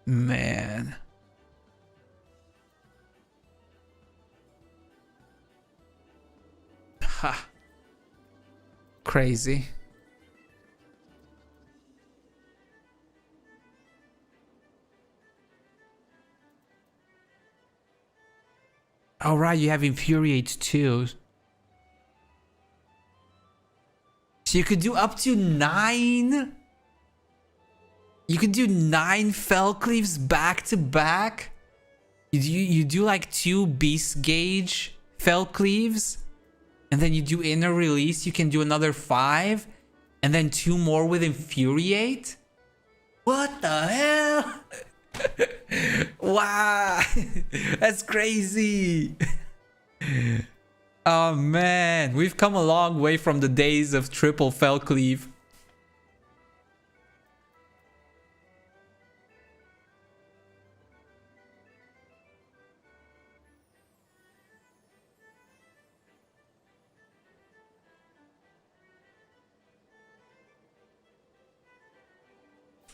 Man. Ha. Crazy. Oh, right, you have Infuriate too. So you could do up to 9? You could do 9 fell cleaves back to back? You do like 2 beast gauge fell cleaves? And then you do inner release, you can do another 5? And then 2 more with Infuriate? What the hell? Wow. That's crazy. Oh man, we've come a long way from the days of triple fell cleave.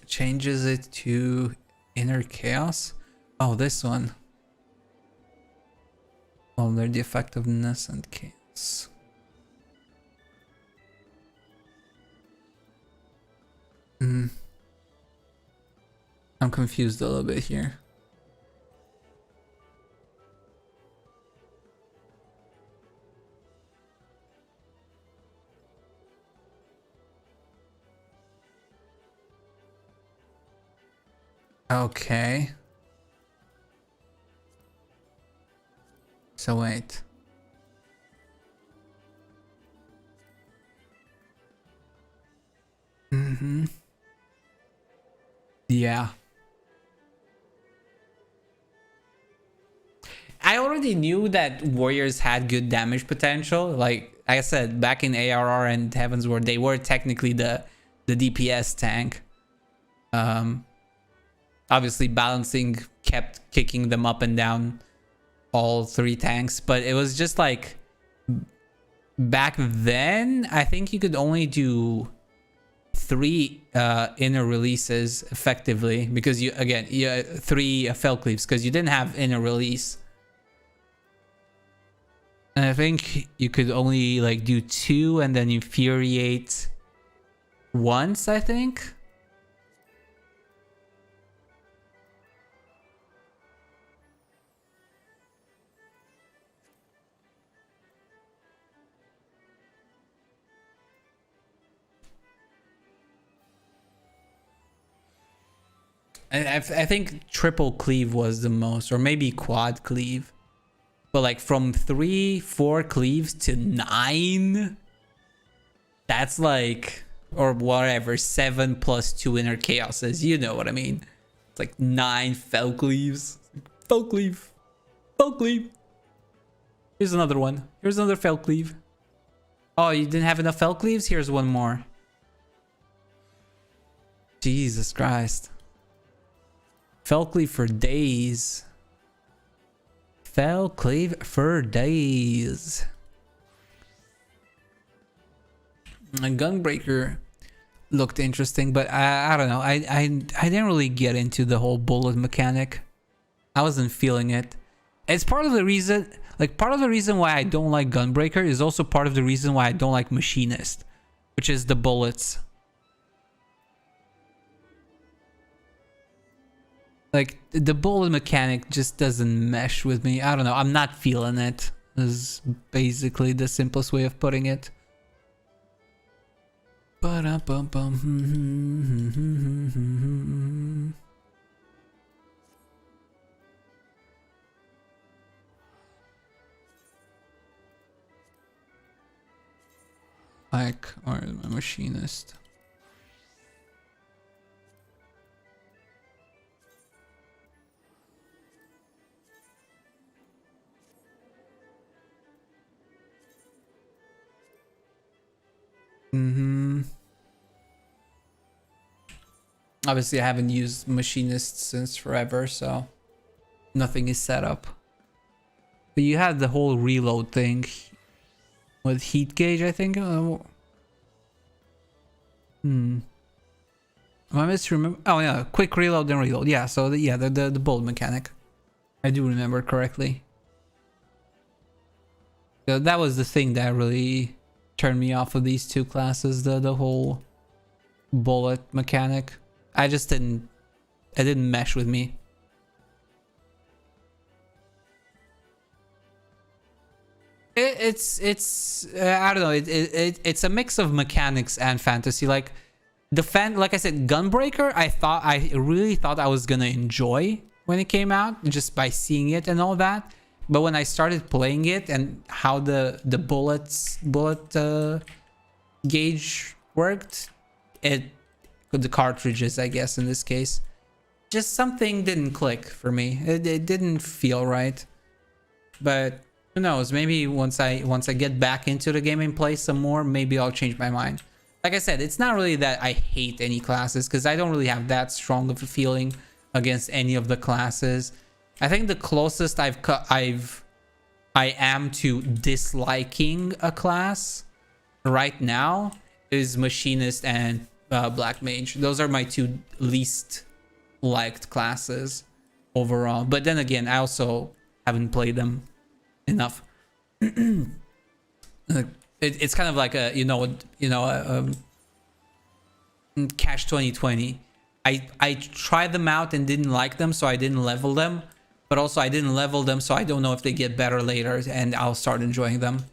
Changes it to inner chaos. Oh, this one. Alter the effectiveness and chaos. I'm confused a little bit here. Okay. So wait. Yeah. I already knew that warriors had good damage potential. Like I said, back in ARR and Heavensward, they were technically the DPS tank. Obviously balancing kept kicking them up and down, all 3 tanks, but it was just like back then I think you could only do 3 inner releases effectively, because you 3 fell cleaves, because you didn't have inner release. And I think you could only like do 2 and then infuriate once, I think. I think triple cleave was the most, or maybe quad cleave. But like from 3, 4 cleaves to 9, that's like, or whatever, 7 plus 2 inner chaoses. You know what I mean? It's like 9 fell cleaves. Fell cleave. Fell cleave. Here's another one. Here's another fell cleave. Oh, you didn't have enough fell cleaves? Here's one more. Jesus Christ. Fellcleave for days. Fellcleave for days. A Gunbreaker looked interesting, but I don't know. I didn't really get into the whole bullet mechanic. I wasn't feeling it. It's part of the reason, like part of the reason why I don't like Gunbreaker is also part of the reason why I don't like Machinist, which is the bullets. Like the bullet mechanic just doesn't mesh with me. I don't know. I'm not feeling it. Is basically the simplest way of putting it. Like, or my Machinist. Obviously, I haven't used Machinist since forever, so nothing is set up. But you had the whole reload thing with heat gauge, I think. I misremember. Oh yeah, quick reload and reload. Yeah, so the bullet mechanic. I do remember correctly. So that was the thing that really turned me off of these two classes. The whole bullet mechanic. I just didn't. It didn't mesh with me. It's I don't know. It's a mix of mechanics and fantasy. Like like I said, Gunbreaker. I really thought I was gonna enjoy when it came out just by seeing it and all that. But when I started playing it and how the bullet gauge worked, the cartridges, I guess in this case, just something didn't click for me. It didn't feel right. But who knows? Maybe once I get back into the game and play some more, maybe I'll change my mind. Like I said, it's not really that I hate any classes because I don't really have that strong of a feeling against any of the classes. I think the closest I am to disliking a class right now is Machinist and Black Mage. Those are my two least liked classes overall. But then again, I also haven't played them enough. It's kind of like a Cash 2020. I tried them out and didn't like them, so I didn't level them. But also I didn't level them, so I don't know if they get better later, and I'll start enjoying them.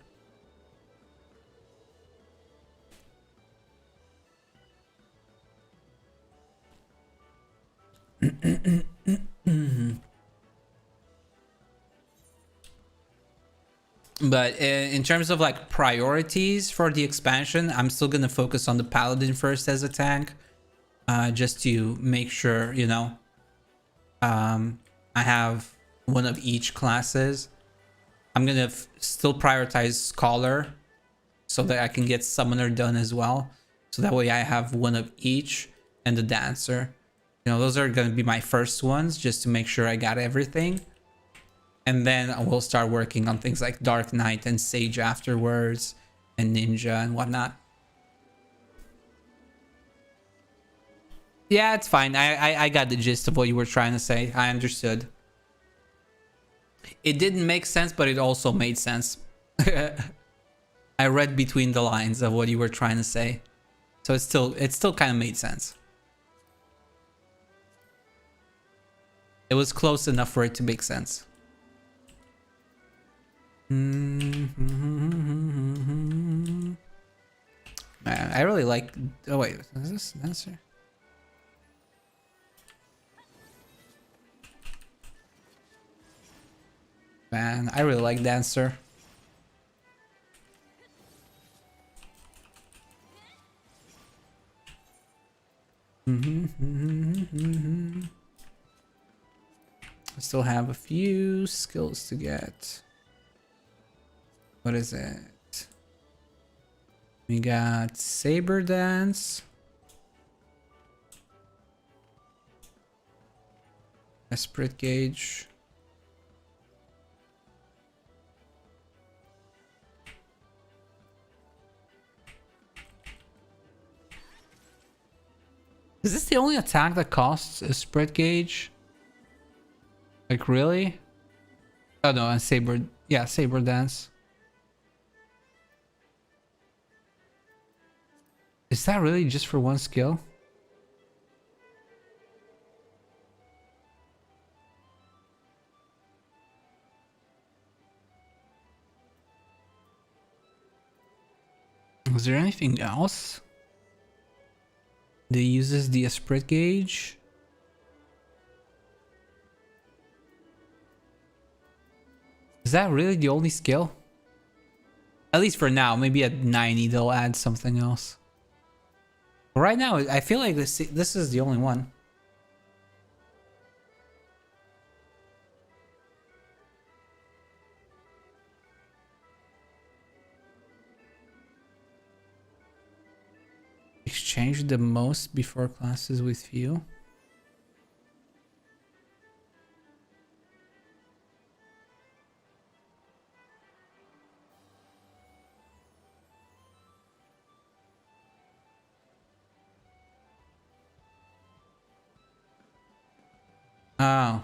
But in terms of like priorities for the expansion, I'm still gonna focus on the Paladin first as a tank, just to make sure, you know, I have one of each classes. I'm gonna still prioritize Scholar so that I can get Summoner done as well, so that way I have one of each, and the Dancer. You know, those are gonna be my first ones, just to make sure I got everything. And then I will start working on things like Dark Knight and Sage afterwards, and Ninja and whatnot. Yeah, it's fine. I got the gist of what you were trying to say. I understood. It didn't make sense, but it also made sense. I read between the lines of what you were trying to say. So it still kind of made sense. It was close enough for it to make sense. Man, I really like. Oh wait, is this an answer? Man, I really like Dancer. I still have a few skills to get. What is it? We got Saber Dance. A spirit gauge. Is this the only attack that costs a spirit gauge? Like, really? Oh no, and saber. Yeah, saber dance. Is that really just for one skill? Is there anything else that uses the spirit gauge? Is that really the only skill? At least for now. Maybe at 90 they'll add something else. But right now, I feel like this is the only one. Exchange the most before classes with few. Oh,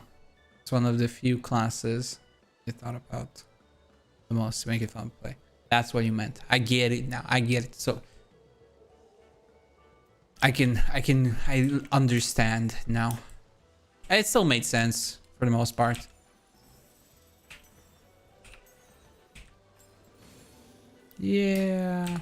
it's one of the few classes you thought about the most to make it fun to play. That's what you meant. I get it now. I get it. So I understand now. It still made sense for the most part. Yeah.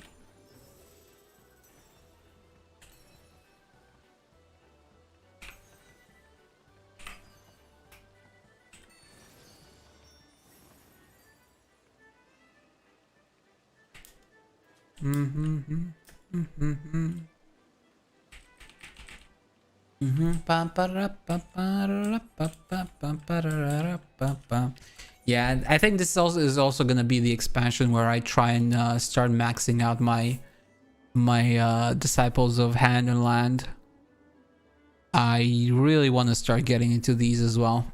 Yeah, I think this is also gonna be the expansion where I try and start maxing out my disciples of hand and land. I really want to start getting into these as well.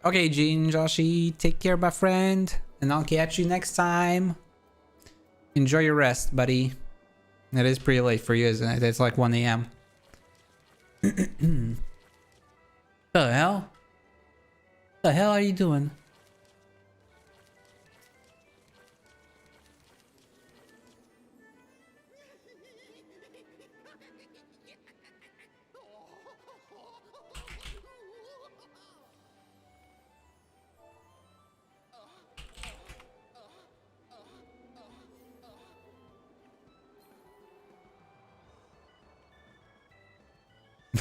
Okay, Gene, Joshi, take care, my friend, and I'll catch you next time. Enjoy your rest, buddy. It is pretty late for you, isn't it? It's like 1 a.m. The hell? The hell are you doing?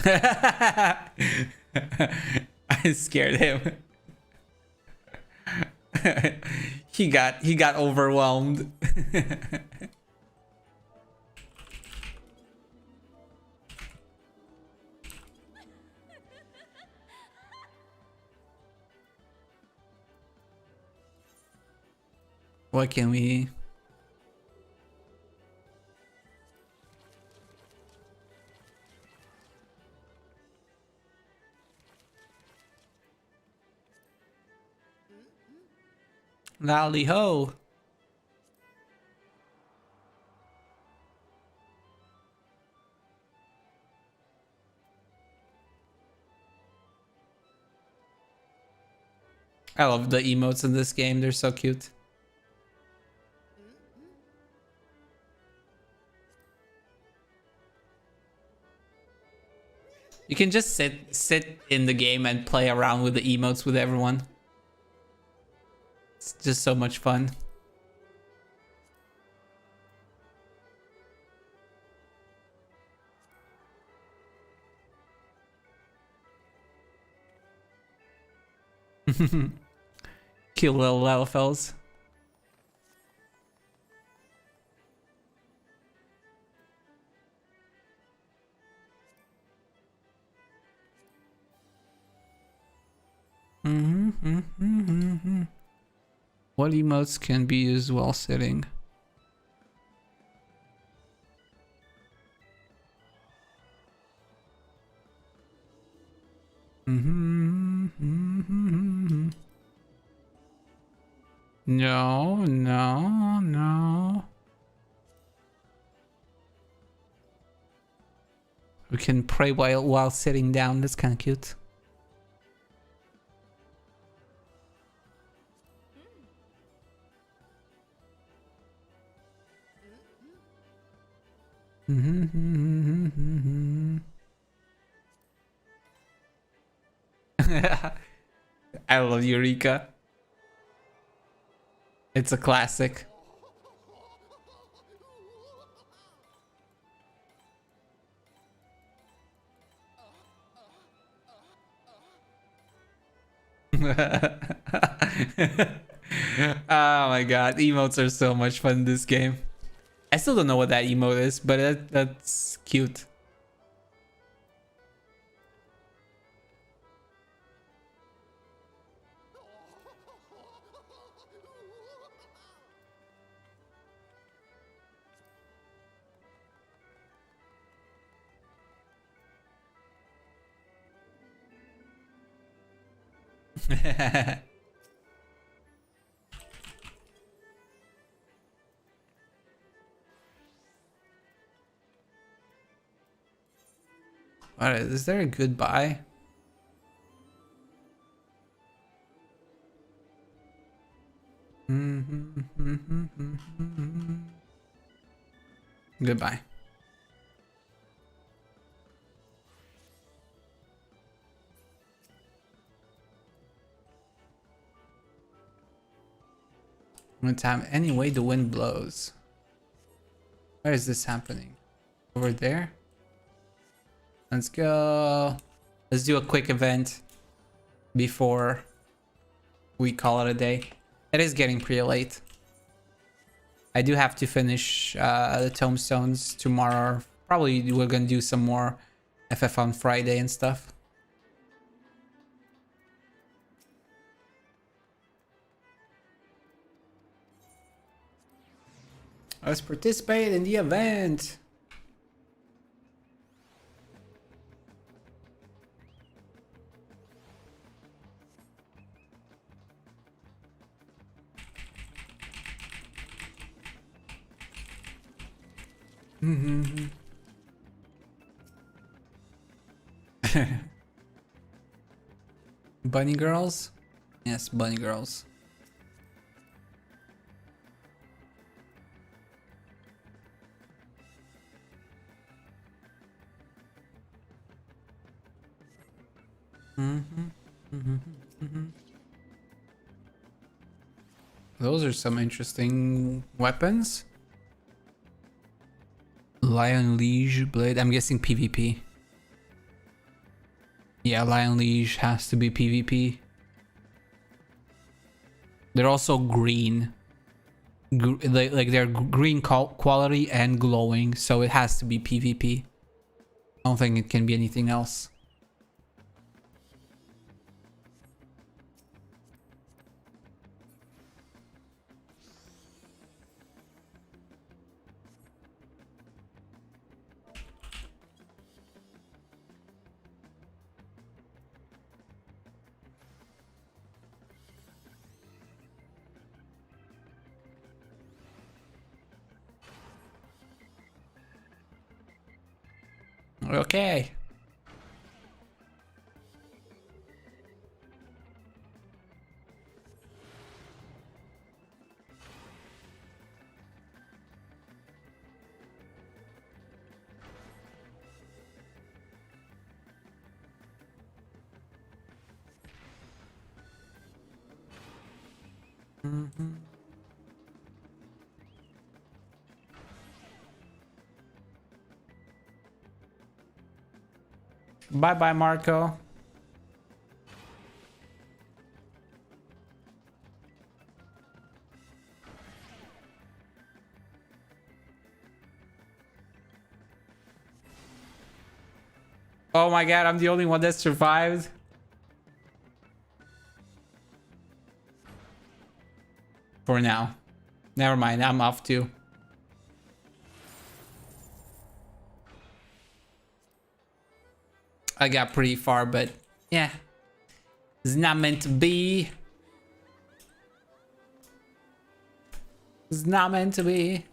I scared him. he got overwhelmed. What can we... Lally ho. I love the emotes in this game. They're so cute. You can just sit in the game and play around with the emotes with everyone. It's just so much fun. Cute little Lalafels. What emotes can be used while sitting? No, no, no. We can pray while sitting down. That's kind of cute. I love Eureka. It's a classic. Oh my god, emotes are so much fun in this game. I still don't know what that emote is, but that's cute. Alright, is there a goodbye? Goodbye. One time, anyway, the wind blows. Where is this happening? Over there? Let's go. Let's do a quick event before we call it a day. It is getting pretty late. I do have to finish the Tomestones tomorrow. Probably we're gonna do some more FF on Friday and stuff. Let's participate in the event. Bunny girls? Yes, bunny girls. Those are some interesting weapons. Lion Liege Blade. I'm guessing PvP. Yeah, Lion Liege has to be PvP. They're also green. Like they're green quality and glowing, so it has to be PvP. I don't think it can be anything else. Okay. Bye bye, Marco. Oh my god, I'm the only one that survived. For now. Never mind, I'm off too. I got pretty far, but Yeah. It's not meant to be. It's not meant to be.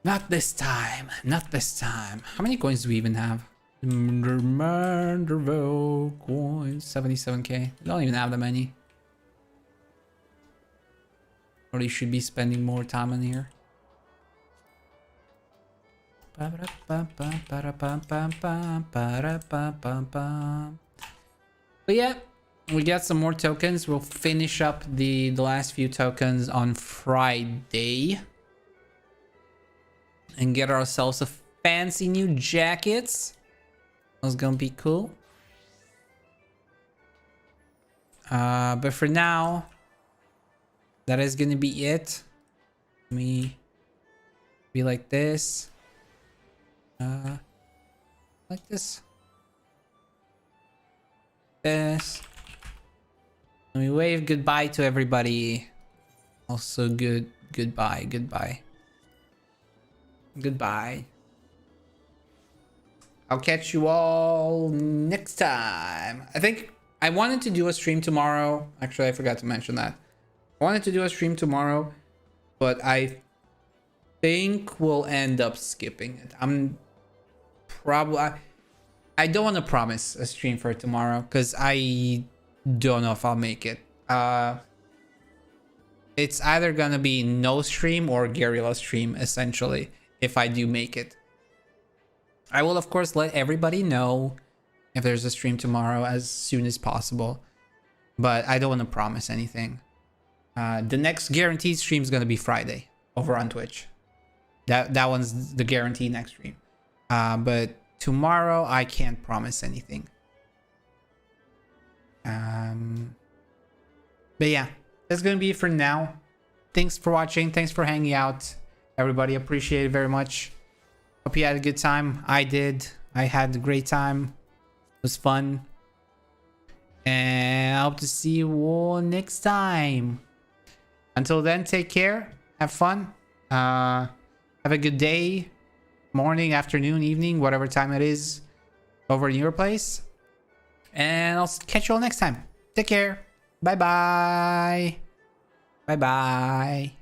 Not this time. Not this time. How many coins do we even have? Coins. 77k. We don't even have that many. Probably should be spending more time on here. But yeah, we got some more tokens. We'll finish up the last few tokens on Friday. And get ourselves a fancy new jackets. That's gonna be cool. But for now, that is gonna be it. Let me be like this. Like this. This. Let me wave goodbye to everybody. Also goodbye. Goodbye. I'll catch you all next time. I think I wanted to do a stream tomorrow. Actually, I forgot to mention that. I wanted to do a stream tomorrow, but I think we'll end up skipping it. I'm probably... I don't want to promise a stream for tomorrow because I don't know if I'll make it. It's either gonna be no stream or guerrilla stream, essentially, if I do make it. I will, of course, let everybody know if there's a stream tomorrow as soon as possible, but I don't want to promise anything. The next guaranteed stream is going to be Friday over on Twitch. That one's the guaranteed next stream. But tomorrow, I can't promise anything. But yeah, that's going to be it for now. Thanks for watching. Thanks for hanging out. Everybody, appreciate it very much. Hope you had a good time. I did. I had a great time. It was fun. And I hope to see you all next time. Until then, take care. Have fun. Have a good day. Morning, afternoon, evening, whatever time it is over in your place. And I'll catch you all next time. Take care. Bye-bye. Bye-bye.